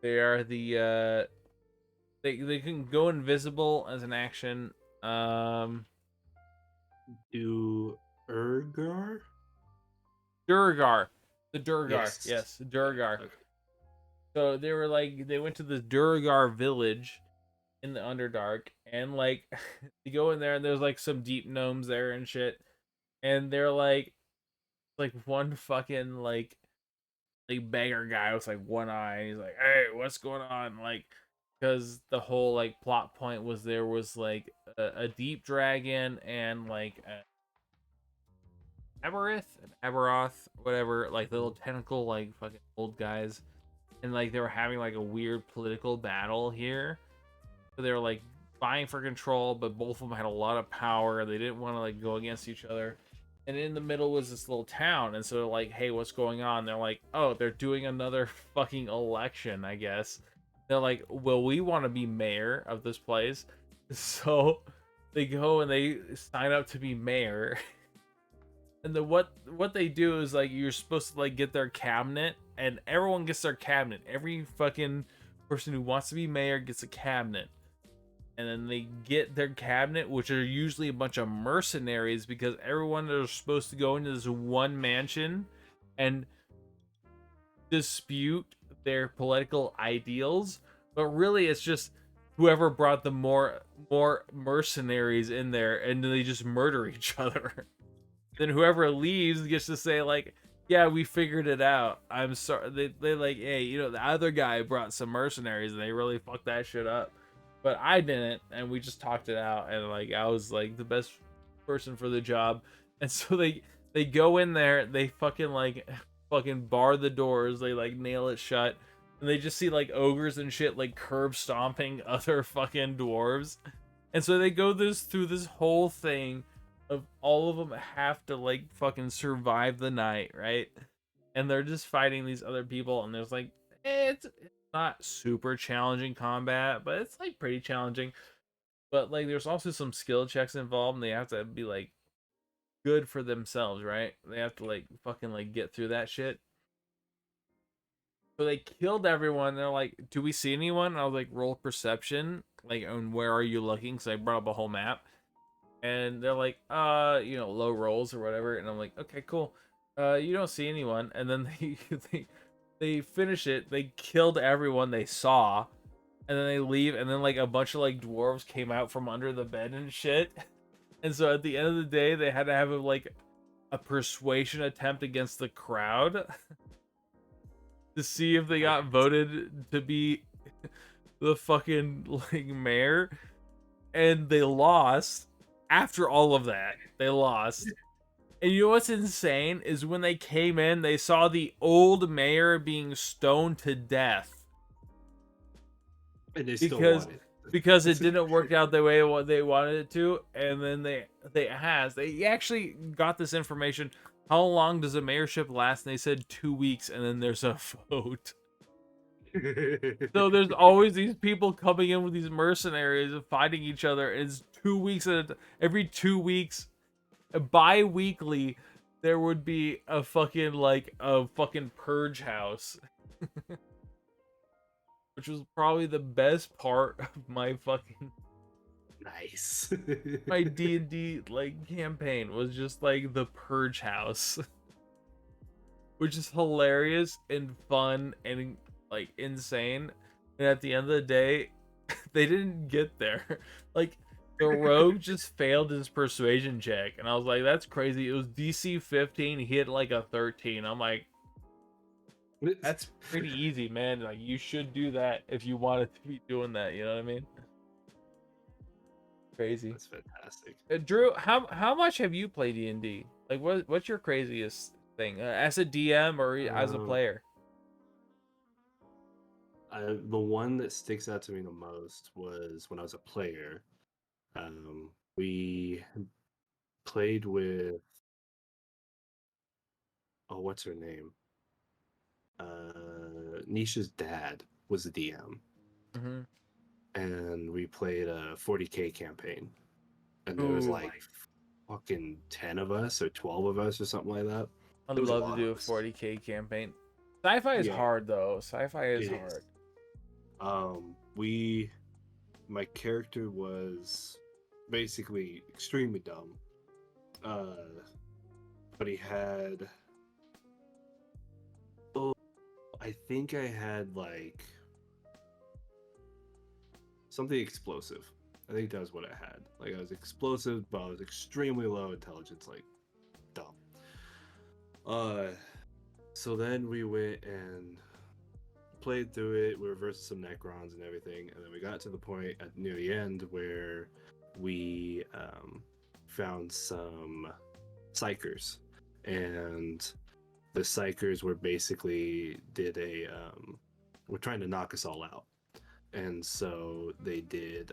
They are the they can go invisible as an action. Do Urgar? Durgar. The Durgar. Yes. Yes, Durgar. Okay. So they were like they went to the Durgar village in the Underdark, and like you go in there and there's like some deep gnomes there and shit. And they're like one fucking like beggar guy with like one eye, and he's like, "Hey, what's going on?" Like, because the whole like plot point was there was like a deep dragon and like Aberoth, whatever, like little tentacle like fucking old guys, and like they were having like a weird political battle here. So they were like vying for control, but both of them had a lot of power. They didn't want to like go against each other. And in the middle was this little town, and so they're like, "Hey, what's going on?" They're like, "Oh, they're doing another fucking election, I guess." They're like, "Well, we want to be mayor of this place," so they go and they sign up to be mayor. And then what they do is like you're supposed to like get their cabinet, and everyone gets their cabinet. Every fucking person who wants to be mayor gets a cabinet. And then they get their cabinet, which are usually a bunch of mercenaries, because everyone is supposed to go into this one mansion and dispute their political ideals. But really it's just whoever brought the more mercenaries in there, and they just murder each other. Then whoever leaves gets to say like, "Yeah, we figured it out. I'm sorry." They like, "Hey, you know, the other guy brought some mercenaries and they really fucked that shit up, but I didn't, and we just talked it out, and like I was like the best person for the job." And so they go in there, they fucking bar the doors, they like nail it shut, and they just see like ogres and shit like curb stomping other fucking dwarves. And so they go through this whole thing of all of them have to like fucking survive the night, right? And they're just fighting these other people, and there's like it's not super challenging combat, but it's like pretty challenging. But like there's also some skill checks involved, and they have to be like good for themselves, right? They have to like fucking like get through that shit. So they killed everyone. They're like, "Do we see anyone?" And I was like, "Roll perception, like, and where are you looking?" So I brought up a whole map. And they're like, you know, low rolls or whatever. And I'm like, "Okay, cool. You don't see anyone." And then they finish it. They killed everyone they saw, and then they leave. And then like a bunch of like dwarves came out from under the bed and shit. And so at the end of the day, they had to have a persuasion attempt against the crowd to see if they got voted to be the fucking like mayor. And they lost. After all of that, they lost. And you know what's insane is when they came in, they saw the old mayor being stoned to death And they still because won it. because it didn't work out the way what they wanted it to. And then they actually got this information. How long does a mayorship last? And they said 2 weeks, and then there's a vote. So there's always these people coming in with these mercenaries and fighting each other. And it's 2 weeks every 2 weeks, bi-weekly, there would be a fucking purge house. Which was probably the best part of my fucking Nice. my D&D like campaign was just like the purge house. Which is hilarious and fun and like insane. And at the end of the day, they didn't get there. Like the rogue just failed his persuasion check, and I was like, "That's crazy." It was DC 15. He hit like a 13. I'm like, "That's pretty easy, man. Like you should do that if you wanted to be doing that." You know what I mean? Crazy. That's fantastic. Drew, how much have you played D&D? Like what's your craziest thing as a DM or as a player? The one that sticks out to me the most was when I was a player. We played with what's her name? Nisha's dad was the DM, Mm-hmm. and we played a 40K campaign, and there was Ooh. like fucking 10 of us or 12 of us or something like that. I'd There was a love to lot do of a us. 40K campaign. Sci-fi is Yeah. hard though. Sci-fi is It hard. My character was basically extremely dumb. But he had, oh, I think I had like something explosive. I think that was what I had. Like I was explosive, but I was extremely low intelligence, like dumb. So then we went and played through it. We reversed some Necrons and everything, and then we got to the point near the end where we found some psychers, and the psychers were basically were trying to knock us all out, and so they did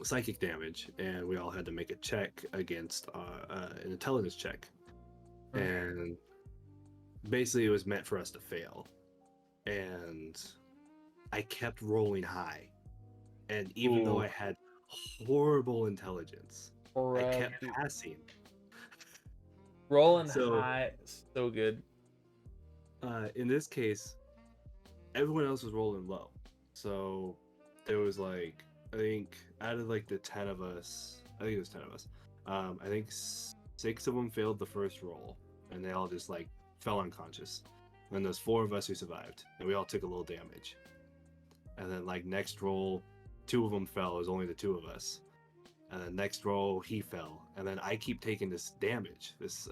psychic damage, and we all had to make a check against an intelligence check, and basically it was meant for us to fail, and I kept rolling high, and even though I had horrible intelligence, I kept passing. Rolling So- high, so good. In this case, everyone else was rolling low, so there was like, I think out of like the 10 of us, I think it was 10 of us, I think 6 of them failed the first roll, and they all just like fell unconscious. And then there's 4 of us who survived, and we all took a little damage. And then like next roll, 2 of them fell. It was only the 2 of us. And then next roll, he fell. And then I keep taking this damage, this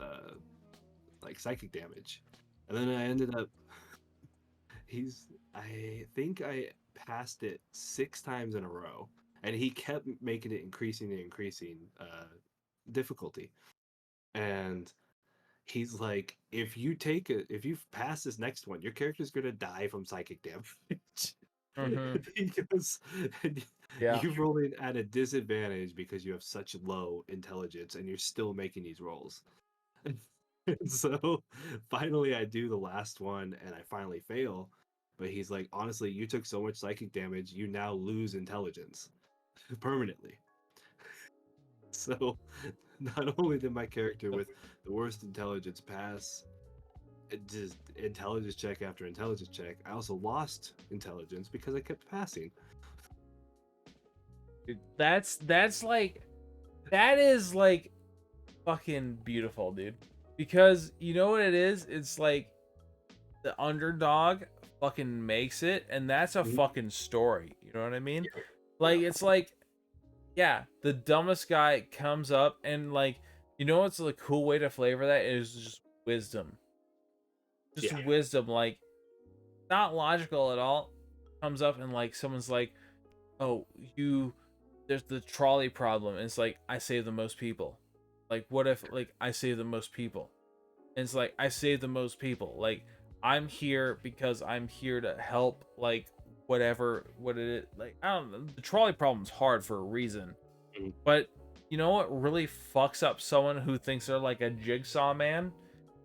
like psychic damage. And then I ended up, I think I passed it 6 times in a row, and he kept making it increasing difficulty. And he's like, if you pass this next one, your character's gonna die from psychic damage. Because Yeah. you're rolling at a disadvantage because you have such low intelligence, and you're still making these rolls. And so finally I do the last one, and I finally fail. But he's like, honestly, you took so much psychic damage, you now lose intelligence permanently. So not only did my character with the worst intelligence pass just intelligence check after intelligence check, I also lost intelligence because I kept passing. Dude, that's like, that is like fucking beautiful, dude. Because you know what it is? It's like the underdog fucking makes it, and that's a fucking story. You know what I mean? Like, it's like, yeah, the dumbest guy comes up, and like, you know what's a cool way to flavor that is just wisdom. Just wisdom, like, not logical at all. Comes up and like someone's like, oh, there's the trolley problem. And it's like, I save the most people. Like, what if like I save the most people? And it's like, I save the most people. Like, I'm here because I'm here to help, like, what it is. Like, I don't know. The trolley problem's hard for a reason. But you know what really fucks up someone who thinks they're like a jigsaw man?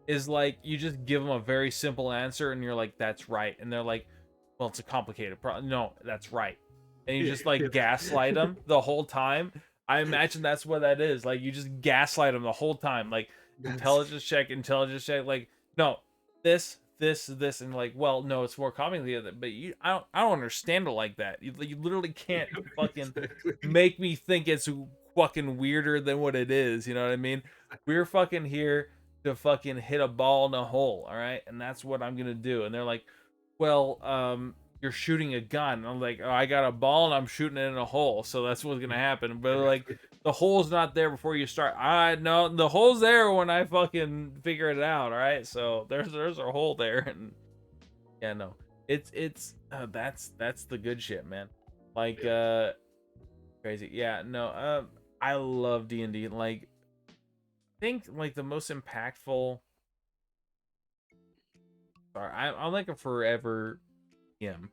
Is like, you just give them a very simple answer and you're like, that's right. And they're like, well, it's a complicated problem. No, that's right. And you just like gaslight them the whole time. I imagine that's what that is. Like, you just gaslight them the whole time. Like, intelligence check. Like, no, this, and like, well, no, it's more complicated. But I don't understand it like that. You literally can't fucking make me think it's fucking weirder than what it is. You know what I mean? We're fucking here to fucking hit a ball in a hole, all right? And that's what I'm gonna do. And they're like, well, you're shooting a gun. And I'm like, oh, I got a ball and I'm shooting it in a hole, so that's what's gonna happen. But like, the hole's not there before you start. No, the hole's there when I fucking figure it out, all right? So there's a hole there, and yeah, no, it's that's the good shit, man. Like, crazy, yeah, no, I love D&D. Like, I think like the most impactful. Sorry, I'm like a forever PM.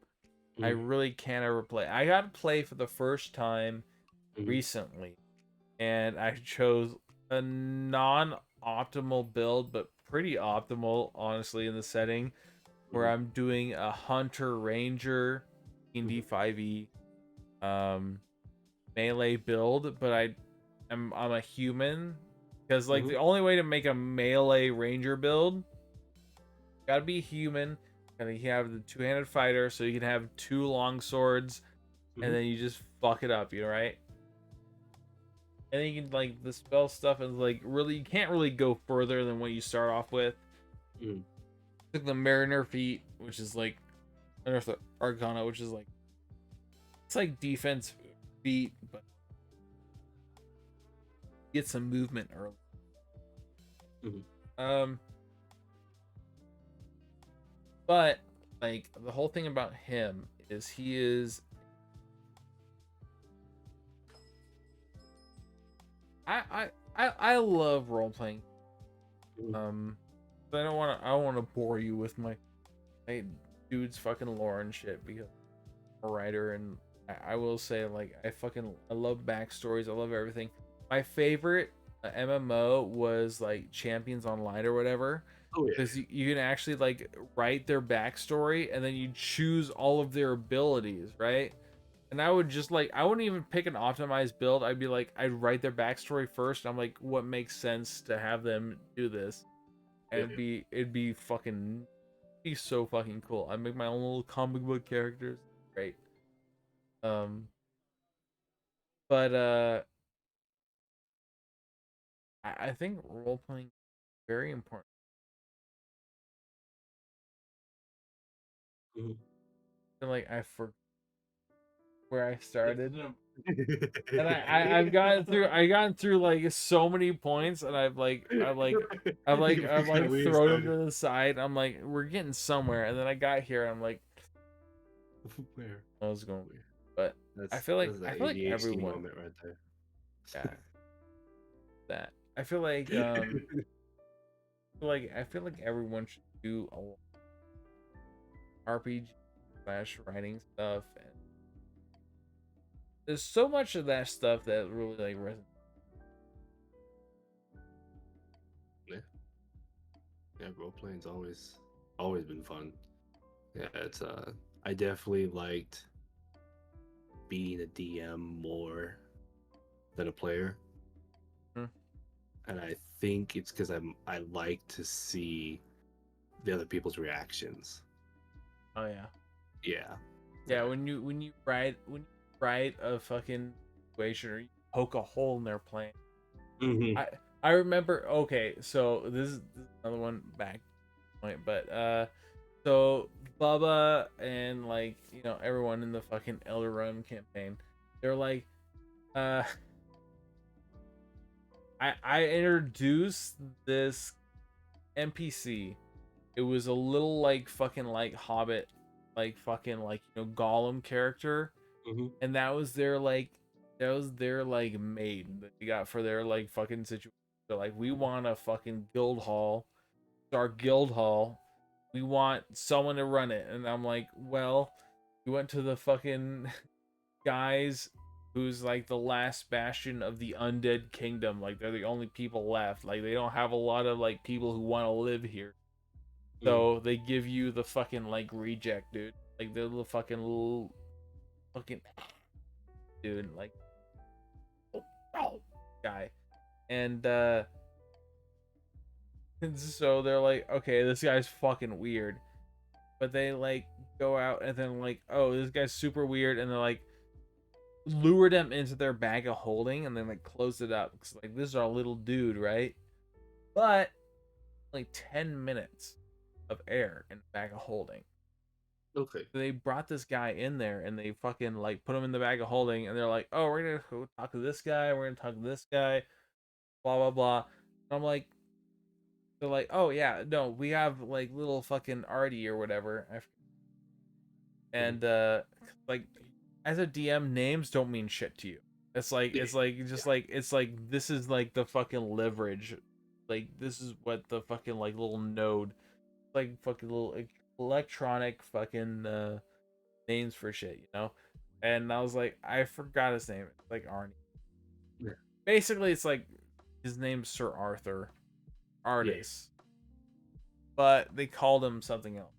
I really can't ever play. I got to play for the first time recently, and I chose a non-optimal build, but pretty optimal, honestly, in the setting where I'm doing a hunter ranger D&D 5e melee build, but I'm a human because like the only way to make a melee ranger build, gotta be human, and you have the two-handed fighter, so you can have 2 long swords, and then you just fuck it up, you know, right? And then you can like the spell stuff is like really you can't really go further than what you start off with. Like the Mariner feat, which is like Unearth Arcana, which is like it's like defense feat, but get some movement early. But like the whole thing about him is he is I love role playing. But I don't want to bore you with my dude's fucking lore and shit because I'm a writer, and I will say like I love backstories. I love everything. My favorite MMO was like Champions Online or whatever. Oh yeah. Because you can actually like write their backstory and then you choose all of their abilities, right? And I would just like I wouldn't even pick an optimized build. I'd be like I'd write their backstory first. I'm like, what makes sense to have them do this? And it'd be so fucking cool. I make my own little comic book characters. Great. But I think role playing is very important. And like I forgot where I started. And I've gotten through like so many points, and I've thrown them to the side. I'm like, we're getting somewhere, and then I got here, and I'm like, where I was going weird, but that's, I feel like ADHD everyone, moment right there. yeah, that I feel like I feel like everyone should do a RPG / writing stuff, and there's so much of that stuff that really like resonates. Yeah, role playing's always been fun. Yeah, it's I definitely liked being a DM more than a player. And I think it's because I like to see the other people's reactions. Oh yeah. Yeah. When you write a fucking situation or you poke a hole in their plan. I remember. Okay, so this is another one back point, but so Bubba and like everyone in the fucking Elder Run campaign, they're like, I introduced this NPC. It was a little like fucking like Hobbit, like fucking like Gollum character, and that was their maid that they got for their like fucking situation. They're like, we want a fucking guild hall. It's our guild hall. We want someone to run it, and I'm like, well, we went to the fucking guys who's like the last bastion of the undead kingdom. Like they're the only people left. Like they don't have a lot of like people who want to live here. So they give you the fucking like reject, dude. Like the little fucking dude, like guy. And so they're like, okay, this guy's fucking weird. But they like go out and then like, oh, this guy's super weird, and they're like lure them into their bag of holding and then like close it up. Cause like this is our little dude, right? But like 10 minutes of air in the bag of holding. Okay. So they brought this guy in there and they fucking like put him in the bag of holding, and they're like, oh, we're gonna go talk to this guy, we're gonna talk to this guy, blah blah blah. And I'm like, they're like, oh yeah, no, we have like little fucking Artie or whatever. And like as a DM, names don't mean shit to you. It's like this is like the fucking leverage. Like this is what the fucking like little node, like fucking little electronic fucking names for shit, And I was like, I forgot his name. It's like Arnie. Yeah. Basically, it's like his name's Sir Arthur Artis, but they called him something else.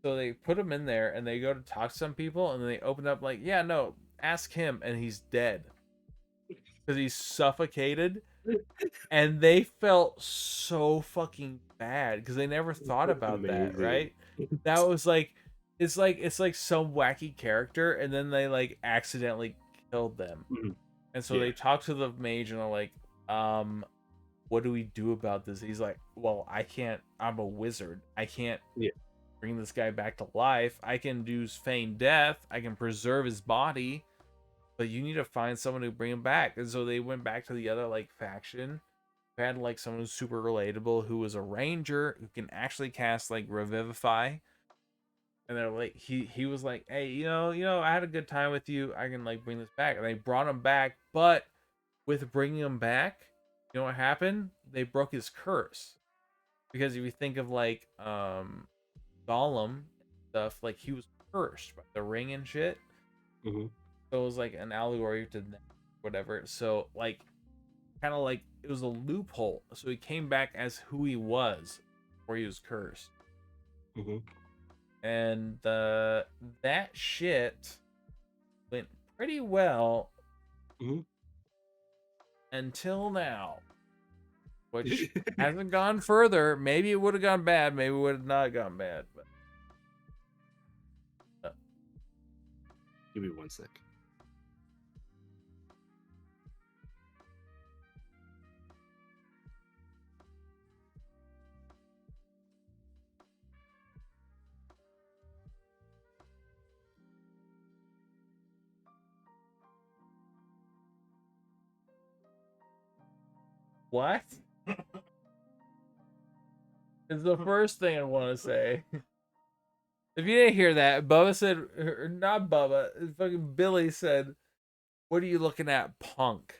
So they put him in there, and they go to talk to some people, and they open up like, yeah, no, ask him, and he's dead because he's suffocated. And they felt so fucking bad because they never thought about that, Amazing. right? That was like, it's like some wacky character, and then they like accidentally killed them. Mhm. And so Yeah. they talk to the mage, and they're like, what do we do about this? He's like, well, I can't. I'm a wizard. I can't Yeah. bring this guy back to life. I can do feign death. I can preserve his body, but you need to find someone to bring him back. And so they went back to the other like faction, who had like someone who's super relatable, who was a ranger who can actually cast like revivify. And they're like, he was like, hey, I had a good time with you. I can like bring this back. And they brought him back, but with bringing him back, you know what happened? They broke his curse. Because if you think of like Gollum and stuff, like he was cursed by the ring and shit. Mhm. So it was like an allegory to whatever. So like kind of like it was a loophole. So he came back as who he was before he was cursed. Mhm. And that shit went pretty well Mhm. until now. Which hasn't gone further. Maybe it would have gone bad. Maybe it would have not gone bad. But Give me 1 sec. what? Is the first thing I want to say. If you didn't hear that, Bubba said, or not Bubba, fucking Billy said, "What are you looking at, punk?"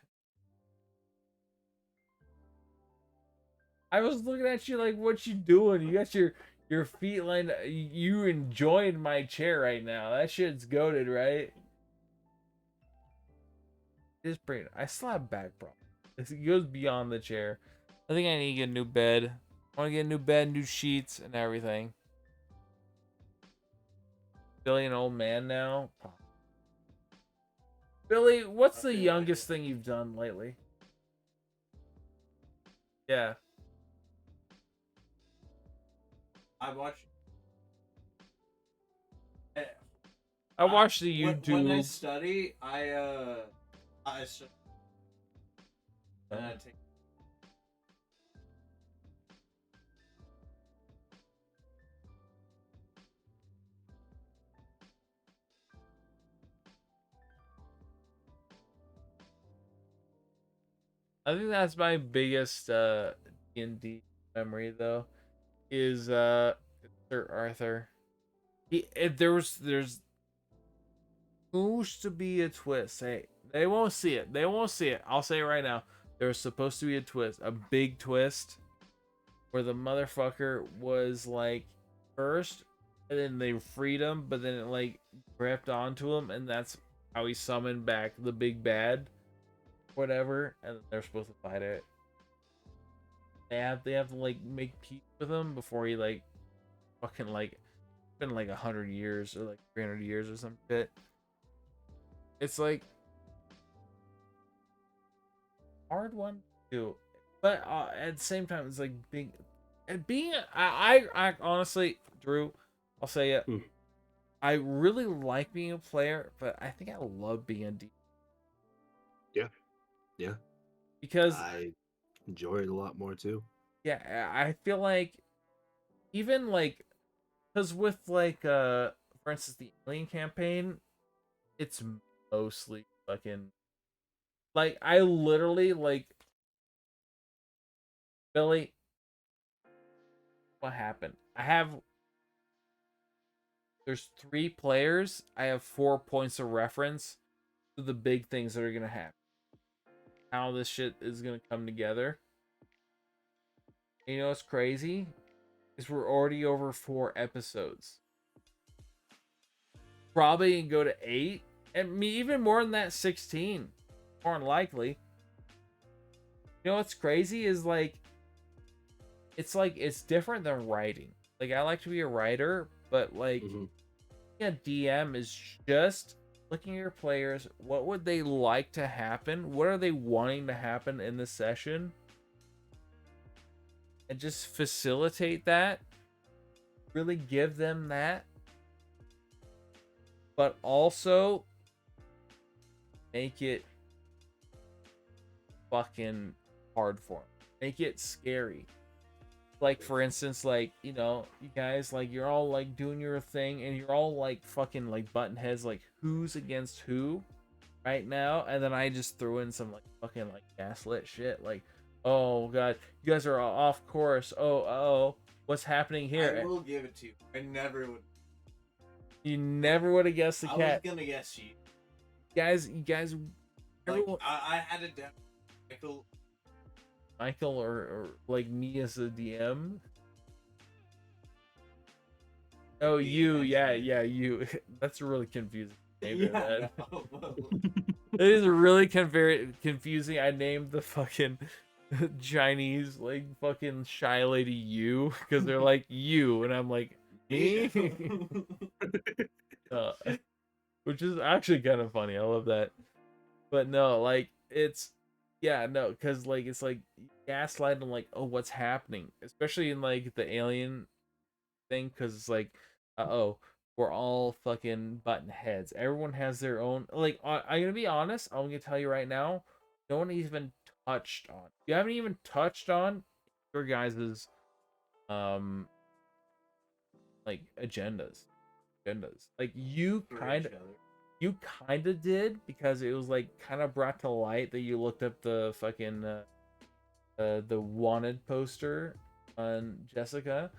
I was looking at you like, "What you doing? You got your feet lined. You enjoying my chair right now? That shit's goated, right?" Just bring it. I slap back, bro. It goes beyond the chair. I think I need to get a new bed. I want to get a new bed, new sheets, and everything. Billy, an old man now. Billy, what's the youngest thing you've done lately? Yeah. I watch. I watched the When I YouTube. study, I study. And I take. I think that's my biggest D&D memory though. Is Sir Arthur. There's supposed to be a twist. Hey, they won't see it. They won't see it. I'll say it right now. There's supposed to be a twist, a big twist, where the motherfucker was like cursed, and then they freed him, but then it like gripped onto him, and that's how he summoned back the big bad, whatever, and they're supposed to fight it. They have to like make peace with him before he like fucking like been like 100 years or like 300 years or some shit. It's like hard one to do, but at the same time, it's like being. I honestly, Drew, I'll say it. Hmm. I really like being a player, but I think I love being a D. Yeah. Because I enjoy it a lot more too. yeah, I feel like even like because with like for instance the Alien campaign, it's mostly fucking like I literally like Billy. What happened? There's 3 players. I have 4 points of reference to the big things that are gonna happen. How this shit is gonna come together. And you know what's crazy? Is we're already over 4 episodes. Probably gonna go to 8. And me even more than that, 16. More than likely. You know what's crazy is like it's different than writing. Like I like to be a writer, but like, Mhm. yeah, DM is just looking at your players. What would they like to happen? What are they wanting to happen in the session? And just facilitate that. Really give them that. But also make it fucking hard for them. Make it scary. Like, for instance, like, you know, you guys, like, you're all like doing your thing and you're all like fucking like button heads, like who's against who right now, and then I just threw in some like fucking like gaslit shit, like, oh god, you guys are off course, oh, what's happening here? I will give it to you. I never would. You never would have guessed the I cat. was gonna guess you. You guys, Like, everyone, I had it down. Michael or like me as a DM. Oh, you, yeah, you. That's really confusing. Yeah, It is really very confusing. I named the fucking Chinese like fucking shy lady you because they're like you, and I'm like me, uh, which is actually kind of funny. I love that. But no, like it's yeah, no, because like it's like gaslight them like, oh, what's happening, especially in like the alien thing, because it's like, oh, we're all fucking button heads. Everyone has their own. Like, I'm gonna be honest. I'm gonna tell you right now. No one even touched on. You haven't even touched on your guys's like agendas. Like you kind of did because it was like kind of brought to light that you looked up the fucking the wanted poster on Jessica,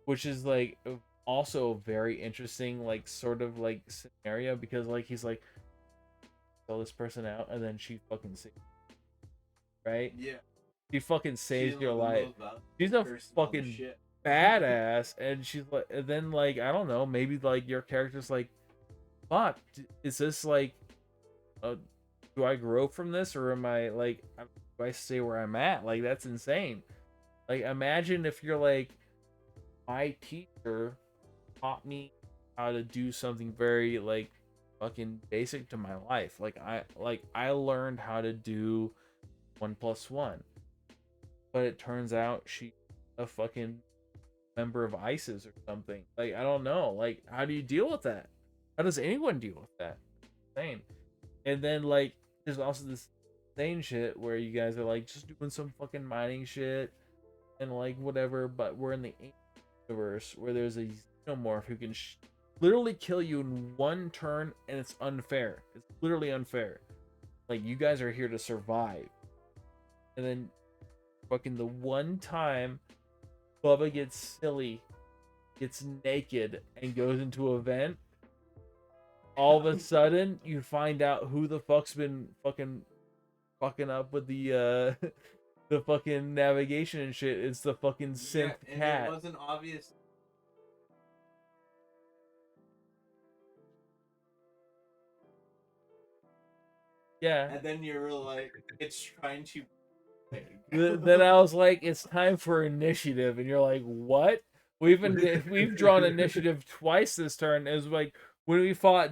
which is like also a very interesting like sort of like scenario because like he's like sell this person out and then she fucking saves, right? Yeah. She fucking saves She's your the life. most valuable She's a person on the fucking ship. badass, and she's like, and then like I don't know, maybe like your character's like, fuck, is this like, do I grow from this or am I like, do I stay where I'm at? Like that's insane. Like imagine if you're like, my teacher taught me how to do something very like fucking basic to my life. Like I learned how to do 1+1, but it turns out she a fucking member of ISIS or something. Like I don't know. Like how do you deal with that? How does anyone deal with that? Insane. And then like there's also this insane shit where you guys are like just doing some fucking mining shit and like whatever, but we're in the universe where there's a xenomorph who can literally kill you in one turn, and it's unfair. It's literally unfair. Like you guys are here to survive, and then fucking the one time Bubba gets silly, gets naked, and goes into a vent, all of a sudden you find out who the fuck's been fucking up with the the fucking navigation and shit. It's the fucking synth and cat. it wasn't obvious. Yeah. And then you're like, it's trying to. Then I was like, it's time for initiative, and you're like, what? We've drawn initiative twice this turn. It was like when we fought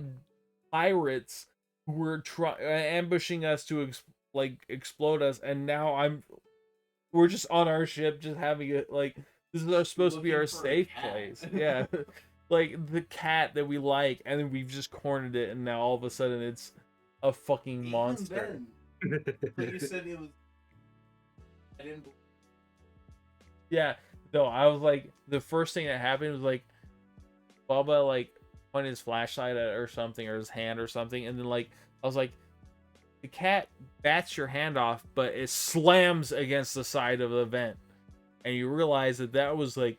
pirates who were ambushing us to explode us, and now we're just on our ship, just having it like this is supposed to be our safe place. Yeah, like the cat that we like, and then we've just cornered it, and now all of a sudden it's a fucking monster. But you said it was. I didn't. Yeah, no, I was like, the first thing that happened was like, Bubba like pointed his flashlight at or something, or his hand or something, and then like I was like, the cat bats your hand off, but it slams against the side of the vent, and you realize that was like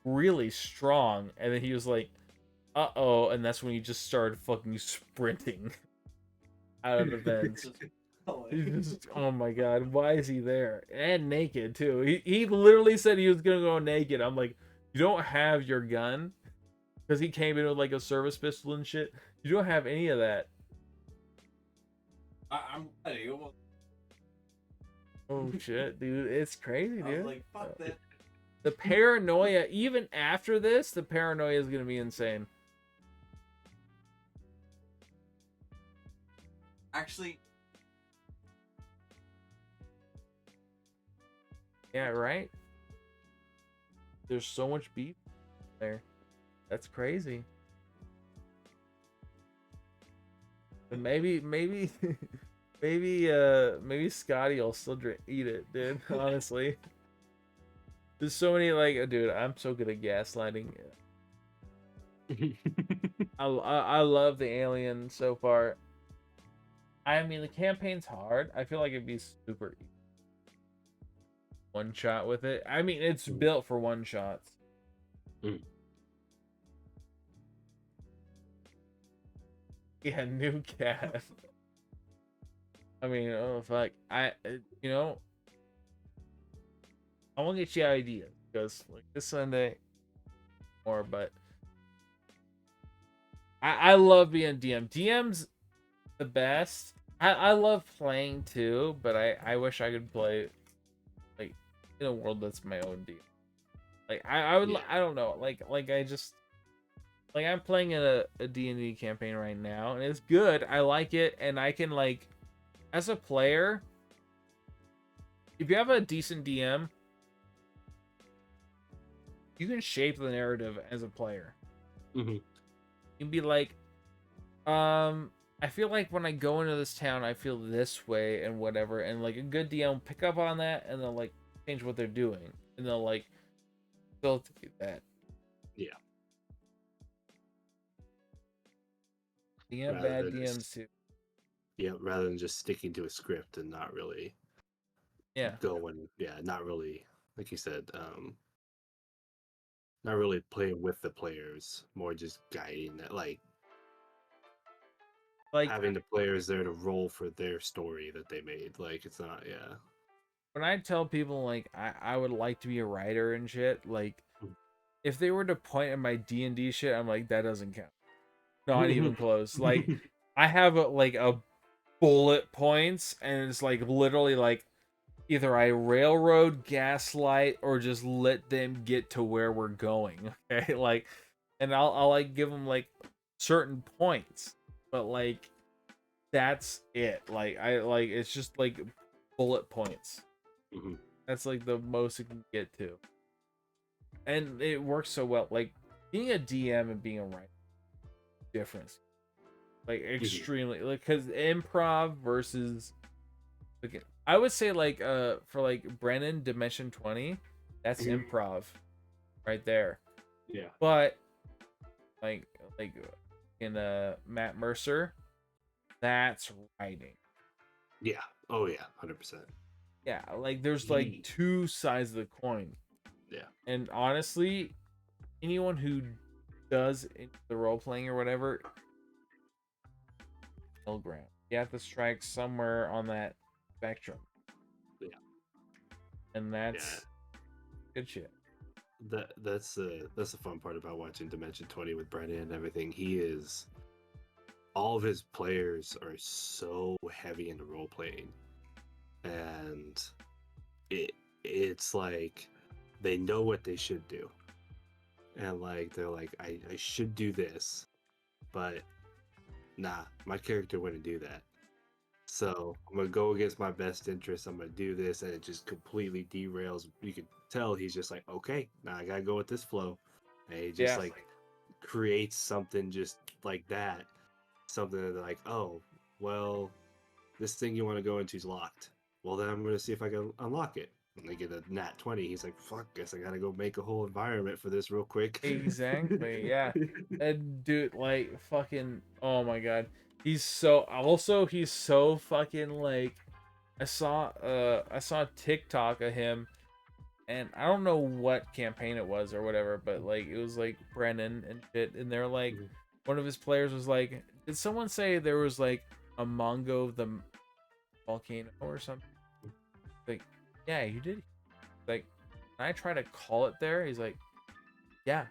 really strong, and then he was like, uh-oh, and that's when he just started fucking sprinting out of the vent. Just, oh my god, why is he there? And naked too. He literally said he was gonna go naked. I'm like, you don't have your gun? Because he came in with like a service pistol and shit. You don't have any of that. I'm ready. Oh shit, dude. It's crazy, dude. I was like, fuck that. The paranoia, even after this, the paranoia is gonna be insane. Actually, Yeah, right? There's so much beef there. That's crazy. And maybe maybe Scotty will still eat it, dude. Honestly. There's so many, like, dude, I'm so good at gaslighting. I love the alien so far. I mean, the campaign's hard. I feel like it'd be super easy. One shot with it. I mean, it's built for one shots. Yeah, new cat. I mean, oh fuck. You know, I want to get you ideas because like this Sunday more, but I love being DM. DM's the best. I love playing too, but I wish I could play like in a world that's my own DM. Like I would I don't know, like I just like I'm playing in a D&D campaign right now and it's good. I like it and I can like as a player if you have a decent DM you can shape the narrative as a player. You can be like I feel like when I go into this town I feel this way and whatever and like a good DM will pick up on that and they'll like change what they're doing and they'll like filter that. Yeah. You have bad DMs too. Yeah, rather than just sticking to a script and not really going, not really, like you said, not really playing with the players, more just guiding that, like having the players there to roll for their story that they made. Like it's not, When I tell people like I would like to be a writer and shit, like if they were to point at my D&D shit, I'm like that doesn't count. Not even close. Like I have a bullet points and it's like literally like either I railroad, gaslight, or just let them get to where we're going. Okay, like, and I'll like give them like certain points, but like that's it. Like I like it's just like bullet points. That's like the most it can get to, and it works so well. Like being a DM and being a writer, difference. Like extremely, like because improv versus. Like, I would say like for like Brennan Dimension 20, that's improv, right there. Yeah. But like in Matt Mercer, that's writing. Yeah. Oh yeah, 100%. Yeah, like there's like two sides of the coin. Yeah. And honestly, anyone who does the role playing or whatever, middle ground. You have to strike somewhere on that spectrum. Yeah. And that's good shit. That's the fun part about watching Dimension 20 with Brennan and everything. All of his players are so heavy into role playing, and it's like they know what they should do, and like they're like I should do this, but nah, my character wouldn't do that. So I'm gonna go against my best interest. I'm gonna do this, and it just completely derails. You can tell he's just like, okay, now I gotta go with this flow, and he just like creates something just like that. Something that like, oh, well, this thing you want to go into is locked. Well, then I'm gonna see if I can unlock it. And they get a nat 20. He's like, fuck, guess I gotta go make a whole environment for this real quick. Exactly, yeah. And dude, like fucking, oh my god. He's so fucking like I saw TikTok of him and I don't know what campaign it was or whatever, but like it was like Brennan and shit and they're like one of his players was like, did someone say there was like a Mongo the volcano or something? Like, yeah, you did. Like, can I try to call it there? He's like, yeah,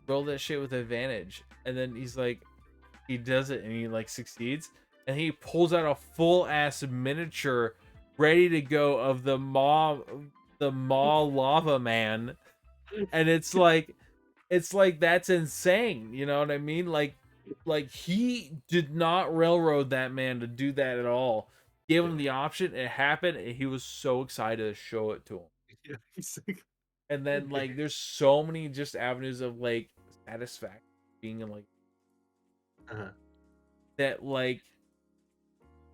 roll that shit with advantage. And then he's like, he does it and he like succeeds. And he pulls out a full ass miniature ready to go of the Maw lava man. And it's like that's insane, you know what I mean? Like he did not railroad that man to do that at all. Give him the option, it happened, and he was so excited to show it to him. Yeah, he's like, And then like there's so many just avenues of like satisfaction being in like that, like,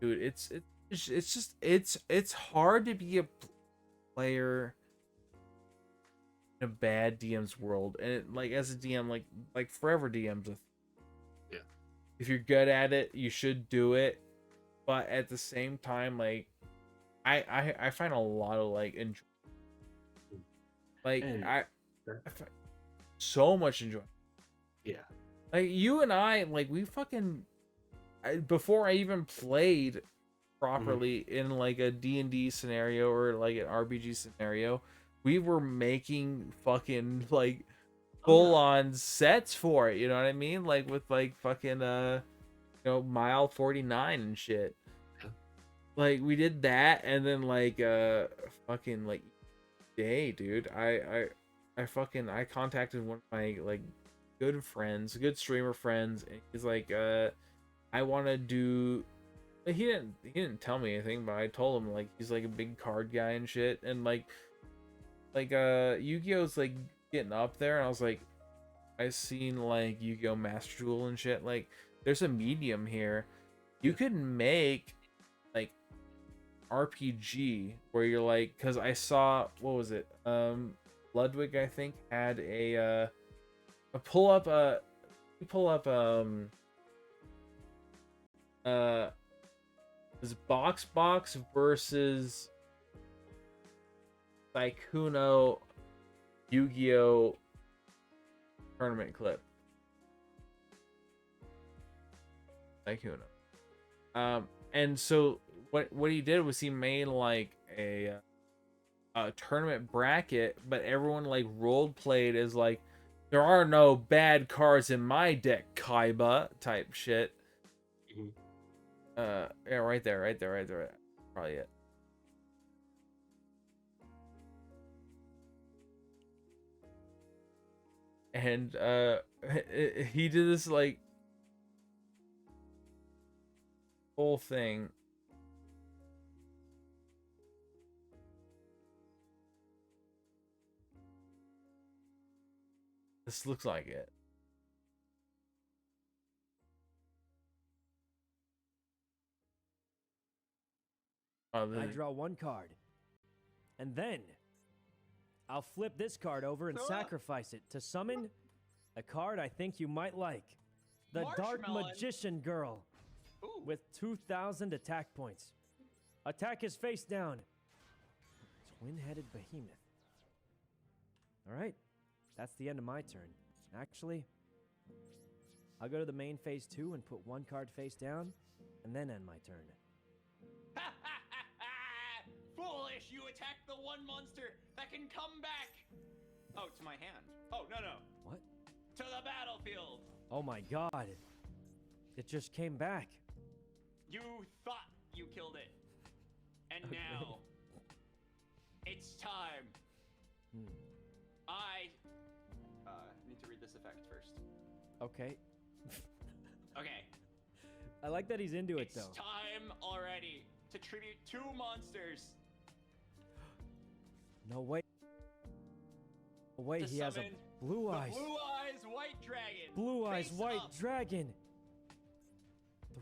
dude, it's just it's hard to be a player in a bad DM's world. And it, like as a DM, like forever DM's a yeah. if you're good at it, you should do it. But at the same time, like I find a lot of like enjoy, like And I find so much enjoyment. yeah. Like you and I, like we fucking before I even played properly in like a D&D scenario or like an RPG scenario, we were making fucking like full on sets for it, you know what I mean? Like with like fucking mile 49 and shit. Like we did that, and then like fucking like day, dude. I contacted one of my like good streamer friends, and he's like, I want to do. He didn't tell me anything, but I told him like he's like a big card guy and shit, and like Yu-Gi-Oh's like getting up there, and I was like, I seen like Yu-Gi-Oh Master Duel and shit. Like there's a medium here. You could make like RPG where you're like, because I saw, what was it, Ludwig I think had a pull up this box versus Saikuno Yu-Gi-Oh tournament clip. Saikuno. And so what he did was he made like a tournament bracket, but everyone like role played as like, there are no bad cards in my deck, Kaiba type shit. Yeah, right there. Probably it. And he did this like whole thing. This looks like it. I draw one card. And then I'll flip this card over and sacrifice it to summon a card I think you might like. The Dark Magician Girl. With 2,000 attack points. Attack is face down. Twin-headed behemoth. Alright. That's the end of my turn. Actually, I'll go to the main phase 2 and put one card face down, and then end my turn. Foolish! You attacked the one monster that can come back! Oh, to my hand. Oh, no. What? To the battlefield! Oh my god. It just came back. You thought you killed it. And now, it's time. I need to read this effect first. Okay. Okay. I like that he's into it, though. It's time already to tribute 2 monsters. No way. Oh, wait, he has a blue eyes. Blue eyes white dragon. Blue eyes Face white up. dragon.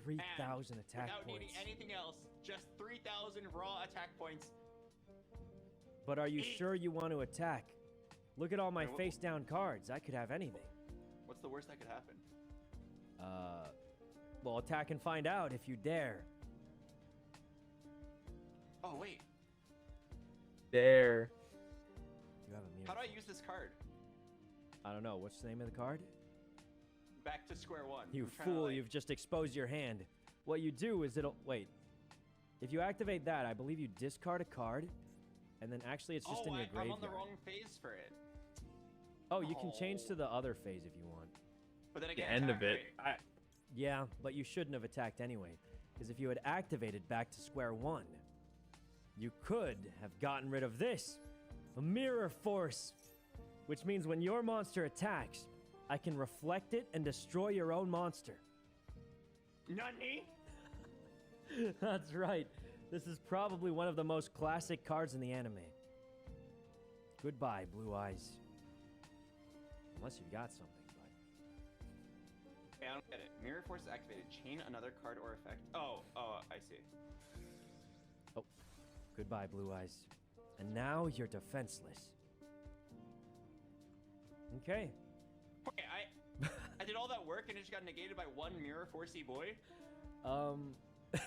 3,000 attack without points. needing anything else, just 3,000 raw attack points. But are you sure you want to attack? Look at all my face down cards. I could have anything. What's the worst that could happen? Well, attack and find out if you dare. Oh, wait. There. You have a mirror. How do I use this card? I don't know. What's the name of the card? Back to square one. You I'm trying to, fool, like... you've just exposed your hand. What you do is it'll... Wait. If you activate that, I believe you discard a card, and then actually it's just in your graveyard. I'm on the wrong phase for it. Oh, you can change to the other phase if you want. But then again, The end of it. Yeah, but you shouldn't have attacked anyway, because if you had activated back to square one, you could have gotten rid of this. A mirror force. which means when your monster attacks, I can reflect it and destroy your own monster. Nani? That's right. This is probably one of the most classic cards in the anime. Goodbye, Blue Eyes. Unless you've got something, but... Okay, I don't get it. Mirror Force is activated. Chain another card or effect. Oh, I see. Oh, goodbye, Blue Eyes. And now you're defenseless. Okay. Okay, I did all that work and it just got negated by one Mirror Forcey boy?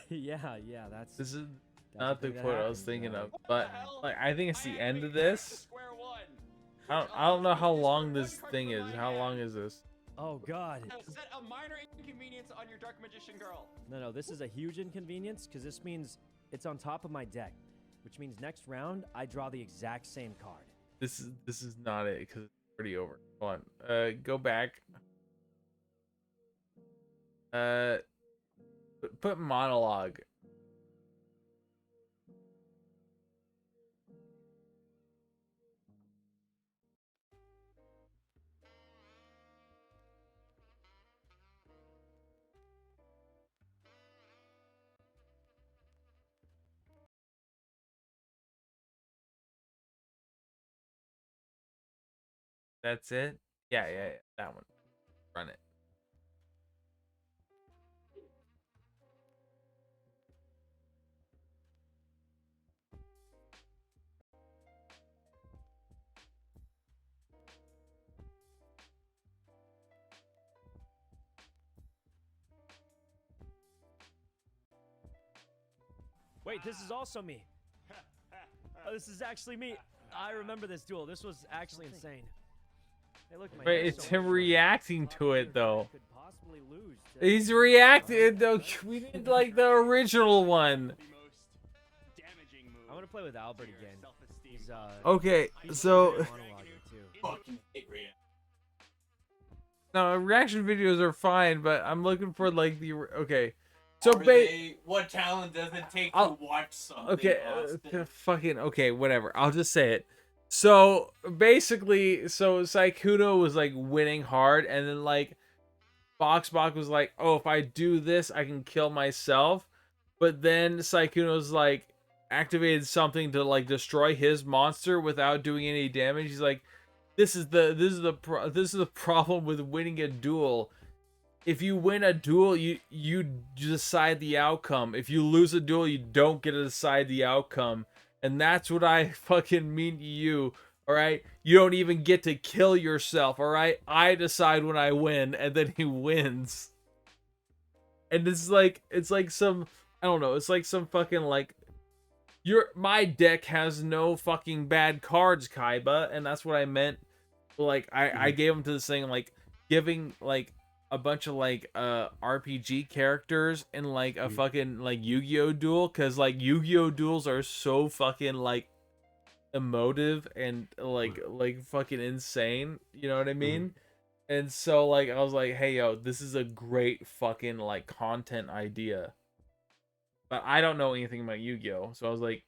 Yeah, that's... This is that's not the thing that quote I was happens, thinking right? of, but like I think it's the end of Back to this. square one. I don't know how long this thing is. How long is this? Oh, God. Now set a minor inconvenience on your Dark Magician girl. No, this is a huge inconvenience, because this means it's on top of my deck, which means next round, I draw the exact same card. This is not it, because it's pretty over. Hold on. Go back. Put monologue. That's it? Yeah, that one. Run it. Wait, this is also me. Oh, this is actually me. I remember this duel. This was actually insane. Hey, look, my Wait, hair's it's so him much reacting shorter. to it though. Could possibly lose to- He's reacting though. We did like the original one. I want to play with Albert again. He's Okay, he's so a great monologuer, too. no, reaction videos are fine, but I'm looking for like the okay. So What talent does it take I'll- to watch something? okay, Austin? fucking okay, whatever. I'll just say it. So basically, so Saikudo was like winning hard, and then like Box was like, oh, if I do this, I can kill myself. But then Saikudo's like activated something to like destroy his monster without doing any damage. He's like, this is the problem with winning a duel. If you win a duel, you decide the outcome. If you lose a duel, you don't get to decide the outcome. And that's what I fucking mean to you, all right? You don't even get to kill yourself, all right? I decide when I win, and then he wins. And it's like some, I don't know, it's like some fucking like, my deck has no fucking bad cards, Kaiba, and that's what I meant. Like I gave him to this thing, like giving like a bunch of like RPG characters in like a fucking like Yu-Gi-Oh duel, because like Yu-Gi-Oh duels are so fucking like emotive and like fucking insane, you know what I mean? And so like I was like, hey yo, this is a great fucking like content idea, but I don't know anything about Yu-Gi-Oh, so I was like,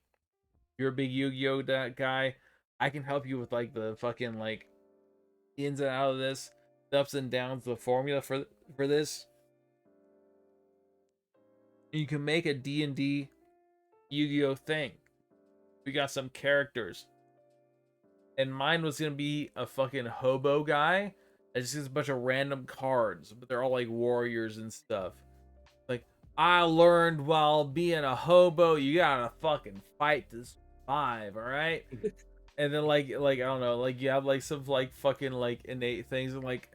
you're a big Yu-Gi-Oh guy, I can help you with like the fucking like ins and out of this, the ups and downs, the formula for this. You can make a D&D Yu-Gi-Oh thing. We got some characters, and mine was gonna be a fucking hobo guy that just gets a bunch of random cards, but they're all like warriors and stuff. Like, I learned while being a hobo, you gotta fucking fight to survive, all right? And then like I don't know, like you have like some like fucking like innate things, and like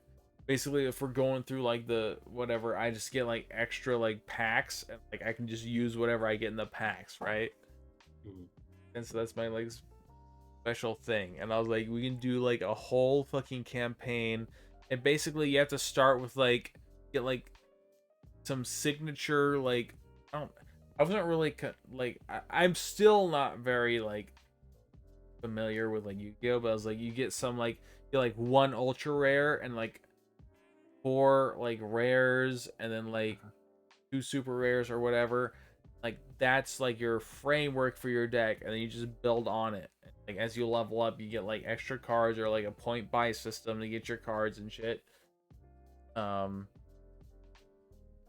basically if we're going through like the whatever, I just get like extra like packs, and like I can just use whatever I get in the packs, right? And so that's my like special thing. And I was like, we can do like a whole fucking campaign, and basically you have to start with like get like some signature like I wasn't really like I'm still not very like familiar with like Yu-Gi-Oh, but I was like, you get some like you get like one ultra rare and like 4 like rares, and then like 2 super rares or whatever. Like that's like your framework for your deck, and then you just build on it. Like as you level up, you get like extra cards or like a point buy system to get your cards and shit. Then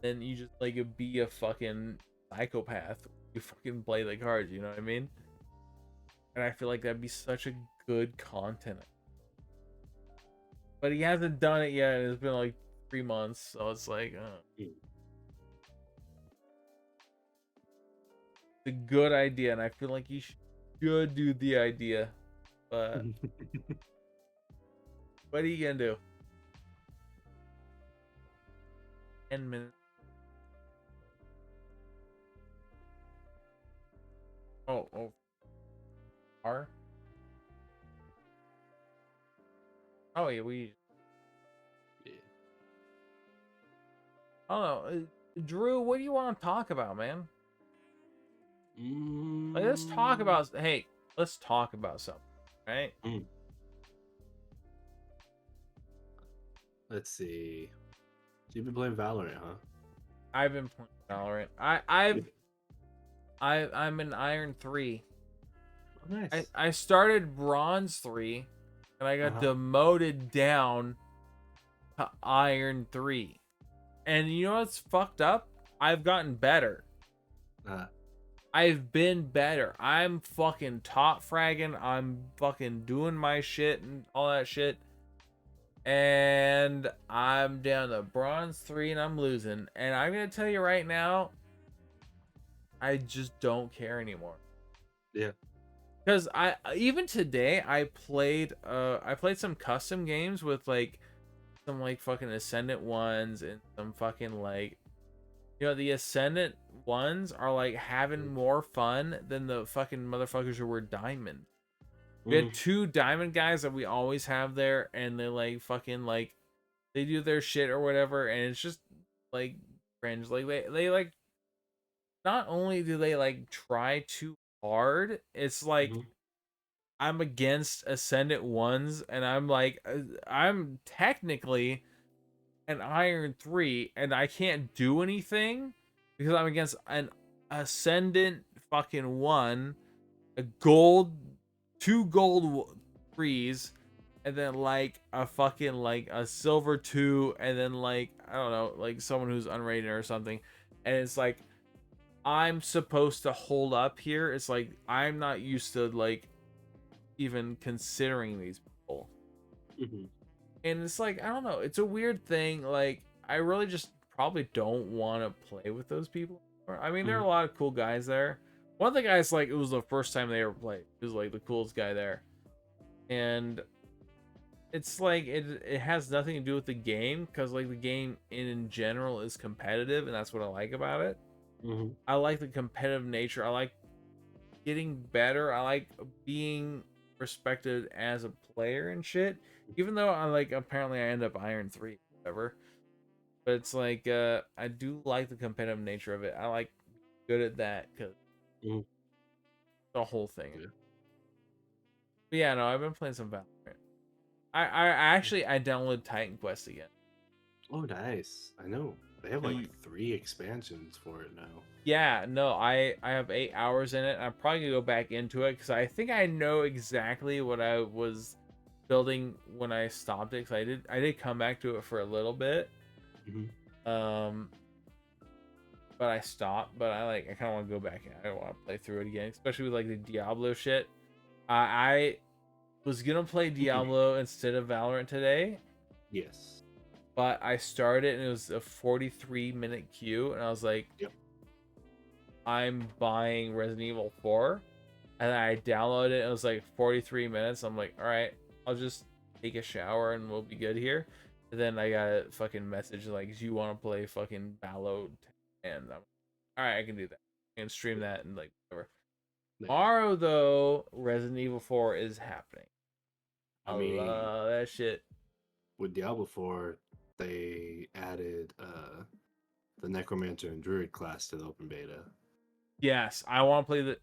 you just like be a fucking psychopath. You fucking play the cards, you know what I mean? And I feel like that'd be such a good content. But he hasn't done it yet. It's been like 3 months, so it's like it's a good idea, and I feel like you should do the idea. But what are you gonna do? 10 minutes. Oh. R? Oh, yeah, I don't know. Drew, what do you want to talk about, man? Like, let's talk about... Hey, let's talk about something, right? Let's see. So you've been playing Valorant, huh? I've been playing Valorant. I'm in Iron 3. Oh, nice. I started Bronze 3, and I got demoted down to Iron 3. And you know what's fucked up? I've gotten better. I've been better. I'm fucking top fragging. I'm fucking doing my shit and all that shit. And I'm down to Bronze 3 and I'm losing. And I'm gonna tell you right now, I just don't care anymore. Yeah. Because even today I played some custom games with like some like fucking Ascendant ones and some fucking like, you know, the Ascendant ones are like having more fun than the fucking motherfuckers who were Diamond. We had 2 Diamond guys that we always have there, and they like fucking like they do their shit or whatever, and it's just like cringe. Like they like, not only do they like try too hard, it's like I'm against Ascendant ones, and I'm like I'm technically an Iron 3, and I can't do anything because I'm against an Ascendant fucking 1, a gold, 2 gold 3s, and then like a fucking like a silver 2, and then like I don't know, like someone who's unrated or something. And it's like I'm supposed to hold up here. It's like I'm not used to like even considering these people. And it's like, I don't know, it's a weird thing. Like I really just probably don't want to play with those people. I mean, there are a lot of cool guys there. One of the guys, like, it was the first time they ever played. He was like the coolest guy there. And it's like it has nothing to do with the game, because like the game in general is competitive, and that's what I like about it. I like the competitive nature. I like getting better. I like being respected as a player and shit. Even though I like, apparently I end up Iron 3, whatever. But it's like I do like the competitive nature of it. I like good at that because the whole thing. But yeah, no, I've been playing some Valorant. I actually I downloaded Titan Quest again. Oh, nice. I know they have like 3 expansions for it now. Yeah, no, I have 8 hours in it. I'm probably gonna go back into it because I think I know exactly what I was building when I stopped it. Because I did come back to it for a little bit. But I stopped. But I kind of want to go back in. I don't want to play through it again, especially with like the Diablo shit. I was gonna play Diablo instead of Valorant today. Yes. But I started and it was a 43-minute queue, and I was like, I'm buying Resident Evil 4. And then I downloaded it, and it was like 43 minutes. I'm like, all right, I'll just take a shower and we'll be good here. And then I got a fucking message like, do you want to play fucking Valorant? And I'm all right, I can do that. I can stream that and like whatever. Tomorrow though, Resident Evil 4 is happening. I mean, love that shit. With Diablo 4, they added the Necromancer and Druid class to the open beta. Yes, I want to play the.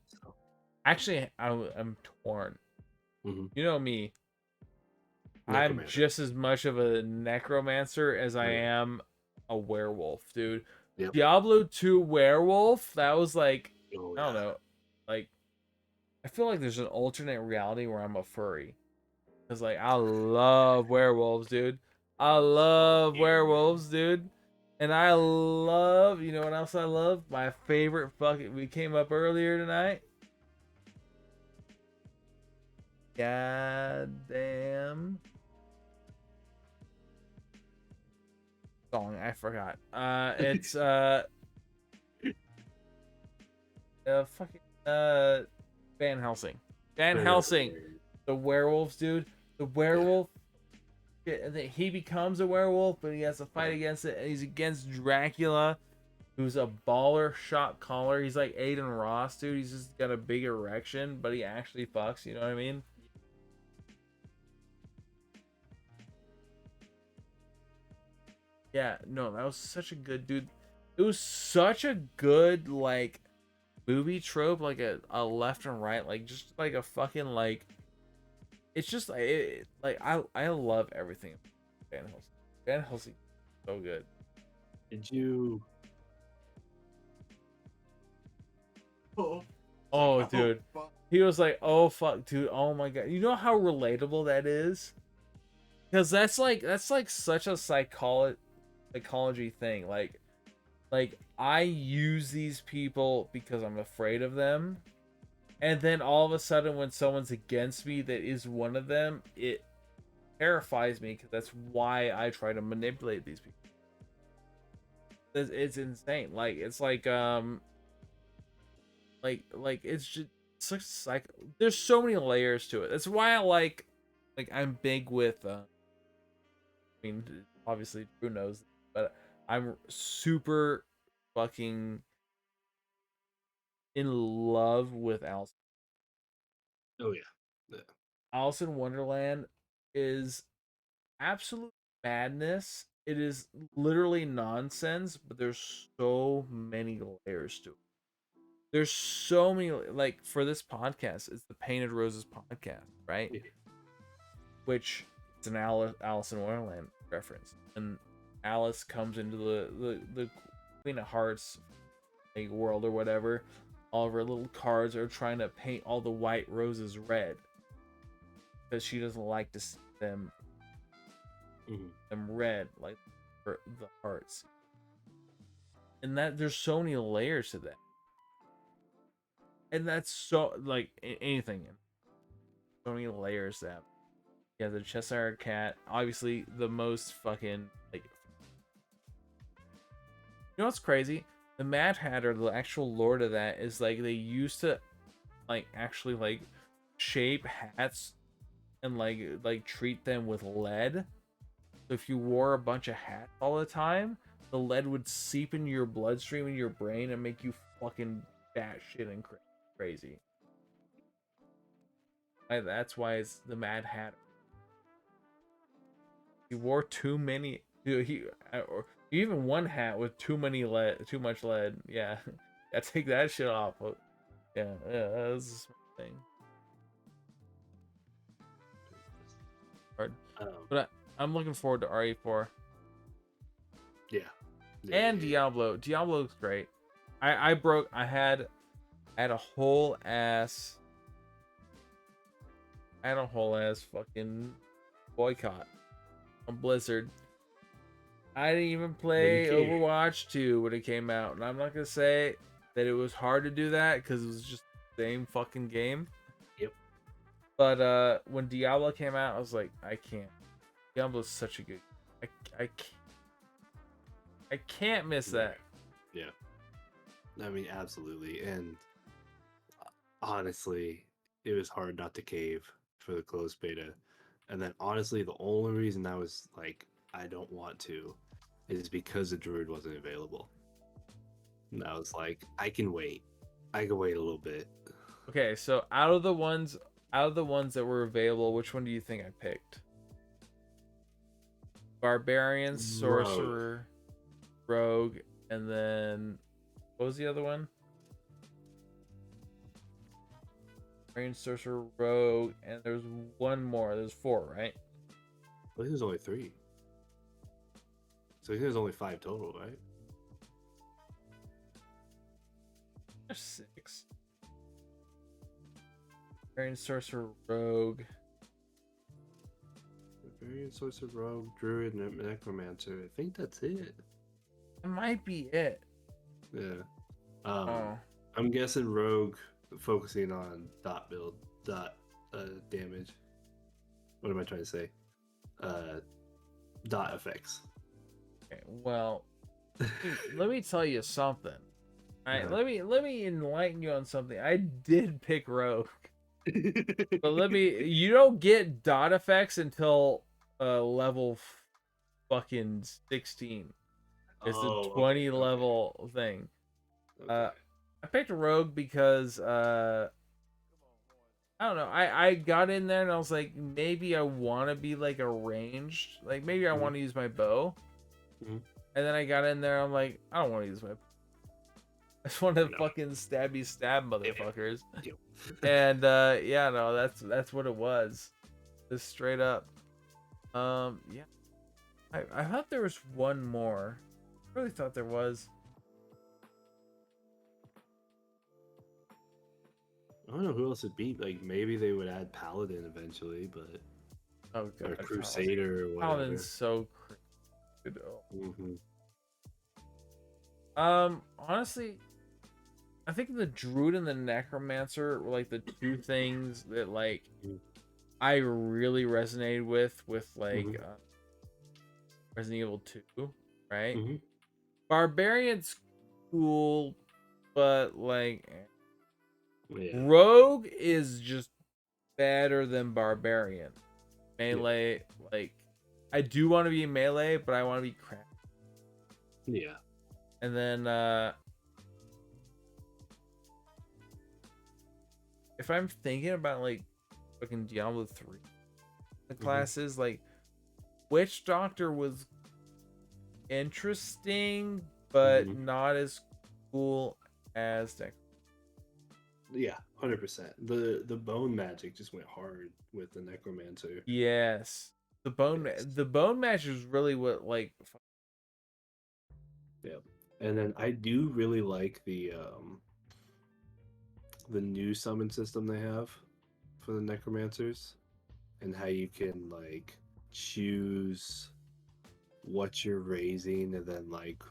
Actually, I'm torn. You know me. I'm just as much of a necromancer as I am a werewolf, dude. Diablo 2 werewolf, that was like, I don't know, like I feel like there's an alternate reality where I'm a furry. Cause like I love werewolves, dude. I love werewolves, dude. And I love, you know what else I love? My favorite fucking, we came up earlier tonight. Goddamn song, I forgot. It's fucking Van Helsing. Van Helsing. The werewolves, dude. The werewolf. He becomes a werewolf, but he has to fight against it. And he's against Dracula, who's a baller shot caller. He's like Aiden Ross, dude. He's just got a big erection, but he actually fucks. You know what I mean? Yeah, no, that was such a good dude. It was such a good like movie trope, like a left and right, like just like a fucking like. It's just like like I love everything. Van Helsing. Van Helsing, so good. Did you? Oh, dude. He was like, "Oh fuck, dude. Oh my god." You know how relatable that is? Cuz that's like such a psychology thing. Like I use these people because I'm afraid of them. And then all of a sudden when someone's against me that is one of them, it terrifies me because that's why I try to manipulate these people. It's insane. Like it's like it's just such like there's so many layers to it. That's why I like I'm big with I mean obviously Drew knows, but I'm super fucking in love with Alice. Oh yeah. Yeah. Alice in Wonderland is absolute madness. It is literally nonsense, but there's so many layers to it. There's so many like for this podcast, it's the Painted Roses podcast, right? Yeah. Which it's an Alice in Wonderland reference, and Alice comes into the Queen of Hearts like, world or whatever. All of her little cards are trying to paint all the white roses red because she doesn't like to see them red like for the hearts. And that there's so many layers to that. And that's so like anything. So many layers that. Yeah, the Cheshire Cat, obviously the most fucking like. You know what's crazy? The Mad Hatter, the actual lore of that is like they used to, like actually like shape hats and like treat them with lead. So if you wore a bunch of hats all the time, the lead would seep into your bloodstream and your brain and make you fucking batshit and crazy. That's why it's the Mad Hatter. He wore too many. Dude, or even one hat with too much lead. Yeah, yeah, take that shit off. Yeah, that's the thing. Hard. But I'm looking forward to RE4. Yeah. And Diablo. Diablo looks great. I had a whole ass fucking boycott on Blizzard. I didn't even play Overwatch 2 when it came out, and I'm not gonna say that it was hard to do that because it was just the same fucking game. Yep. But when Diablo came out, I was like, I can't. Diablo's such a good. I can't miss that. Yeah. I mean, absolutely. And honestly, it was hard not to cave for the closed beta. And then honestly, the only reason I was like, I don't want to is because the druid wasn't available. And I was like, I can wait. I can wait a little bit. Okay, so out of the ones that were available, which one do you think I picked? Barbarian, Sorcerer, Rogue, and then what was the other one? Barbarian, Sorcerer, Rogue, and there's one more. There's 4, right? I think there's only 3. So I think there's only 5 total, right? There's 6. Barbarian, Sorcerer, Rogue. Barbarian, Sorcerer, Rogue, Druid, Necromancer. I think that's it. It might be it. Yeah. Oh. I'm guessing Rogue focusing on dot build, damage. What am I trying to say? Dot effects. Okay, well, let me tell you something. All right, let me enlighten you on something. I did pick Rogue, but you don't get dot effects until level fucking 16. It's a 20 level thing. Okay. I picked Rogue because I don't know. I got in there and I was like, maybe I want to be like a ranged, like maybe I want to use my bow. And then I got in there, I'm like, I don't want to use my bow. I just want to fucking stab motherfuckers. And yeah, no, that's what it was. Just straight up. Yeah. I thought there was one more. I really thought there was. I don't know who else would beat. Like maybe they would add Paladin eventually, but oh god, or Crusader or whatever. Paladin's so good. Honestly, I think the Druid and the Necromancer were like the two things that like I really resonated with like Resident Evil 2, right? Barbarian's cool, but like Rogue is just better than Barbarian. Melee, like I do want to be melee, but I want to be crap. Yeah. And then if I'm thinking about like fucking Diablo 3 the classes, like Witch Doctor was interesting, but not as cool as Deck. Yeah, 100%. The bone magic just went hard with the Necromancer. Yes, the bone magic is really what like. Yeah, and then I do really like the new summon system they have for the Necromancers, and how you can like choose what you're raising, and then like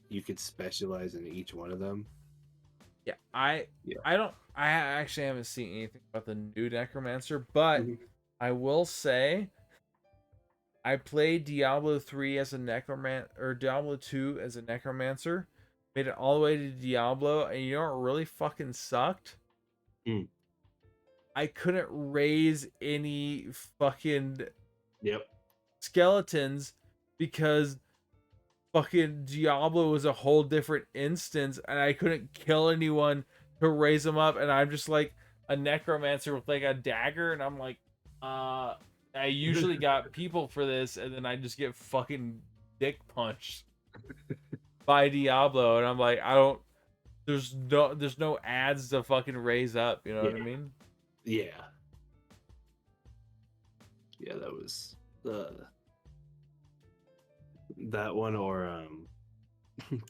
you could specialize in each one of them. Yeah, I actually haven't seen anything about the new Necromancer, but I will say I played Diablo 3 as a Necromancer, or Diablo 2 as a Necromancer, made it all the way to Diablo, and you know what really fucking sucked? I couldn't raise any fucking skeletons because fucking Diablo was a whole different instance, and I couldn't kill anyone to raise them up, and I'm just like a Necromancer with like a dagger, and I'm like, I usually got people for this, and then I just get fucking dick punched by Diablo, and I'm like, there's no ads to fucking raise up, you know what I mean? Yeah, that was that one, or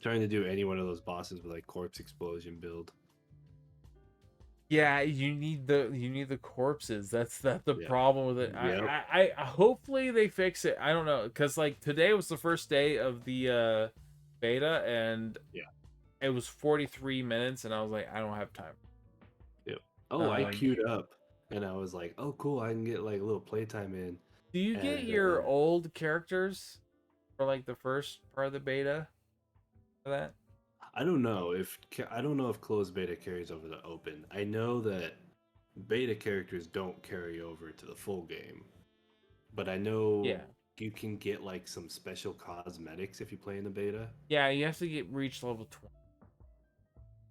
trying to do any one of those bosses with like corpse explosion build. Yeah, you need the corpses. That's the problem with it. I hopefully they fix it. I don't know, because like today was the first day of the beta, and it was 43 minutes, and I was like, I don't have time. Oh, I queued up, and I was like, oh cool, I can get like a little playtime in. Do you get your old characters for like the first part of the beta for that? I don't know if closed beta carries over to open. I know that beta characters don't carry over to the full game, but I know you can get like some special cosmetics if you play in the beta. Yeah, you have to reach level 20.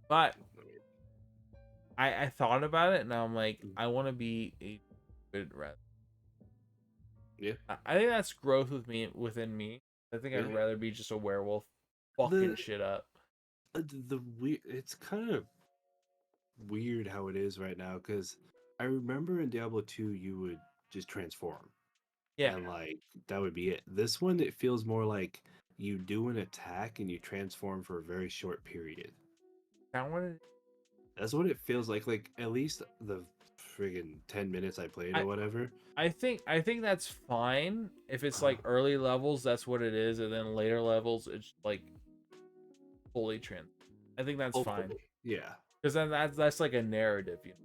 But I thought about it, and I'm like, I want to be a good red. Yeah, I think that's growth within me. I think I'd rather be just a werewolf, fucking shit up. It's kind of weird how it is right now, because I remember in Diablo 2 you would just transform. Yeah. And like that would be it. This one, it feels more like you do an attack and you transform for a very short period. That one. That's what it feels like. Like at least the friggin' 10 minutes I played or whatever. I think that's fine if it's like early levels. That's what it is, and then later levels, it's like fully trans. I think that's fine. Hopefully. Yeah. Because then that's like a narrative, you know.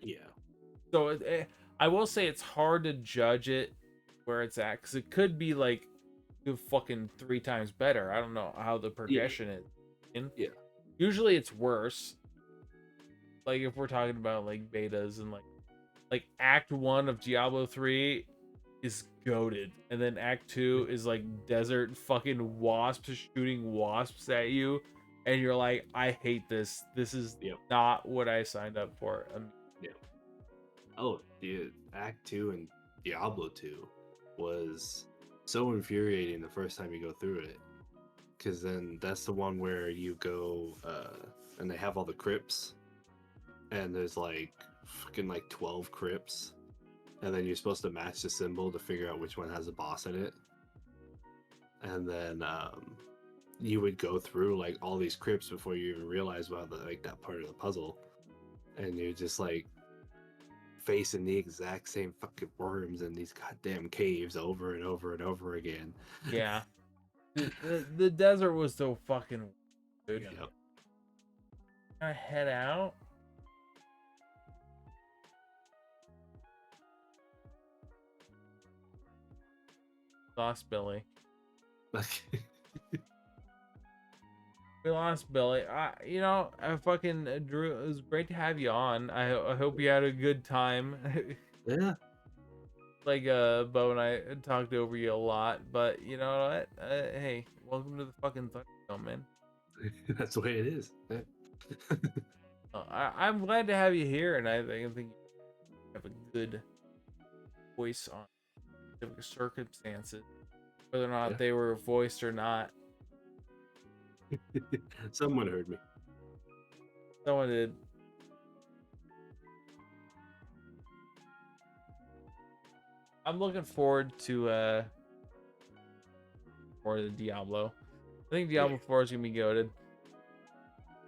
Yeah. So I will say it's hard to judge it where it's at, because it could be like fucking 3 times better. I don't know how the progression is. And Yeah. usually it's worse. Like if we're talking about like betas and like Act 1 of Diablo 3 is goated, and then Act 2 is like desert fucking wasps shooting wasps at you, and you're like, I hate this. This is not what I signed up for. Yeah. Oh, dude, Act 2 and Diablo 2 was so infuriating the first time you go through it. Because then that's the one where you go, and they have all the crypts, and there's like fucking like 12 crypts, and then you're supposed to match the symbol to figure out which one has a boss in it. And then you would go through like all these crypts before you even realize about like that part of the puzzle, and you're just like facing the exact same fucking worms in these goddamn caves over and over and over again. Yeah. The desert was so fucking good. Yep. Can I head out? Lost Billy. We lost Billy. You know, I fucking Drew. It was great to have you on. I hope you had a good time. Yeah. Like Bo and I talked over you a lot, but you know what? Hey, welcome to the fucking Thunderdome, man. That's the way it is. Yeah. I'm glad to have you here, and I think you have a good voice on specific circumstances, whether or not they were voiced or not. Someone heard me. Someone did. I'm looking forward to the Diablo. I think Diablo 4 is gonna be goated.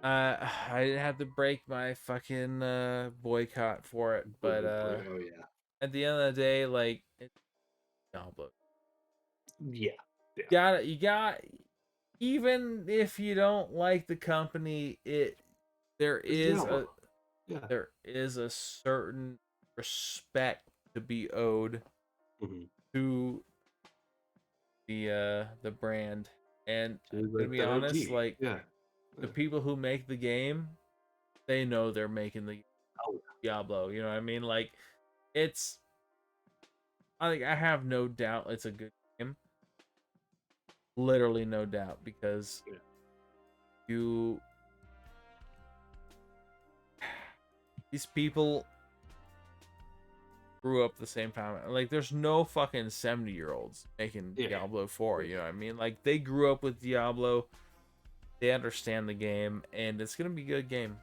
I didn't have to break my fucking boycott for it, but Oh yeah. at the end of the day, like it's Diablo. Yeah. You got even if you don't like the company, there is a certain respect to be owed to the brand. And to be honest, like the people who make the game, they know they're making the Diablo. You know what I mean? Like I have no doubt it's a good game. Literally no doubt, because these people grew up the same time. Like there's no fucking 70-year-olds making Diablo 4, you know what I mean? Like they grew up with Diablo. They understand the game, and it's gonna be a good game.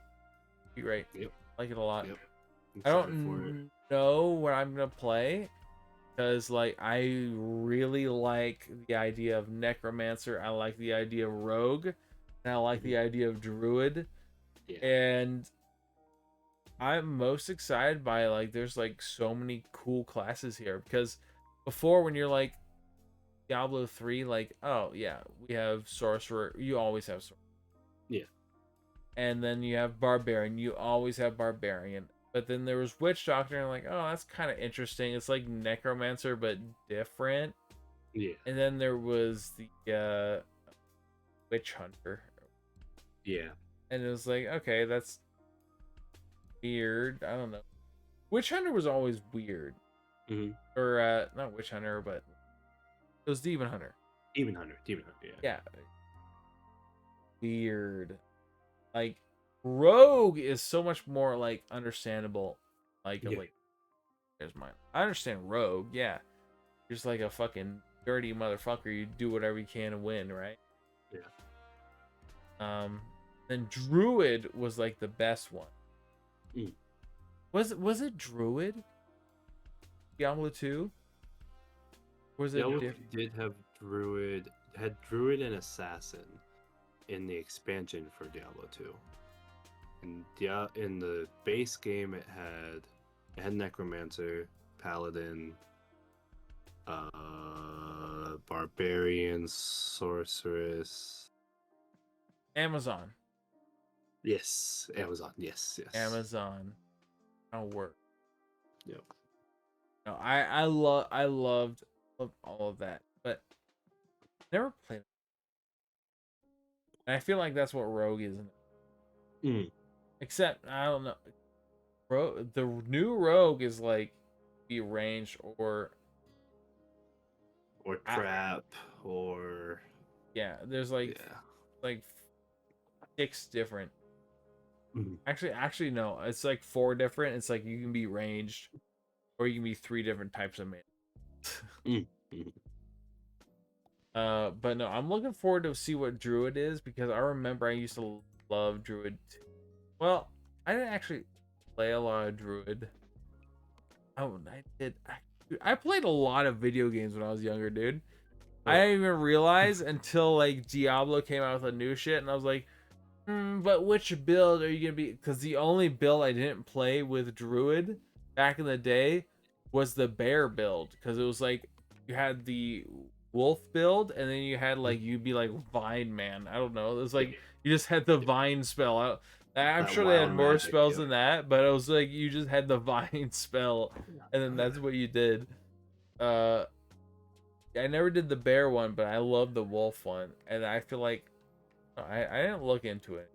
Be great. Yep. I like it a lot. Yep. I don't know what I'm gonna play, because like I really like the idea of Necromancer. I like the idea of Rogue, and I like the idea of Druid. And I'm most excited by like there's like so many cool classes here, because before, when you're like Diablo 3, like, oh yeah, we have Sorcerer. You always have Sorcerer. Yeah. And then you have Barbarian. You always have Barbarian. But then there was Witch Doctor, and like, oh, that's kind of interesting. It's like Necromancer, but different. Yeah. And then there was the Witch Hunter. Yeah. And it was like, okay, that's weird. I don't know. Witch Hunter was always weird. Or not Witch Hunter, but it was Demon Hunter. Demon Hunter, yeah. Weird. Like Rogue is so much more like understandable. Like there's mine. I understand Rogue, yeah. You're just like a fucking dirty motherfucker. You do whatever you can to win, right? Yeah. Then Druid was like the best one. Was it Druid? Diablo 2? Was it Diablo different? did have Druid, had Druid and Assassin in the expansion for Diablo 2. And yeah, in the base game, it had Necromancer, Paladin, Barbarian, Sorceress. Amazon. Yes, Amazon. Yes. Amazon. That'll work. Yep. No, I loved all of that, but never played it. And I feel like that's what Rogue is. Except I don't know. The new Rogue is like be ranged or trap or yeah. There's like 6 different. Actually no. It's like 4 different. It's like you can be ranged, or you can be 3 different types of mana. But no, I'm looking forward to see what Druid is, because I remember I used to love Druid too. Well, I didn't actually play a lot of Druid. Oh, I did. I played a lot of video games when I was younger, dude. I didn't even realize until like Diablo came out with a new shit, and I was like, but which build are you gonna be? Because the only build I didn't play with Druid back in the day was the bear build, because it was like you had the wolf build, and then you had like you'd be like Vine Man. I don't know. It was like you just had the Vine spell out. I'm That sure they had wild more magic, spells than that, but it was like you just had the Vine spell, and then that's what you did. I never did the bear one, but I love the wolf one, and I feel like I didn't look into it.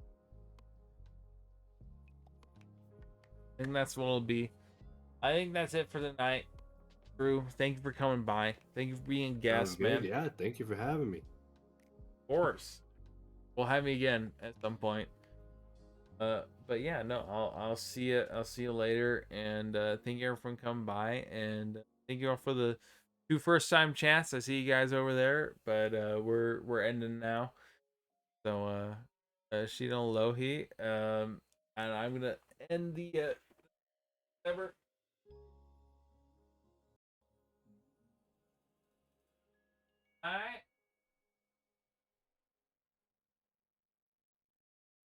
I think that's what it'll be. I think that's it for the night. Drew, thank you for coming by. Thank you for being a guest, man. Yeah, thank you for having me. Of course. We'll have me again at some point. But yeah, no, I'll see you. I'll see you later. And thank you everyone for coming by. And thank you all for the 2 first-time chats. I see you guys over there. But we're ending now. So Shidon Lohi. And I'm gonna end the ever. All right.